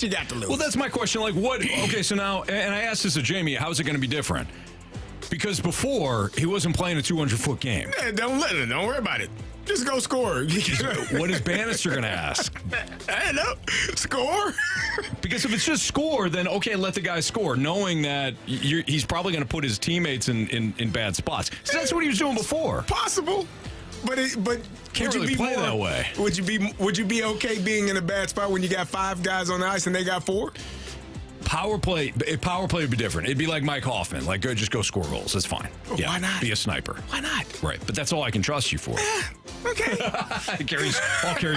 you got to lose? Well, that's my question. Like, what? Okay, so now, and I asked this of Jamie, how's it going to be different? Because before, he wasn't playing a 200-foot game. Yeah, don't worry about it. Just go score. What is Bannister going to ask? I don't know. Score? Because if it's just score, then okay, let the guy score, knowing that he's probably going to put his teammates in bad spots. So that's what he was doing before. Possible. But can't really play that way. Would you be okay being in a bad spot when you got 5 guys on the ice and they got 4? Power play would be different. It'd be like Mike Hoffman, like just go score goals. That's fine. Yeah, why not? Be a sniper. Why not? Right, but that's all I can trust you for. Okay. Kerry's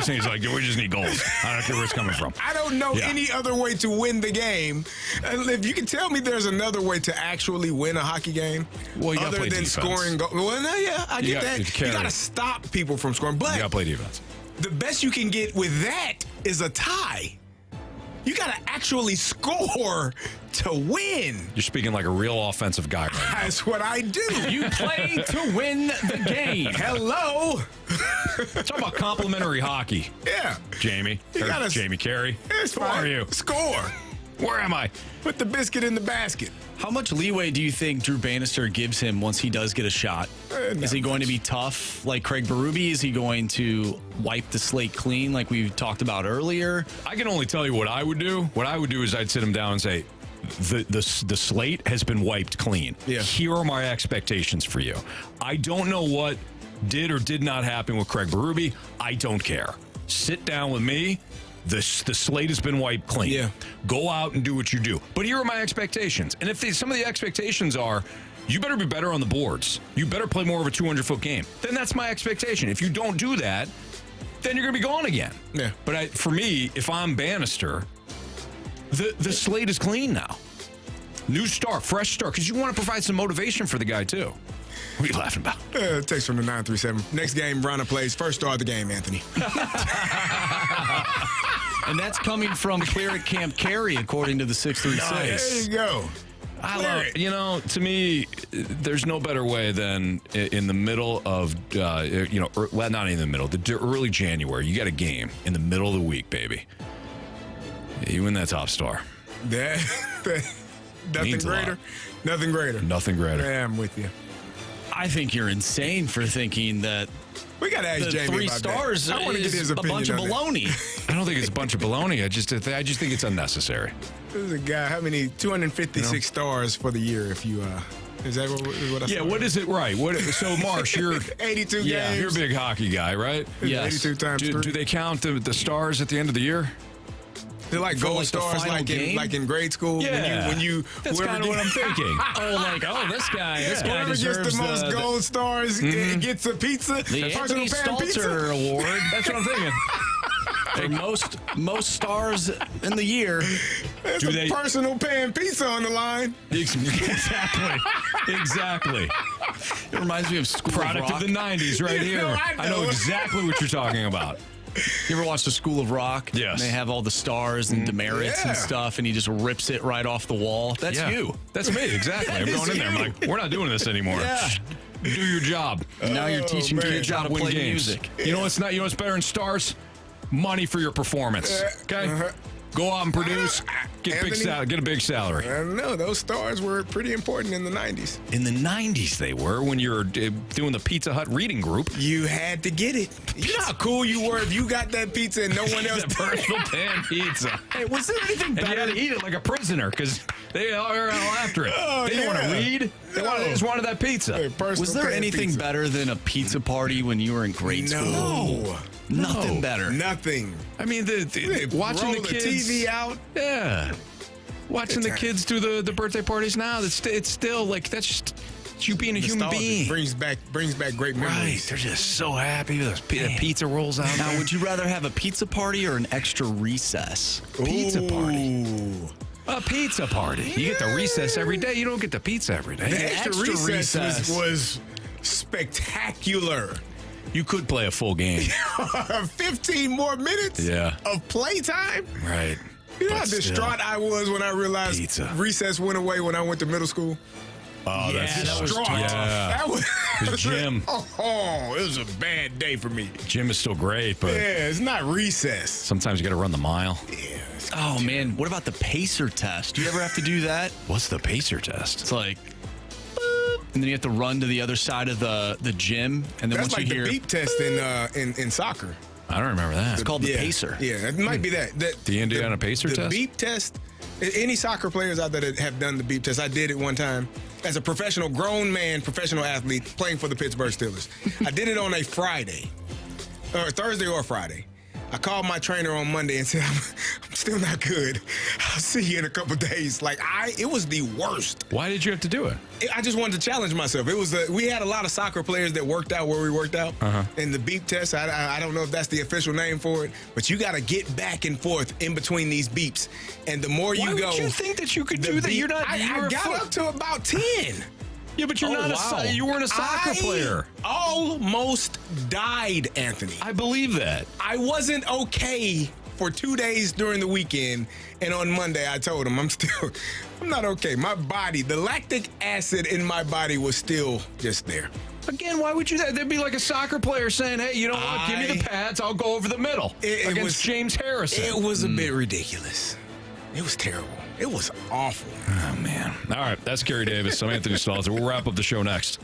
saying is like, we just need goals. I don't care where it's coming from. I don't know any other way to win the game. If you can tell me there's another way to actually win a hockey game, well, you other than defense. scoring goals. Well, no, yeah, I get that. You got to stop people from scoring. But you got to play defense. The best you can get with that is a tie. You got to actually score to win. You're speaking like a real offensive guy right now. That's what I do. You play to win the game. Hello. Talking about complimentary hockey. Yeah. Jamie. Jamie Carey. It's fine. Where are you? Score. Where am I? Put the biscuit in the basket. How much leeway do you think Drew Bannister gives him once he does get a shot? Is he going to be tough like Craig Berube? Is he going to wipe the slate clean like we talked about earlier? I can only tell you what I would do. What I would do is I'd sit him down and say, the slate has been wiped clean. Yeah. Here are my expectations for you. I don't know what did or did not happen with Craig Berube. I don't care. Sit down with me. The slate has been wiped clean. Yeah. Go out and do what you do. But here are my expectations. And if some of the expectations are, you better be better on the boards. You better play more of a 200-foot game. Then that's my expectation. If you don't do that, then you're going to be gone again. Yeah. But for me, if I'm Bannister, the slate is clean now. New start, fresh start, because you want to provide some motivation for the guy, too. What are you laughing about? Text from the 937. Next game, Rana plays. First star of the game, Anthony. And that's coming from Carrot Camp Carey, according to the 636. There you go. I love, to me, there's no better way than in the middle of, not in the middle, the early January, you got a game in the middle of the week, baby. You win that top star. Nothing greater. Nothing greater. Nothing greater. Yeah, I'm with you. I think you're insane for thinking that we got to ask Jamie 3 about stars that. I want to get his opinion a bunch of on baloney. I don't think it's a bunch of baloney. I just think it's unnecessary. This is a guy. How many? 256 stars for the year. If you, is that what I said? Yeah. What is it? Right. So Marsh, you're 82 yeah, games. You're a big hockey guy, right? Yes. 82 times 3. Do they count the stars at the end of the year? They're like gold stars, like in grade school. Yeah, when you that's kind of what I'm thinking. This guy whoever deserves gets the most gold stars gets a pizza. The Anthony Stalter Award. That's what I'm thinking. For most stars in the year. There's a personal pan pizza on the line. Exactly. It reminds me of School Product of Rock. Of the 90s right here. I know exactly what you're talking about. You ever watch the School of Rock? Yes. And they have all the stars and demerits and stuff, and he just rips it right off the wall. That's you. That's me, exactly. I'm going in there. I'm like, we're not doing this anymore. Yeah. Do your job. And now you're teaching kids how to win play games. music. You know what's not? You know what's better than stars? Money for your performance. Okay. Go out and produce. Get a big salary. I don't know. Those stars were pretty important in the 90s. In the 90s, they were when you were doing the Pizza Hut reading group. You had to get it. You know how cool you were if you got that pizza and no one else did. Personal pan pizza. Hey, was there anything better? And you had to eat it like a prisoner because they all are all after it. They didn't want to read. They just wanted that pizza. Hey, was there anything pizza. better than a pizza party when you were in grade school? No. Nothing better. Nothing. I mean, watching the kids. TV out. Yeah. Watching the kids do the birthday parties now, it's still like that's just you being a human being. Brings back great memories. Right. They're just so happy. The pizza rolls out. Now, would you rather have a pizza party or an extra recess? Pizza party. A pizza party. You get the recess every day. You don't get the pizza every day. The extra recess was spectacular. You could play a full game. 15 more minutes of playtime? Right. You know how distraught I was when I realized recess went away when I went to middle school? Oh, Yeah, that was tough. tough. That was It was Jim. it was a bad day for me. Jim is still great, but Yeah, it's not recess. sometimes you got to run the mile. Oh, man. What about the pacer test? Do you ever have to do that? What's the pacer test? It's like, boop, and then you have to run to the other side of the gym. And then That's once like you hear. the beep test in soccer. I don't remember that. It's called the pacer. Yeah, it might be that. The Indiana pacer test? The beep test. Any soccer players out there that have done the beep test, I did it one time as a grown man, professional athlete playing for the Pittsburgh Steelers. I did it on a Friday, or Thursday or Friday. I called my trainer on Monday and said, I'm still not good. I'll see you in a couple days. It was the worst. Why did you have to do it? I just wanted to challenge myself. We had a lot of soccer players that worked out where we worked out. And the beep test, I don't know if that's the official name for it, but you got to get back and forth in between these beeps. And the more you go. Why would you think that you could do that? You're not. I got up to about 10. Yeah, but you're you weren't a soccer player. Almost died, Anthony. I believe that. I wasn't okay for 2 days during the weekend, and on Monday I told him I'm not okay. My body, the lactic acid in my body was still just there. Again, why would you? That'd be like a soccer player saying, "Hey, you know what? Give me the pads. I'll go over the middle against James Harrison." It was a bit ridiculous. It was terrible. It was awful. Oh man! All right, that's Kerry Davis. I'm Anthony Stalter. We'll wrap up the show next.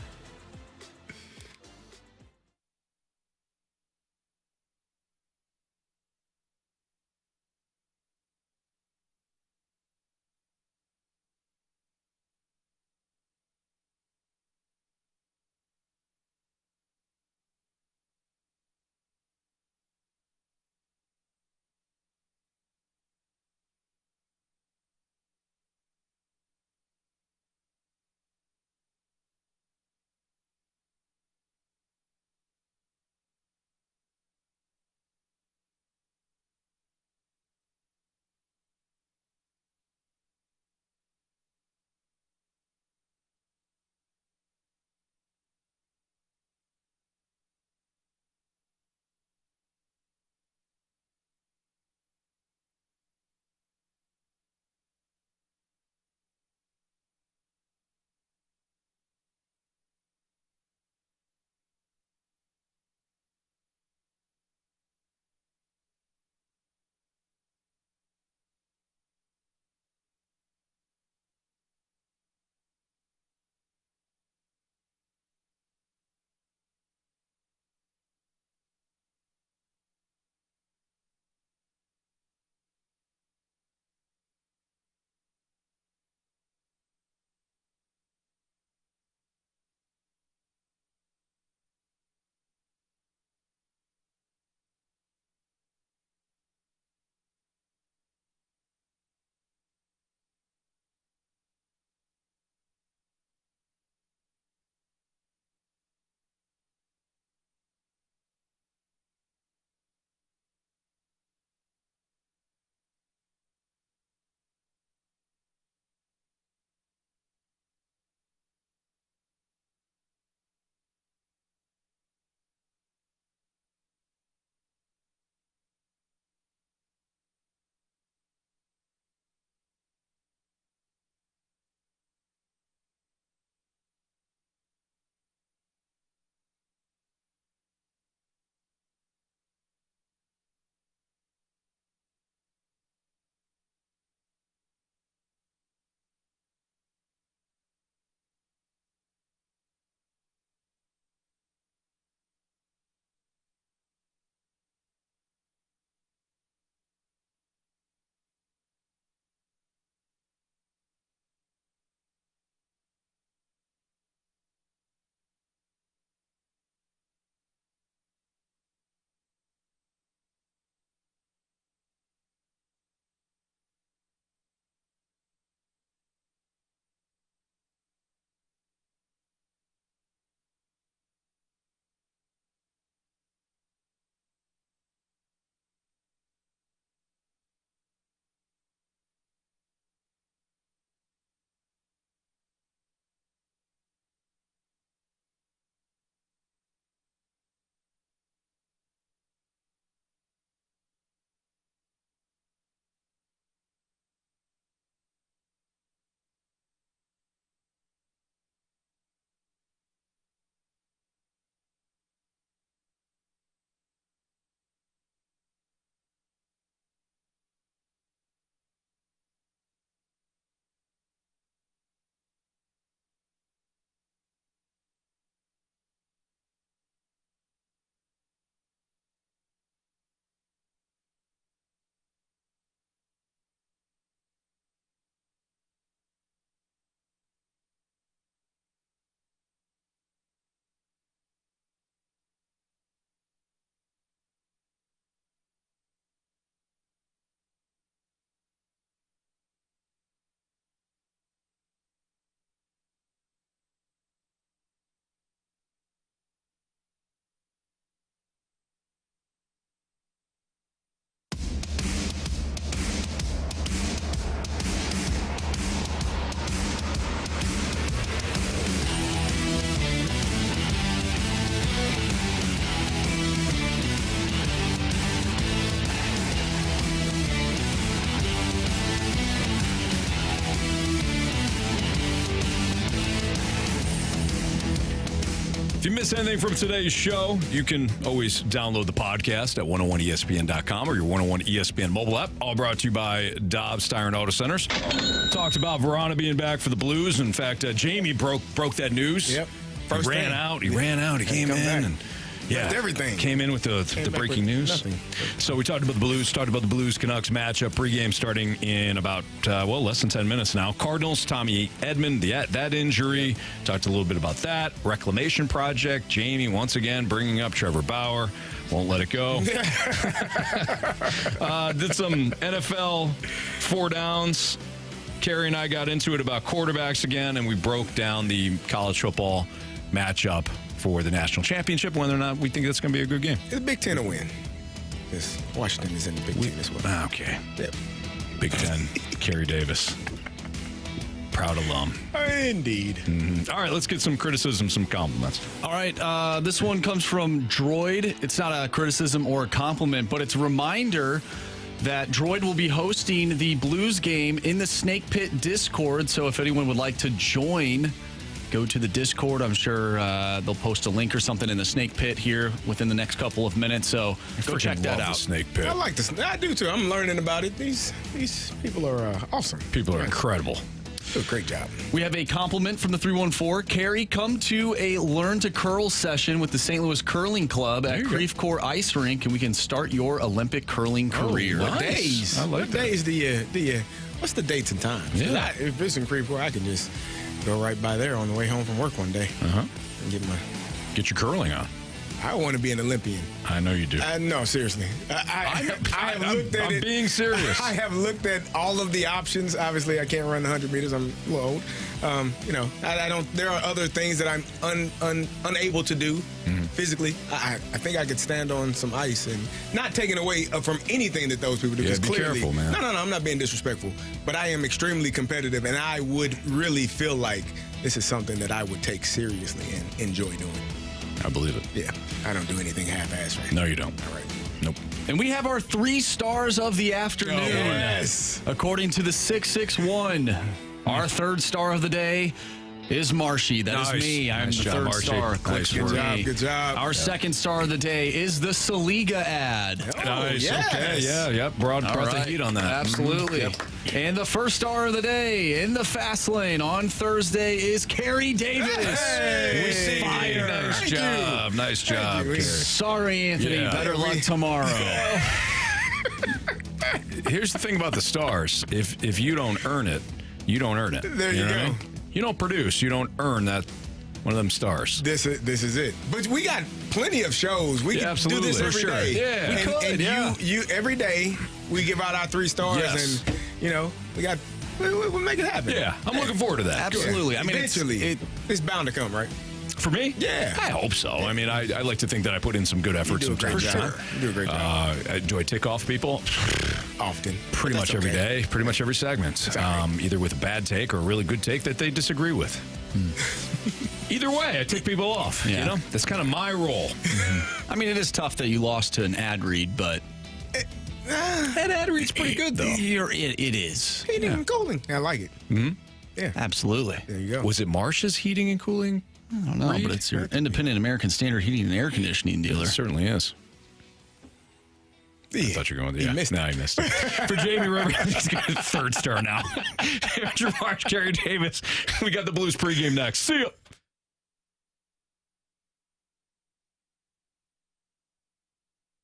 you miss anything from today's show, you can always download the podcast at 101ESPN.com or your 101 ESPN mobile app. All brought to you by Dobbs Tire and Auto Centers. Talked about Verona being back for the Blues. In fact, Jamie broke that news. Yep. He ran out. He came in and everything. Came in with the breaking news. Nothing. So we talked about the Blues. Talked about the Blues Canucks matchup pregame starting in about less than 10 minutes now. Cardinals, Tommy Edman, that injury. Talked a little bit about that reclamation project. Jamie once again bringing up Trevor Bauer. Won't let it go. Did some NFL 4 downs. Carey and I got into it about quarterbacks again, and we broke down the college football matchup for the national championship, whether or not we think that's going to be a good game. It's a Big Ten to win. Because Washington is in the Big Ten as well. Okay. Yep. Big Ten, Kerry Davis. Proud alum. Indeed. Mm-hmm. All right, let's get some criticism, some compliments. All right, this one comes from Droid. It's not a criticism or a compliment, but it's a reminder that Droid will be hosting the Blues game in the Snake Pit Discord. So if anyone would like to join, go to the Discord. I'm sure they'll post a link or something in the Snake Pit here within the next couple of minutes. So go check that out. The Snake Pit. I like this. I do too. I'm learning about it. These people are awesome. People are incredible. Do a great job. We have a compliment from the 314. Carey, come to a Learn to Curl session with the St. Louis Curling Club at Creve Coeur Ice Rink, and we can start your Olympic curling career. What days? I like what that. days what's the dates and times? Yeah. If it's in Creve Coeur, I can just go right by there on the way home from work one day and get your curling on. I want to be an Olympian. I know you do. No, seriously. I have looked at it. I'm being serious. I have looked at all of the options. Obviously, I can't run 100 meters. I'm a little old. I don't. There are other things that I'm unable to do physically. I think I could stand on some ice, and not taking away from anything that those people do. Yeah, be clearly, careful, man. No, I'm not being disrespectful, but I am extremely competitive, and I would really feel like this is something that I would take seriously and enjoy doing. I believe it. Yeah, I don't do anything half-assed. Right? No, you don't. All right. Nope. And we have our 3 stars of the afternoon. Yes. According to the 661, our 3rd star of the day is Marshy. That is me. I'm Nice the job, 3rd Marshy. star. Clicks Good for job, me. good job. Our 2nd star of the day is the Saliga ad. Nice. yes. Okay. Yeah. Yep. Brought the heat on that. Absolutely. Yep. And the 1st star of the day in the fast lane on Thursday is Carey Davis. Hey, we see. Fire. Nice Thank job. you. Nice job, you. Carey. Sorry, Anthony. Yeah. Better luck tomorrow. Here's the thing about the stars. If you don't earn it, you don't earn it. There you know go. what I mean? You don't produce. You don't earn that. One of them stars. This is it. But we got plenty of shows. We can do this every day. Yeah, we could. You every day we give out our 3 stars, Yes. and we'll make it happen. Yeah, I'm looking forward to that. Absolutely. Yeah. I mean, eventually, it's bound to come, right? For me? Yeah. I hope so. I mean, I like to think that I put in some good effort You do a great sometimes. job. You do a great job. Do I tick off people? Often. Pretty much every day, pretty much every segment. all right. Either with a bad take or a really good take that they disagree with. Either way, I tick people off. Yeah. You know, that's kind of my role. I mean, it is tough that you lost to an ad read, but That ad read's pretty good, though. it is. Heating and cooling. I like it. Mm-hmm. Yeah. Absolutely. There you go. Was it Marsh's heating and cooling? I don't know, but it's your independent American Standard heating and air conditioning dealer. It certainly is. I thought you were going with You missed it. No, you missed it. For Jamie Rivers, he's got a 3rd star now. Andrew Marsh, Kerry Davis. We got the Blues pregame next. See ya.